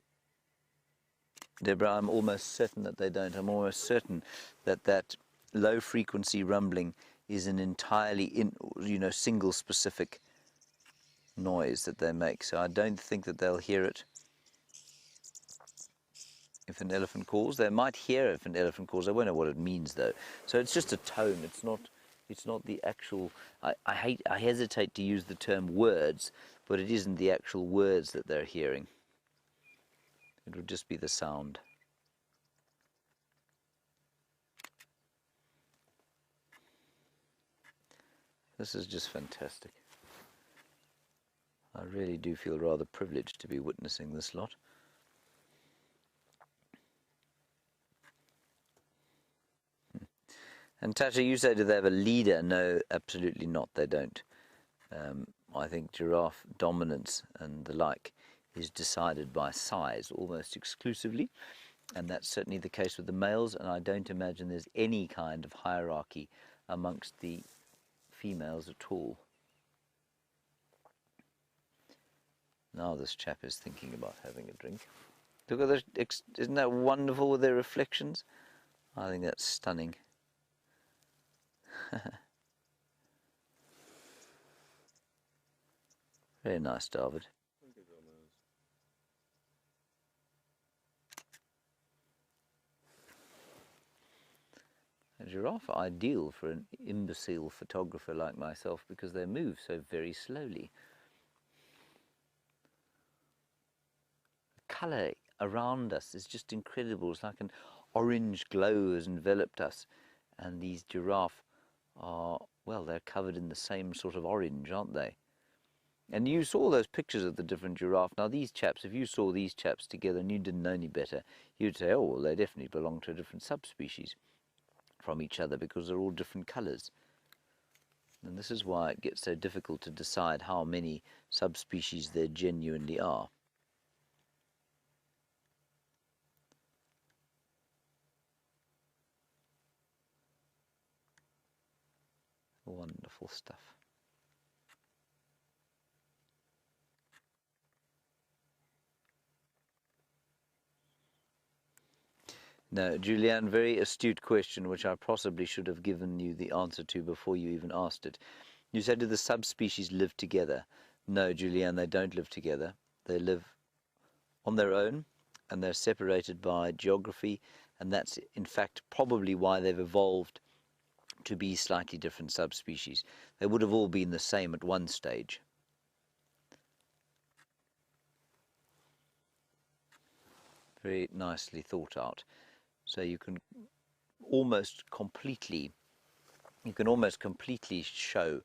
Deborah, I'm almost certain that they don't. I'm almost certain that that low frequency rumbling is an entirely single specific noise that they make. So I don't think that they'll hear it if an elephant calls. They might hear it if an elephant calls. They won't know what it means though. So it's just a tone. It's not the actual. I hesitate to use the term words, but it isn't the actual words that they're hearing. It would just be the sound. This is just fantastic. I really do feel rather privileged to be witnessing this lot. And Tata, you say, do they have a leader? No, absolutely not. They don't. I think giraffe dominance and the like is decided by size almost exclusively, and that's certainly the case with the males, and I don't imagine there's any kind of hierarchy amongst the females at all. Now this chap is thinking about having a drink. Look at this, isn't that wonderful with their reflections? I think that's stunning. Very nice, David. A giraffe are ideal for an imbecile photographer like myself because they move so very slowly. The colour around us is just incredible. It's like an orange glow has enveloped us, and these giraffe are, well, they're covered in the same sort of orange, aren't they? And you saw those pictures of the different giraffe. Now these chaps, if you saw these chaps together and you didn't know any better, you'd say, oh, well, they definitely belong to a different subspecies from each other because they're all different colours. And this is why it gets so difficult to decide how many subspecies there genuinely are. Wonderful stuff. No, Julianne, very astute question, which I possibly should have given you the answer to before you even asked it. You said, do the subspecies live together? No, Julianne, they don't live together. They live on their own, and they're separated by geography, and that's, in fact, probably why they've evolved to be slightly different subspecies. They would have all been the same at one stage. Very nicely thought out. So you can almost completely show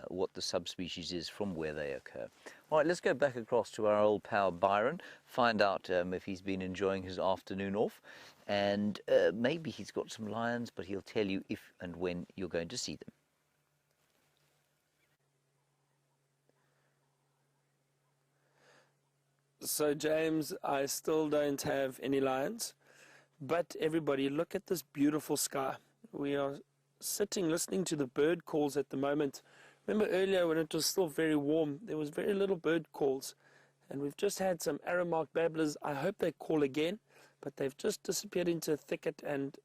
what the subspecies is from where they occur. All right, let's go back across to our old pal Byron, find out if he's been enjoying his afternoon off, and maybe he's got some lions, but he'll tell you if and when you're going to see them. So James, I still don't have any lions, but everybody, look at this beautiful sky. We are sitting listening to the bird calls at the moment. Remember earlier when it was still very warm, there was very little bird calls, and we've just had some arrow babblers. I hope they call again, but they've just disappeared into a thicket and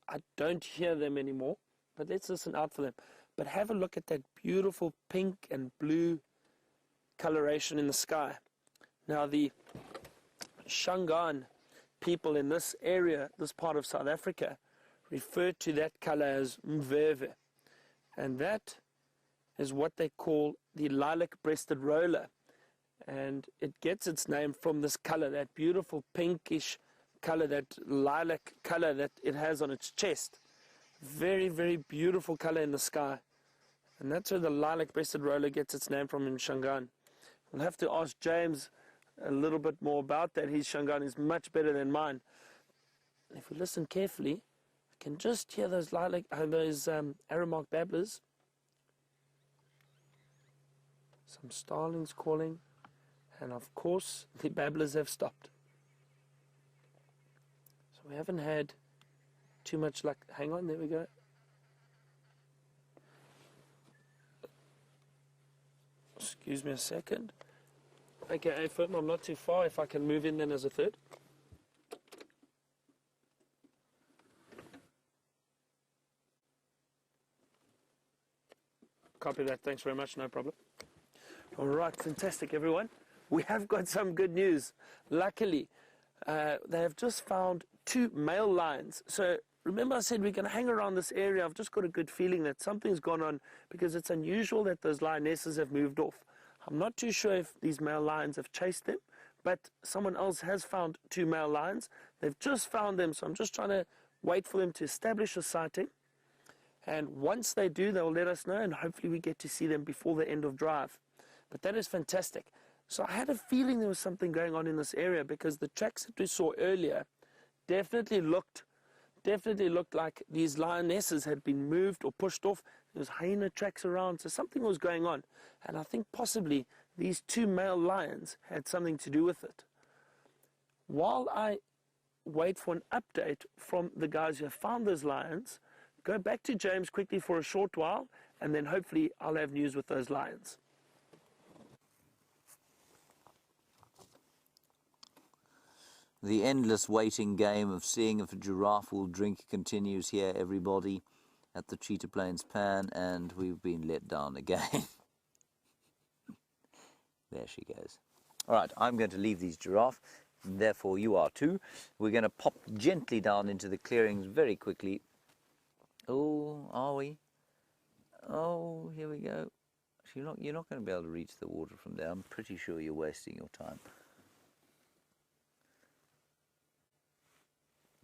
I don't hear them anymore. But let's listen out for them. But have a look at that beautiful pink and blue coloration in the sky. Now the Shangaan people in this area, this part of South Africa, refer to that color as mveve, and that is what they call the lilac-breasted roller, and it gets its name from this color, that beautiful pinkish color, that lilac color that it has on its chest. Very, very beautiful color in the sky, and that's where the lilac-breasted roller gets its name from in Shangaan. We'll have to ask James a little bit more about that. His Shangaan is much better than mine. If we listen carefully, we can just hear those arrow babblers. Some starlings calling, and of course the babblers have stopped. So we haven't had too much luck. Hang on, there we go. Excuse me a second. Okay, Finn, I'm not too far. If I can move in then as a third. Copy that. Thanks very much. No problem. All right, fantastic, everyone. We have got some good news. Luckily, they have just found 2 male lions. So remember I said we're going to hang around this area. I've just got a good feeling that something's gone on because it's unusual that those lionesses have moved off. I'm not too sure if these male lions have chased them, but someone else has found 2 male lions. They've just found them, so I'm just trying to wait for them to establish a sighting. And once they do, they'll let us know, and hopefully we get to see them before the end of drive. But that is fantastic. So I had a feeling there was something going on in this area because the tracks that we saw earlier definitely looked like these lionesses had been moved or pushed off. There was hyena tracks around, so something was going on. And I think possibly these 2 male lions had something to do with it. While I wait for an update from the guys who have found those lions, go back to James quickly for a short while, and then hopefully I'll have news with those lions. The endless waiting game of seeing if a giraffe will drink continues here, everybody, at the Cheetah Plains Pan, and we've been let down again. There she goes. All right, I'm going to leave these giraffe, and therefore you are too. We're going to pop gently down into the clearings very quickly. Oh, are we? Oh, here we go. You're not going to be able to reach the water from there. I'm pretty sure you're wasting your time.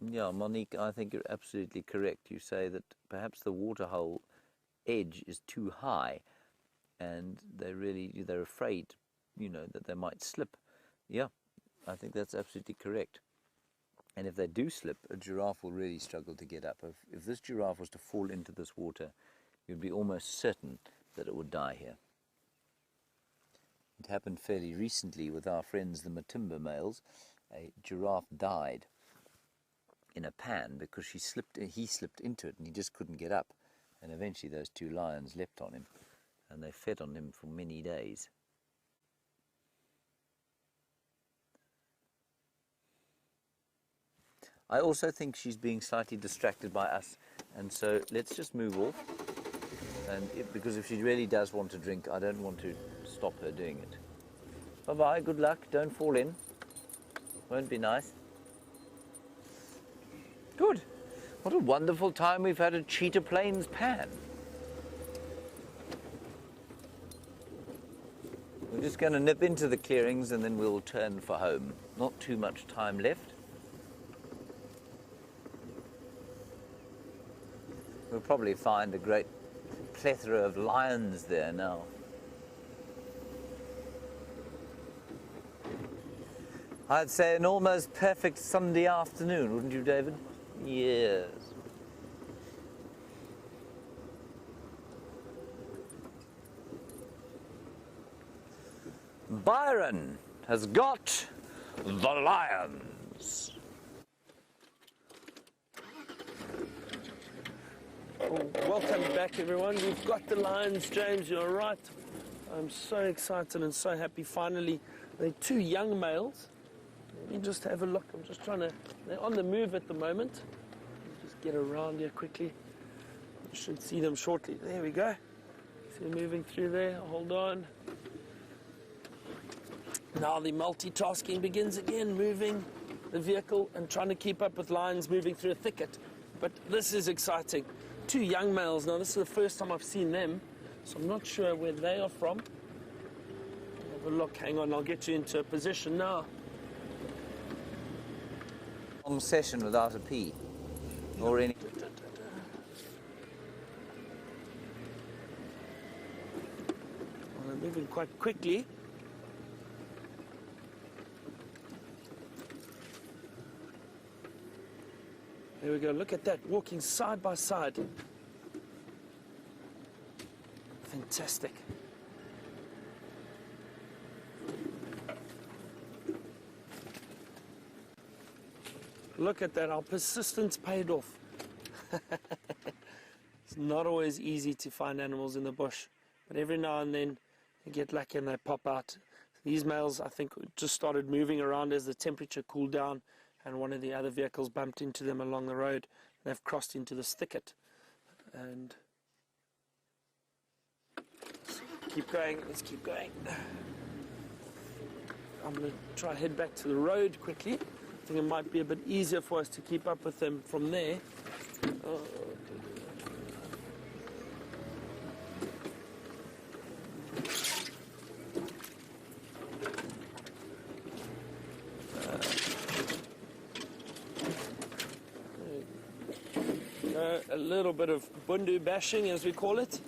Yeah, Monique, I think you're absolutely correct. You say that perhaps the waterhole edge is too high, and they're afraid, that they might slip. Yeah, I think that's absolutely correct. And if they do slip, a giraffe will really struggle to get up. If this giraffe was to fall into this water, you'd be almost certain that it would die here. It happened fairly recently with our friends, the Matimba males. A giraffe died in a pan because he slipped into it and he just couldn't get up. And eventually those 2 lions leapt on him and they fed on him for many days. I also think she's being slightly distracted by us, and so let's just move off, and because if she really does want to drink, I don't want to stop her doing it. Bye-bye, good luck, don't fall in. Won't be nice. Good. What a wonderful time we've had at Cheetah Plains Pan. We're just going to nip into the clearings and then we'll turn for home. Not too much time left. We'll probably find a great plethora of lions there now. I'd say an almost perfect Sunday afternoon, wouldn't you, David? Yes. Byron has got the lions. Oh, welcome back, everyone. We've got the lions, James, you're right. I'm so excited and so happy. Finally, they're two young males. Let me just have a look. I'm just trying to... They're on the move at the moment. Just get around here quickly. You should see them shortly. There we go. See them moving through there. Hold on. Now the multitasking begins again, moving the vehicle and trying to keep up with lions moving through a thicket. But this is exciting. Two young males. Now, this is the first time I've seen them, so I'm not sure where they are from. Have a look. Hang on, I'll get you into a position now. Long session without a pee or any. Well, they're moving quite quickly. There we go, look at that, walking side by side. Fantastic. Look at that, our persistence paid off. It's not always easy to find animals in the bush, but every now and then you get lucky and they pop out. These males, I think, just started moving around as the temperature cooled down, and one of the other vehicles bumped into them along the road. They've crossed into this thicket. And keep going, let's keep going. I'm going to try to head back to the road quickly. I think it might be a bit easier for us to keep up with them from there. A little bit of bundu bashing, as we call it.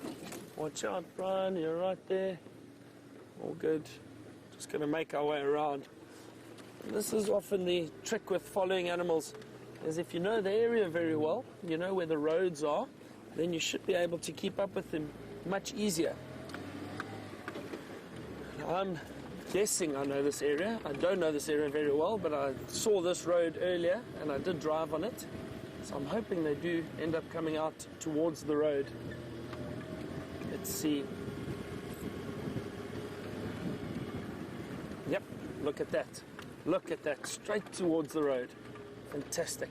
Watch out, Brian, you're right there. All good. Just going to make our way around. And this is often the trick with following animals, is if you know the area very well, you know where the roads are, then you should be able to keep up with them much easier. I'm guessing I know this area. I don't know this area very well, but I saw this road earlier and I did drive on it. So I'm hoping they do end up coming out towards the road. Let's see. Yep, look at that. Look at that, straight towards the road. Fantastic.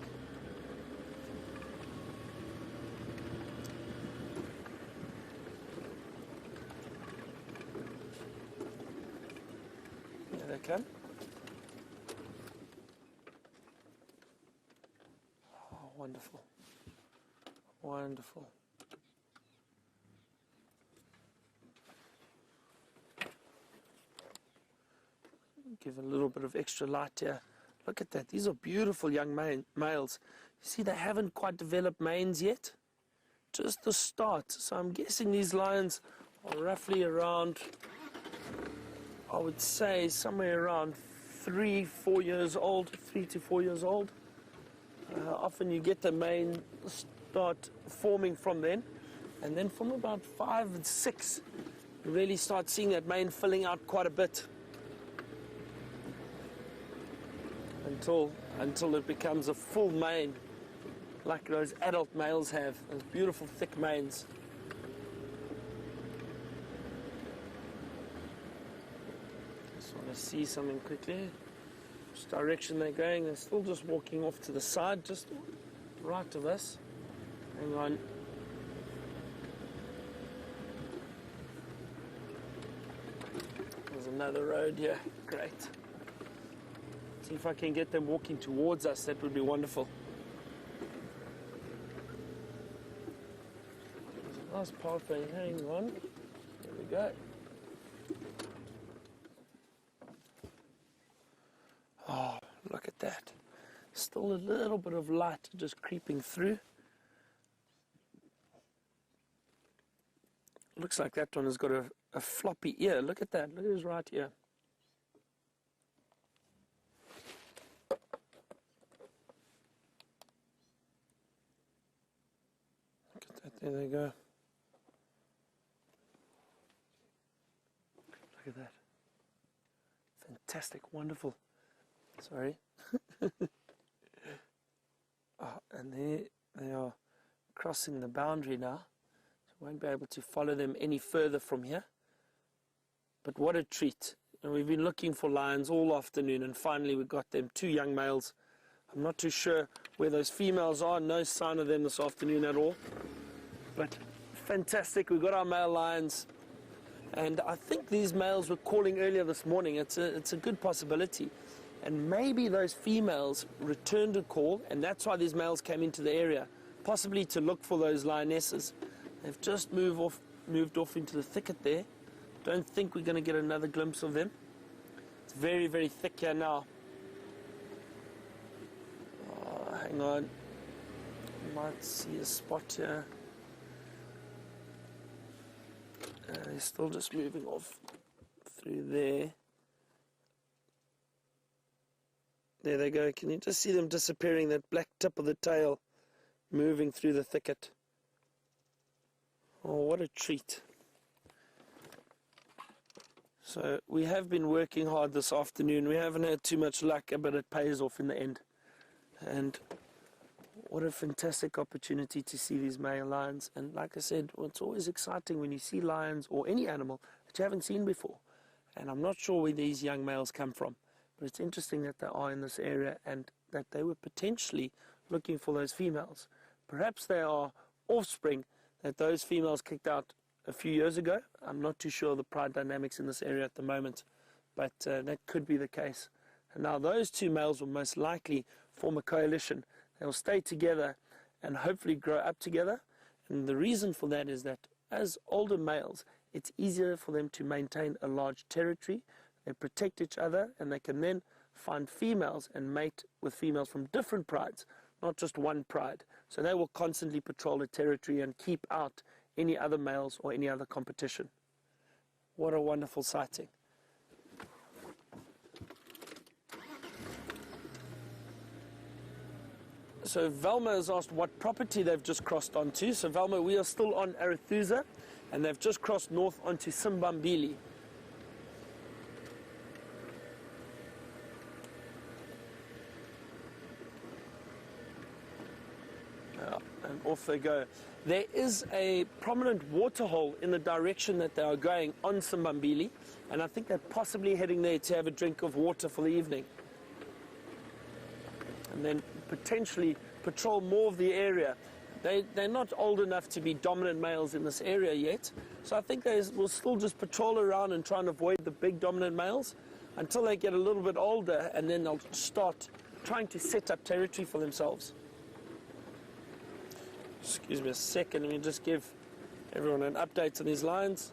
There they come. Wonderful. Wonderful. Give a little bit of extra light here. Look at that. These are beautiful young males. You see, they haven't quite developed manes yet. Just the start. So I'm guessing these lions are roughly around, I would say, somewhere around 3 to 4 years old. Often you get the mane start forming from then, and then from about 5 and 6 you really start seeing that mane filling out quite a bit until it becomes a full mane like those adult males have, those beautiful thick manes. Just want to see something quickly. Which direction they're going. They're still just walking off to the side, just right of us. Hang on. There's another road here. Great. See if I can get them walking towards us. That would be wonderful. There's a nice pathway. Hang on. There we go. Oh, look at that. Still a little bit of light just creeping through. Looks like that one has got a floppy ear. Look at that. Look at his right ear. Look at that. There they go. Look at that. Fantastic. Wonderful. Sorry. And there they are crossing the boundary now. So won't be able to follow them any further from here. But what a treat. And we've been looking for lions all afternoon, and finally we got them, 2 young males. I'm not too sure where those females are. No sign of them this afternoon at all. But fantastic. We got our male lions. And I think these males were calling earlier this morning. It's a good possibility. And maybe those females returned a call, and that's why these males came into the area, possibly to look for those lionesses. They've just moved off into the thicket there. Don't think we're going to get another glimpse of them. It's very, very thick here now. Oh, hang on. Might see a spot here. They're still just moving off through there. There they go. Can you just see them disappearing, that black tip of the tail moving through the thicket? Oh, what a treat. So we have been working hard this afternoon. We haven't had too much luck, but it pays off in the end. And what a fantastic opportunity to see these male lions. And like I said, it's always exciting when you see lions or any animal that you haven't seen before. And I'm not sure where these young males come from, but it's interesting that they are in this area and that they were potentially looking for those females. Perhaps they are offspring that those females kicked out a few years ago. I'm not too sure of the pride dynamics in this area at the moment, but that could be the case. And now those 2 males will most likely form a coalition. They'll stay together and hopefully grow up together. And the reason for that is that as older males, it's easier for them to maintain a large territory. They protect each other, and they can then find females and mate with females from different prides, not just one pride. So they will constantly patrol the territory and keep out any other males or any other competition. What a wonderful sighting. So Velma has asked what property they've just crossed onto. So Velma, we are still on Arethusa, and they've just crossed north onto Simbambili. And off they go. There is a prominent waterhole in the direction that they are going on Simbambili, and I think they're possibly heading there to have a drink of water for the evening. And then potentially patrol more of the area. They're not old enough to be dominant males in this area yet, so I think they will still just patrol around and try and avoid the big dominant males until they get a little bit older, and then they'll start trying to set up territory for themselves. Excuse me a second, let me just give everyone an update on these lions.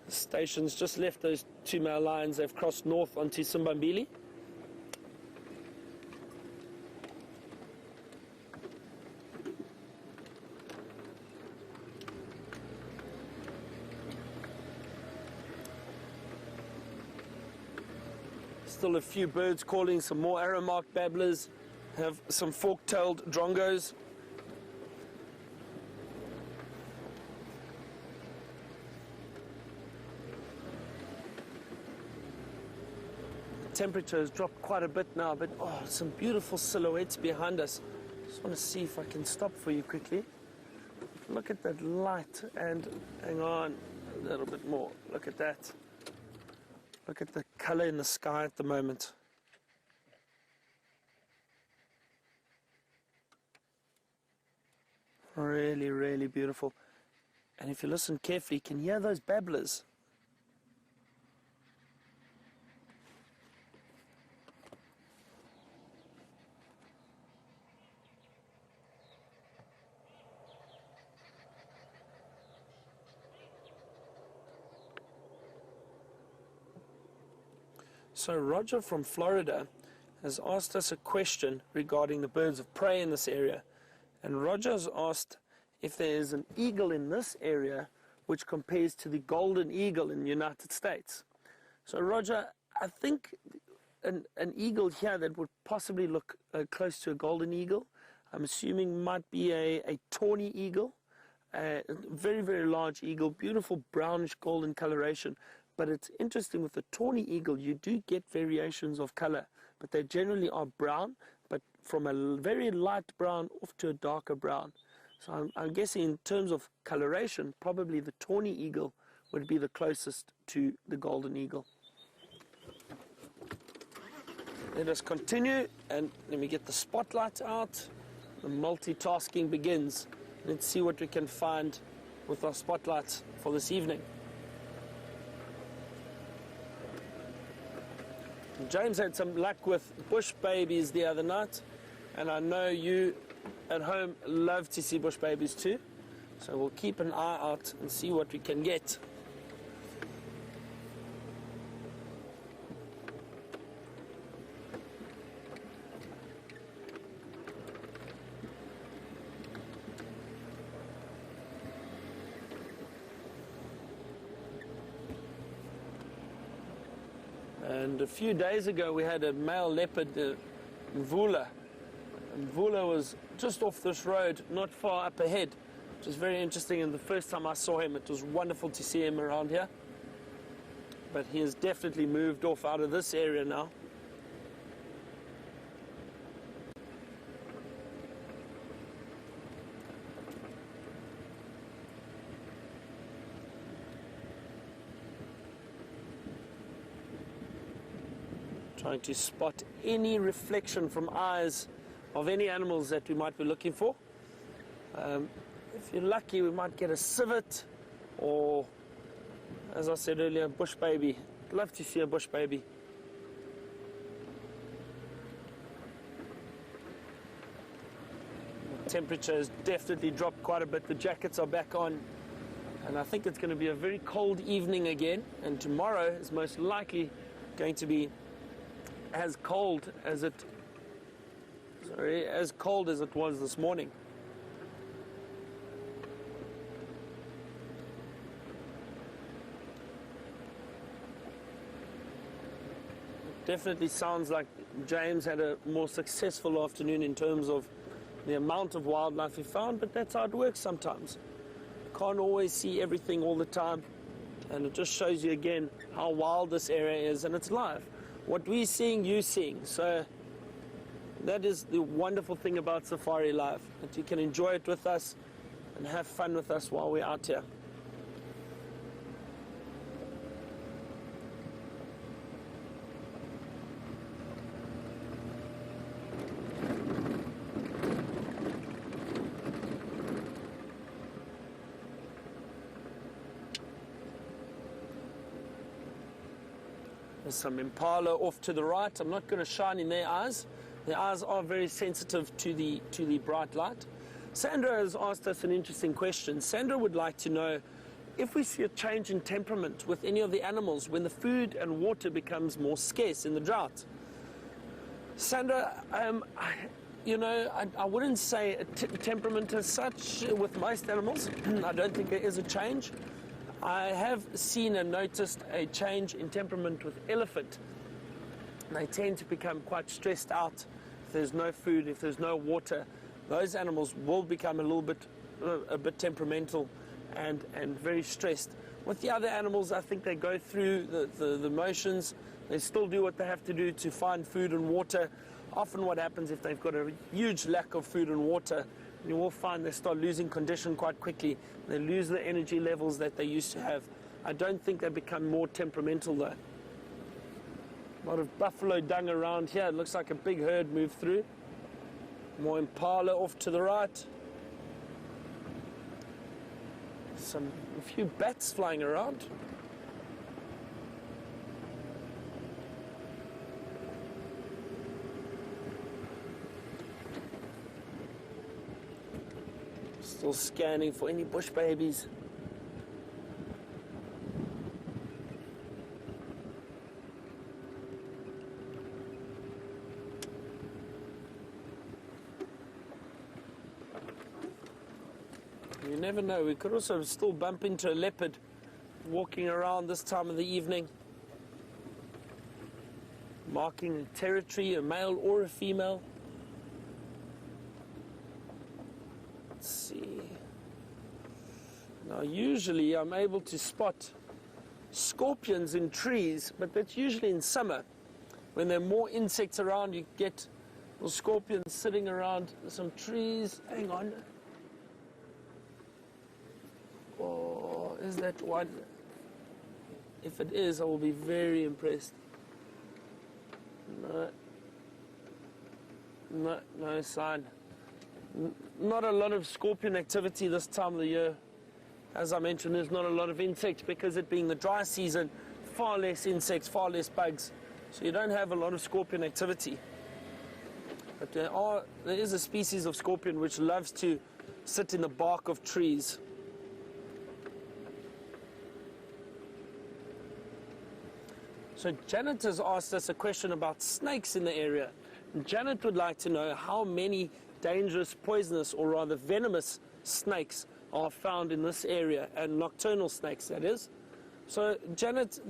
The station's just left those 2 male lions. They've crossed north onto Simbambili. Still a few birds calling, some more arrow-marked babblers, have some fork-tailed drongos. Temperature has dropped quite a bit now, but oh, some beautiful silhouettes behind us. Just want to see if I can stop for you quickly. Look at that light, and hang on a little bit more. Look at that. Look at the color in the sky at the moment. Really, really beautiful. And if you listen carefully, you can hear those babblers. So Roger from Florida has asked us a question regarding the birds of prey in this area. And Roger's asked if there is an eagle in this area which compares to the golden eagle in the United States. So Roger, I think an eagle here that would possibly look close to a golden eagle, I'm assuming might be a tawny eagle, a very, very large eagle, beautiful brownish golden coloration. But it's interesting, with the tawny eagle, you do get variations of color, but they generally are brown, but from a very light brown off to a darker brown. So I'm guessing in terms of coloration, probably the tawny eagle would be the closest to the golden eagle. Let us continue, and let me get the spotlight out. The multitasking begins. Let's see what we can find with our spotlights for this evening. James had some luck with bush babies the other night, and I know you at home love to see bush babies too. So we'll keep an eye out and see what we can get. And a few days ago we had a male leopard, Mvula. Mvula was just off this road, not far up ahead, which is very interesting. And the first time I saw him, it was wonderful to see him around here. But he has definitely moved off out of this area now. Trying to spot any reflection from eyes of any animals that we might be looking for. If you're lucky, we might get a civet, or, as I said earlier, a bush baby. I'd love to see a bush baby. The temperature has definitely dropped quite a bit. The jackets are back on, and I think it's going to be a very cold evening again. And tomorrow is most likely going to be as cold as it was this morning. It definitely sounds like James had a more successful afternoon in terms of the amount of wildlife he found, but that's how it works sometimes. Can't always see everything all the time, and it just shows you again how wild this area is, and it's live. What we're seeing, you're seeing. So that is the wonderful thing about Safari Life, that you can enjoy it with us and have fun with us while we're out here. There's some impala off to the right. I'm not going to shine in their eyes. Their eyes are very sensitive to the bright light. Sandra has asked us an interesting question. Sandra would like to know if we see a change in temperament with any of the animals when the food and water becomes more scarce in the drought. Sandra, I wouldn't say a temperament as such with most animals. I don't think there is a change. I have seen and noticed a change in temperament with elephant. They tend to become quite stressed out. If there's no food, if there's no water, those animals will become a bit temperamental and very stressed. With the other animals, I think they go through the motions. They still do what they have to do to find food and water. Often what happens if they've got a huge lack of food and water, you will find they start losing condition quite quickly. They lose the energy levels that they used to have. I don't think they become more temperamental though. A lot of buffalo dung around here. It looks like a big herd moved through. More impala off to the right. A few bats flying around. Still scanning for any bush babies. You never know. We could also still bump into a leopard walking around this time of the evening, marking territory, a male or a female. Let's see. Now, usually I'm able to spot scorpions in trees, but that's usually in summer. When there are more insects around, you get the scorpions sitting around some trees. Hang on. Oh, is that one? If it is, I will be very impressed. No sign. Not a lot of scorpion activity this time of the year. As I mentioned, there's not a lot of insects because it being the dry season, far less insects, far less bugs. So you don't have a lot of scorpion activity. But there is a species of scorpion which loves to sit in the bark of trees. So Janet has asked us a question about snakes in the area. Janet would like to know how many dangerous, poisonous, or rather venomous snakes are found in this area, and nocturnal snakes, that is. So, Janet,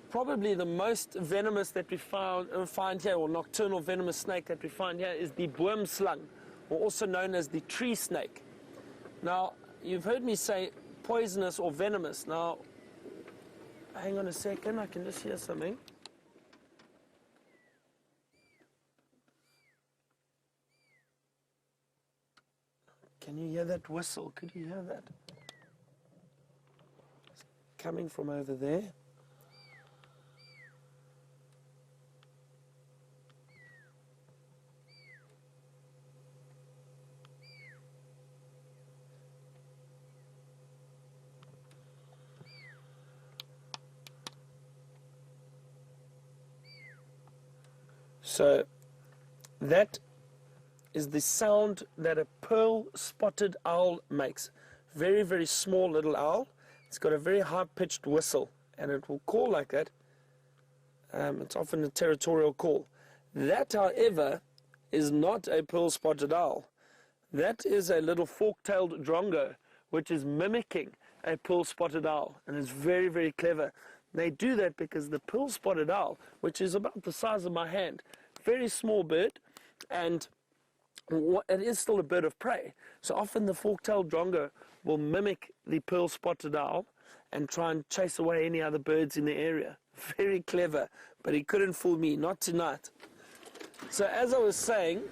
probably the most venomous that we find here, or nocturnal venomous snake that we find here, is the boomslang, or also known as the tree snake. Now, you've heard me say poisonous or venomous. Now, hang on a second, I can just hear something. Can you hear that whistle? Could you hear that? It's coming from over there. So that is the sound that a pearl-spotted owl makes. Very, very small little owl. It's got a very high-pitched whistle, and it will call like that. It's often a territorial call. That, however, is not a pearl-spotted owl. That is a little fork-tailed drongo, which is mimicking a pearl-spotted owl, and is very, very clever. They do that because the pearl-spotted owl, which is about the size of my hand, very small bird, and it is still a bird of prey. So often the fork-tailed drongo will mimic the pearl-spotted owl and try and chase away any other birds in the area. Very clever, but he couldn't fool me, not tonight. So as I was saying,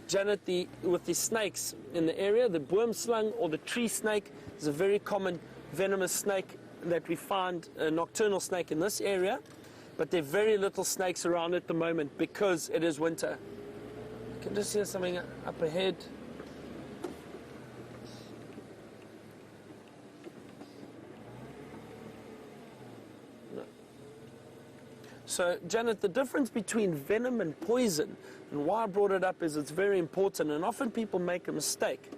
Janet, with the snakes in the area, the boomslang or the tree snake is a very common venomous snake that we find, a nocturnal snake in this area, but there are very little snakes around at the moment because it is winter. I can just hear something up ahead. No. So, Janet, the difference between venom and poison, and why I brought it up is it's very important, and often people make a mistake.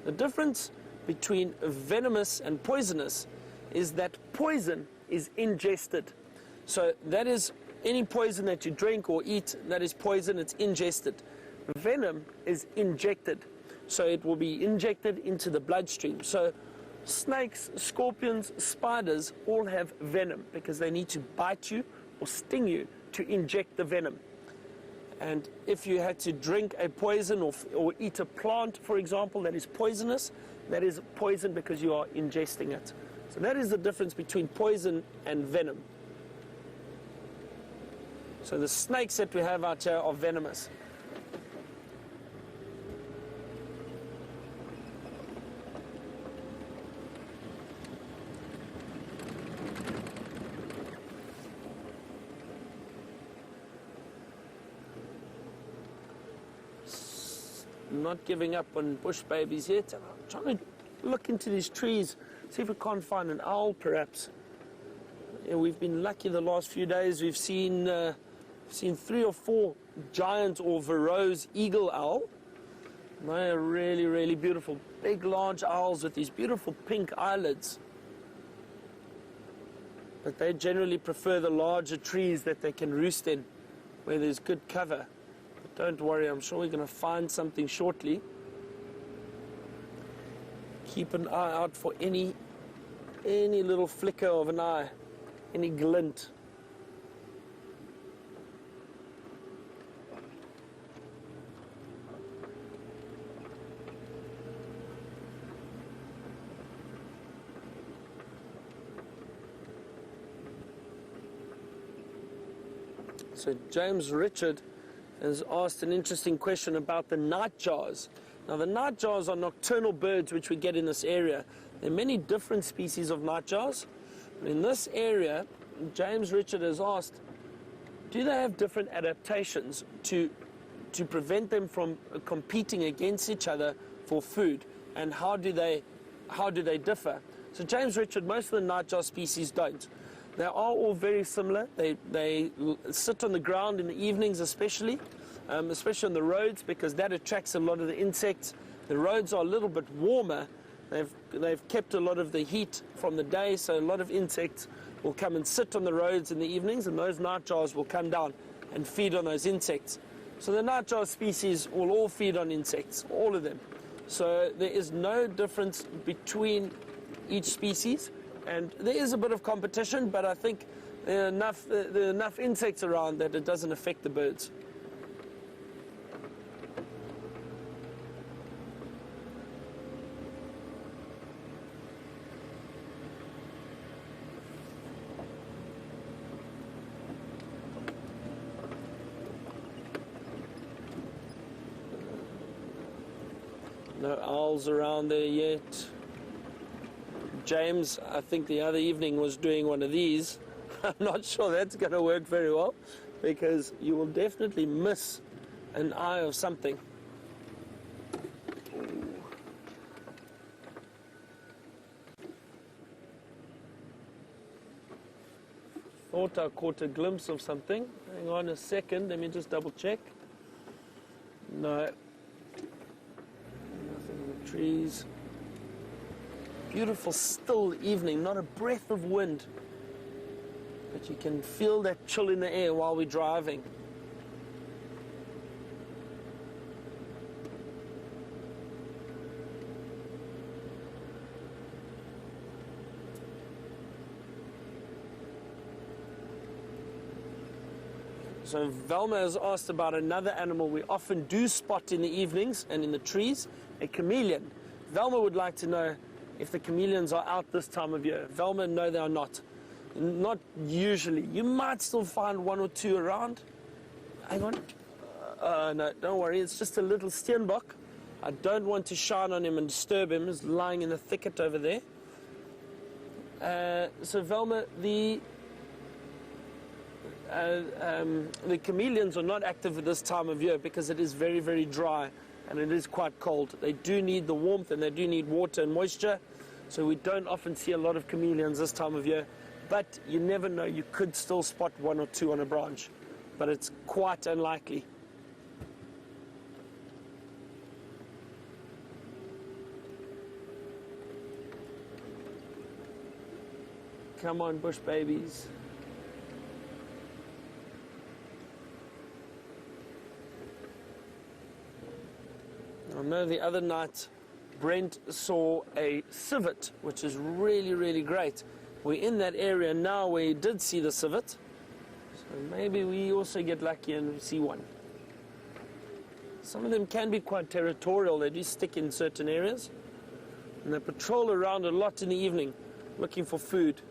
The difference between venomous and poisonous is that poison is ingested. So that is any poison that you drink or eat, that is poison, it's ingested. Venom is injected. So it will be injected into the bloodstream. So snakes, scorpions, spiders all have venom because they need to bite you or sting you to inject the venom. And if you had to drink a poison or eat a plant, for example, that is poisonous, that is poison because you are ingesting it. So that is the difference between poison and venom. So the snakes that we have out here are venomous. Not giving up on bush babies yet. I'm trying to look into these trees, see if we can't find an owl perhaps. Yeah, we've been lucky the last few days. We've seen 3 or 4 giant or Varro's eagle owl. They are really, really beautiful. Big, large owls with these beautiful pink eyelids. But they generally prefer the larger trees that they can roost in, where there's good cover. Don't worry, I'm sure we're going to find something shortly. Keep an eye out for any little flicker of an eye, any glint. So James Richard has asked an interesting question about the nightjars. Now the nightjars are nocturnal birds which we get in this area. There are many different species of nightjars. In this area, James Richard has asked, do they have different adaptations to prevent them from competing against each other for food? And how do they differ? So James Richard, most of the nightjar species don't. They are all very similar. They sit on the ground in the evenings especially on the roads, because that attracts a lot of the insects. The roads are a little bit warmer. They've kept a lot of the heat from the day, so a lot of insects will come and sit on the roads in the evenings, and those nightjars will come down and feed on those insects. So the nightjar species will all feed on insects, all of them. So there is no difference between each species. And there is a bit of competition, but I think there are enough insects around that it doesn't affect the birds. No owls around there yet. James, I think the other evening, was doing one of these. I'm not sure that's going to work very well, because you will definitely miss an eye of something. Thought I caught a glimpse of something. Hang on a second, let me just double check. No. Nothing in the trees. Beautiful still evening, not a breath of wind, but you can feel that chill in the air while we're driving. So Velma has asked about another animal we often do spot in the evenings and in the trees, a chameleon. Velma would like to know if the chameleons are out this time of year. Velma, no, they are not. Not usually. You might still find one or two around. Hang on. No, don't worry. It's just a little steenbok. I don't want to shine on him and disturb him. He's lying in the thicket over there. So Velma, the chameleons are not active at this time of year because it is very, very dry and it is quite cold. They do need the warmth and they do need water and moisture, so we don't often see a lot of chameleons this time of year, but you never know, you could still spot one or two on a branch, but it's quite unlikely. Come on, bush babies. I know the other night Brent saw a civet, which is really, really great. We're in that area now where he did see the civet, so maybe we also get lucky and see one. Some of them can be quite territorial. They do stick in certain areas, and they patrol around a lot in the evening looking for food.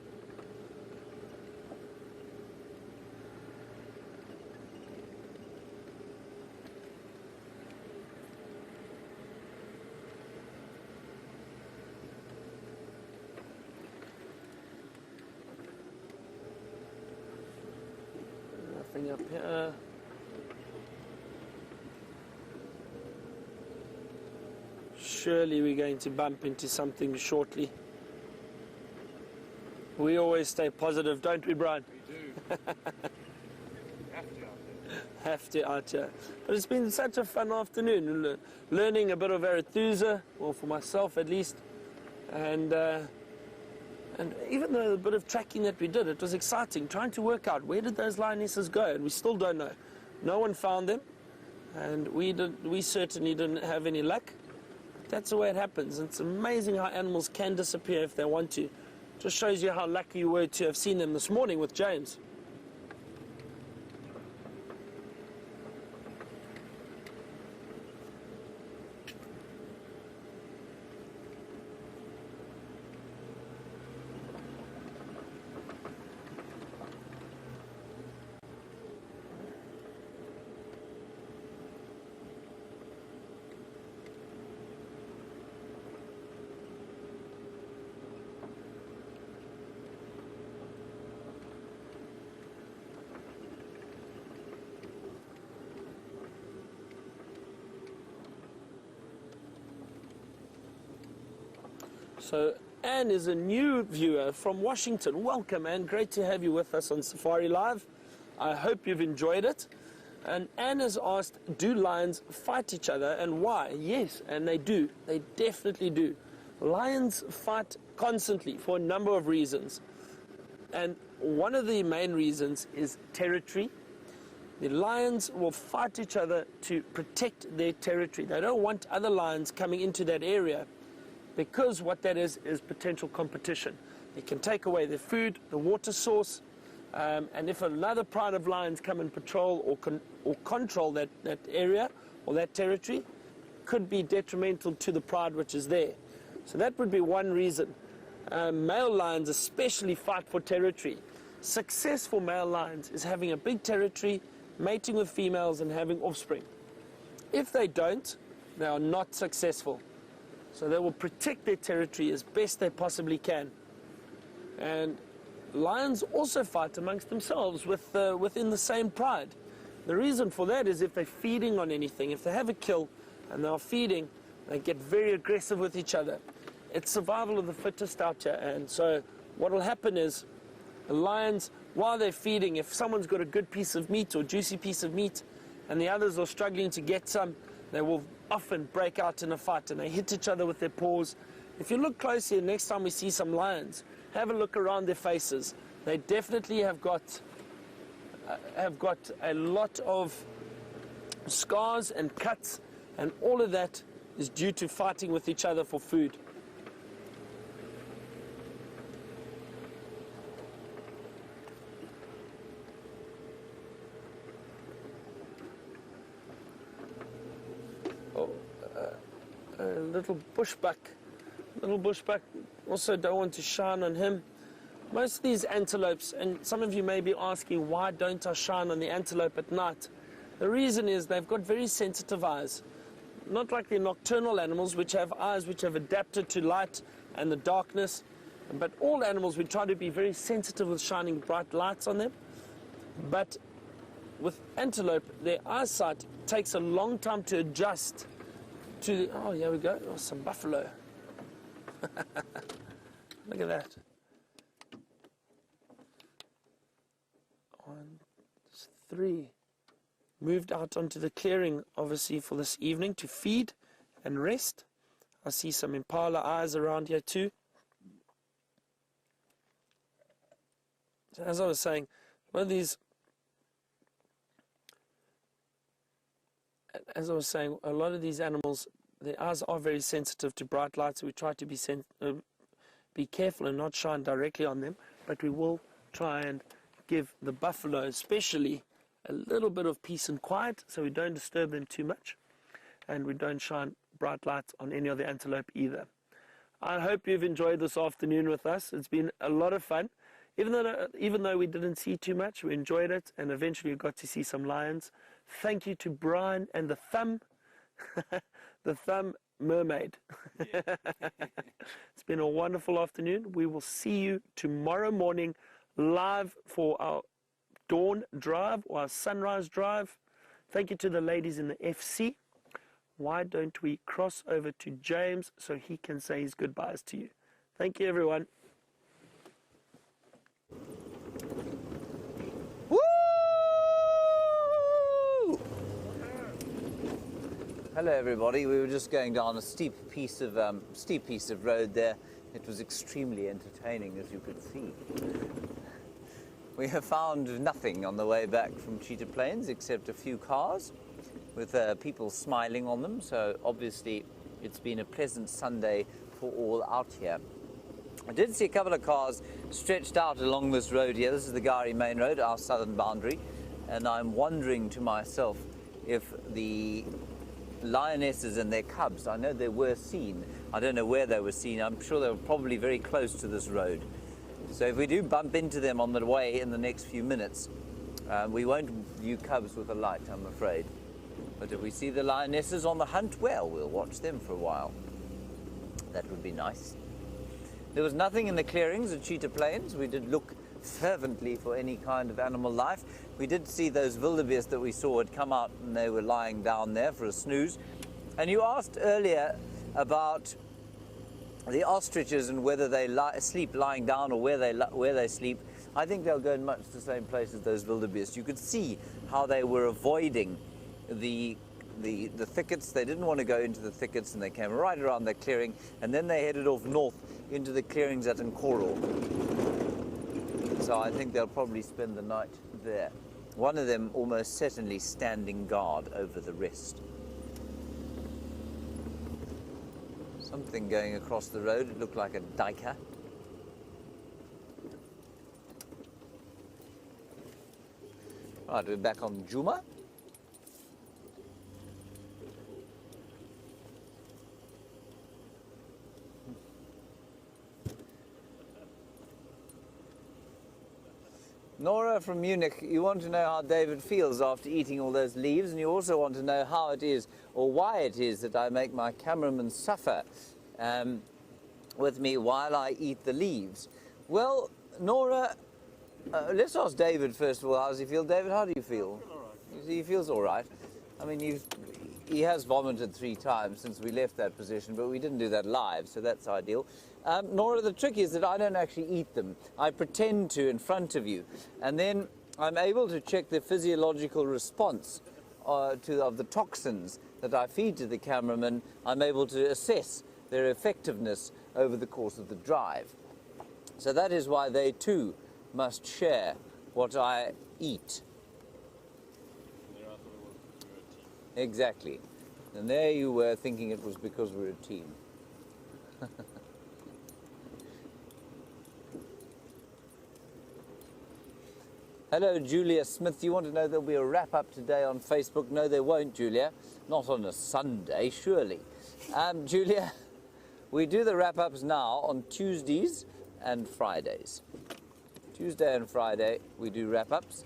Nothing up here. Surely we're going to bump into something shortly. We always stay positive, don't we, Brian? We do. Have to out here. But it's been such a fun afternoon, learning a bit of Arethusa, well, for myself at least, and even though the bit of tracking that we did, it was exciting, trying to work out where did those lionesses go, and we still don't know. No one found them. And we certainly didn't have any luck. That's the way it happens. It's amazing how animals can disappear if they want to. Just shows you how lucky you were to have seen them this morning with James. So Anne is a new viewer from Washington. Welcome, Anne. Great to have you with us on Safari Live. I hope you've enjoyed it. And Anne has asked, do lions fight each other and why? Yes, and they do. They definitely do. Lions fight constantly for a number of reasons. And one of the main reasons is territory. The lions will fight each other to protect their territory. They don't want other lions coming into that area, because what that is potential competition. It can take away their food, the water source, and if another pride of lions come and patrol or control that area or that territory, could be detrimental to the pride which is there. So that would be one reason. Male lions especially fight for territory. Successful male lions is having a big territory, mating with females and having offspring. If they don't, they are not successful. So they will protect their territory as best they possibly can. And lions also fight amongst themselves within the same pride. The reason for that is if they're feeding on anything, if they have a kill and they're feeding, they get very aggressive with each other. It's survival of the fittest out here. And so what will happen is the lions, while they're feeding, if someone's got a good piece of meat or juicy piece of meat and the others are struggling to get some, they will often break out in a fight and they hit each other with their paws. If you look closely, next time we see some lions, have a look around their faces. They definitely have got a lot of scars and cuts, and all of that is due to fighting with each other for food. Little bushbuck, also don't want to shine on him. Most of these antelopes, and some of you may be asking, why don't I shine on the antelope at night? The reason is they've got very sensitive eyes. Not like the nocturnal animals, which have eyes which have adapted to light and the darkness. But all animals, we try to be very sensitive with shining bright lights on them. But with antelope, their eyesight takes a long time to adjust to, oh, here we go, oh, some buffalo. Look at that. 1, 3. Moved out onto the clearing, obviously, for this evening to feed and rest. I see some impala eyes around here too. So as I was saying, one of these, as I was saying, a lot of these animals, their eyes are very sensitive to bright light, so we try to be careful and not shine directly on them, but we will try and give the buffalo especially a little bit of peace and quiet so we don't disturb them too much, and we don't shine bright lights on any of the antelope either. I hope you've enjoyed this afternoon with us. It's been a lot of fun. Even though we didn't see too much, we enjoyed it, and eventually we got to see some lions. Thank you to Brian and the thumb, the thumb mermaid. It's been a wonderful afternoon. We will see you tomorrow morning live for our dawn drive or our sunrise drive. Thank you to the ladies in the FC. Why don't we cross over to James so he can say his goodbyes to you? Thank you, everyone. Woo! Hello, everybody. We were just going down a steep piece of road there. It was extremely entertaining, as you could see. We have found nothing on the way back from Cheetah Plains except a few cars with people smiling on them. So obviously it's been a pleasant Sunday for all out here. I did see a couple of cars stretched out along this road here. This is the Gari Main Road, our southern boundary. And I'm wondering to myself if the lionesses and their cubs, I know they were seen. I don't know where they were seen. I'm sure they were probably very close to this road. So if we do bump into them on the way in the next few minutes, we won't view cubs with a light, I'm afraid. But if we see the lionesses on the hunt, well, we'll watch them for a while. That would be nice. There was nothing in the clearings at Cheetah Plains. We did look fervently for any kind of animal life. We did see those wildebeest that we saw had come out and they were lying down there for a snooze. And you asked earlier about the ostriches and whether they sleep lying down or where they sleep. I think they'll go in much the same place as those wildebeest. You could see how they were avoiding the thickets. They didn't want to go into the thickets and they came right around the clearing and then they headed off north into the clearings at Nkoro. So I think they'll probably spend the night there. One of them almost certainly standing guard over the rest. Something going across the road. It looked like a duiker. Right, we're back on Juma. Nora from Munich, you want to know how David feels after eating all those leaves, and you also want to know how it is, or why it is, that I make my cameraman suffer with me while I eat the leaves. Well, Nora, let's ask David first of all. How does he feel? David, how do you feel? He feels all right. I mean, he has vomited 3 times since we left that position, but we didn't do that live, so that's ideal. Nora, the trick is that I don't actually eat them. I pretend to in front of you, and then I'm able to check the physiological response of the toxins that I feed to the cameraman. I'm able to assess their effectiveness over the course of the drive. So that is why they too must share what I eat. Exactly. And there you were thinking it was because we're a team. Hello, Julia Smith. You want to know there'll be a wrap-up today on Facebook? No, there won't, Julia. Not on a Sunday, surely. Julia, we do the wrap-ups now on Tuesdays and Fridays. Tuesday and Friday, we do wrap-ups.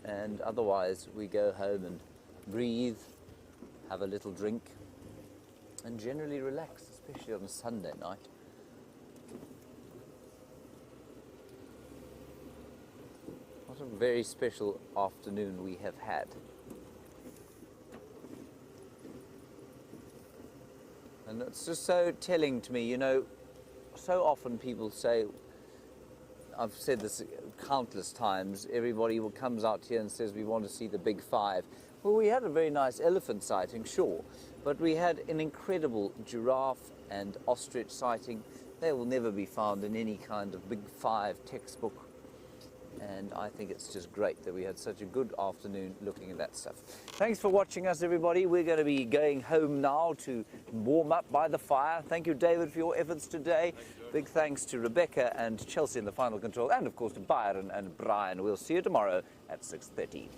And otherwise, we go home and breathe, have a little drink, and generally relax, especially on a Sunday night. What a very special afternoon we have had. And it's just so telling to me, you know, so often people say, I've said this countless times, everybody who comes out here and says we want to see the big 5. Well, we had a very nice elephant sighting, sure, but we had an incredible giraffe and ostrich sighting. They will never be found in any kind of big 5 textbook. And I think it's just great that we had such a good afternoon looking at that stuff. Thanks for watching us, everybody. We're going to be going home now to warm up by the fire. Thank you, David, for your efforts today. Big thanks to Rebecca and Chelsea in the final control, and of course to Byron and Brian. We'll see you tomorrow at 6:30.